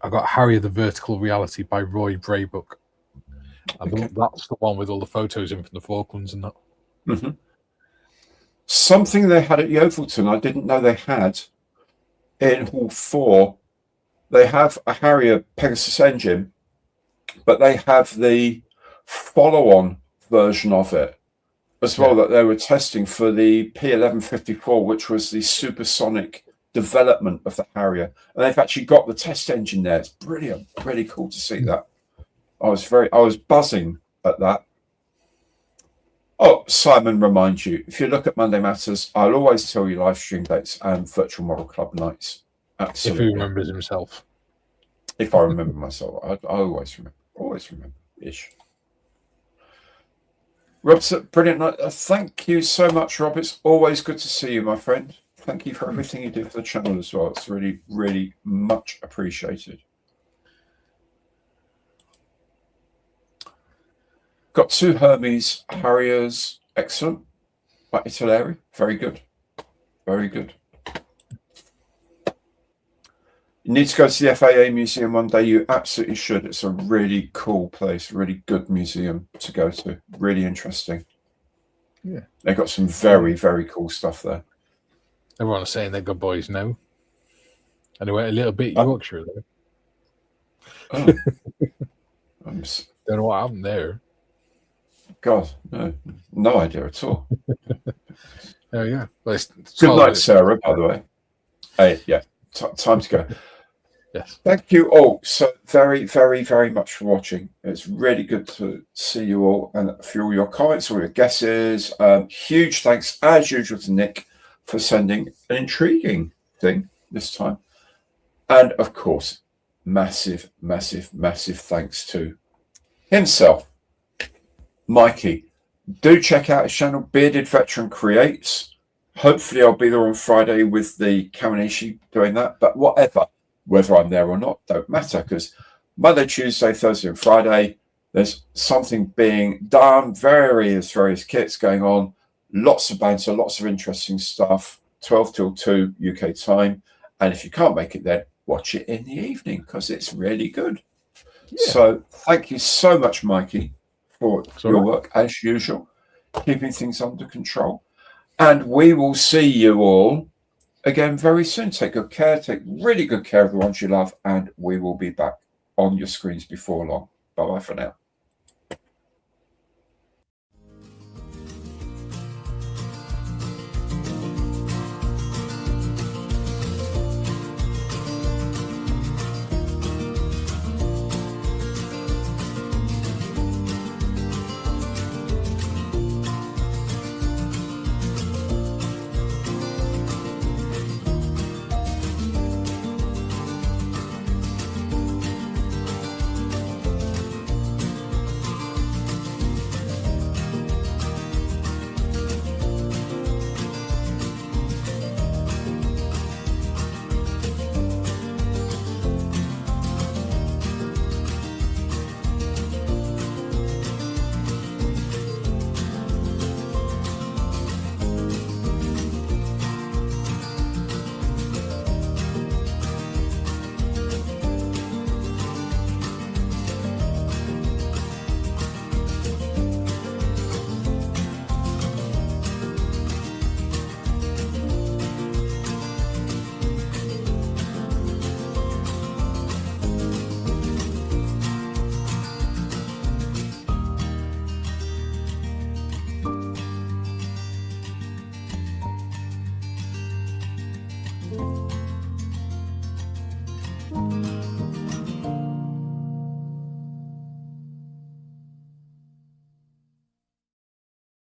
C: I got Harrier, the Vertical Reality by Roy Braybook. And that's the one with all the photos in from the Falklands and that.
B: Mm-hmm. Something they had at Yeovilton, I didn't know they had in Hall 4. They have a Harrier Pegasus engine, but they have the follow-on version of it as well that they were testing for the P1154, which was the supersonic development of the Harrier. And they've actually got the test engine there. It's brilliant. Really cool to see that. I was buzzing at that. Oh, Simon reminds you, if you look at Monday Matters, I'll always tell you live stream dates and virtual model club nights. Absolutely.
C: If he remembers himself.
B: If I remember myself, I always remember ish. Rob, brilliant night. Thank you so much, Rob. It's always good to see you, my friend. Thank you for everything you do for the channel as well. It's really, really much appreciated. Got two Hermes Harriers. Excellent. By Italeri. Very good. Very good. You need to go to the FAA museum one day. You absolutely should. It's a really cool place. Really good museum to go to. Really interesting.
C: Yeah.
B: They've got some very, very cool stuff there.
C: Everyone is saying they're good boys now. And they went a little bit Yorkshire there.
B: Oh.
C: Don't know what happened there.
B: God, no idea at all.
C: Oh, yeah. Well,
B: good night, Sarah, by the way. Hey, yeah, time to go.
C: Yes.
B: Thank you all so very, very, very much for watching. It's really good to see you all and for all your comments, all your guesses. Huge thanks, as usual, to Nick for sending an intriguing thing this time. And of course, massive, massive, massive thanks to himself, Mikey. Do check out his channel, Bearded Veteran Creates. Hopefully I'll be there on Friday with the Kawanishi doing that, but whatever, whether I'm there or not, don't matter, because Monday, Tuesday, Thursday and Friday, there's something being done, various kits going on, lots of banter, lots of interesting stuff, 12 till 2 UK time. And if you can't make it there, watch it in the evening because it's really good. Yeah. So thank you so much, Mikey, for your work as usual, keeping things under control. And we will see you all again very soon. Take good care, take really good care of the ones you love, and we will be back on your screens before long. Bye-bye for now.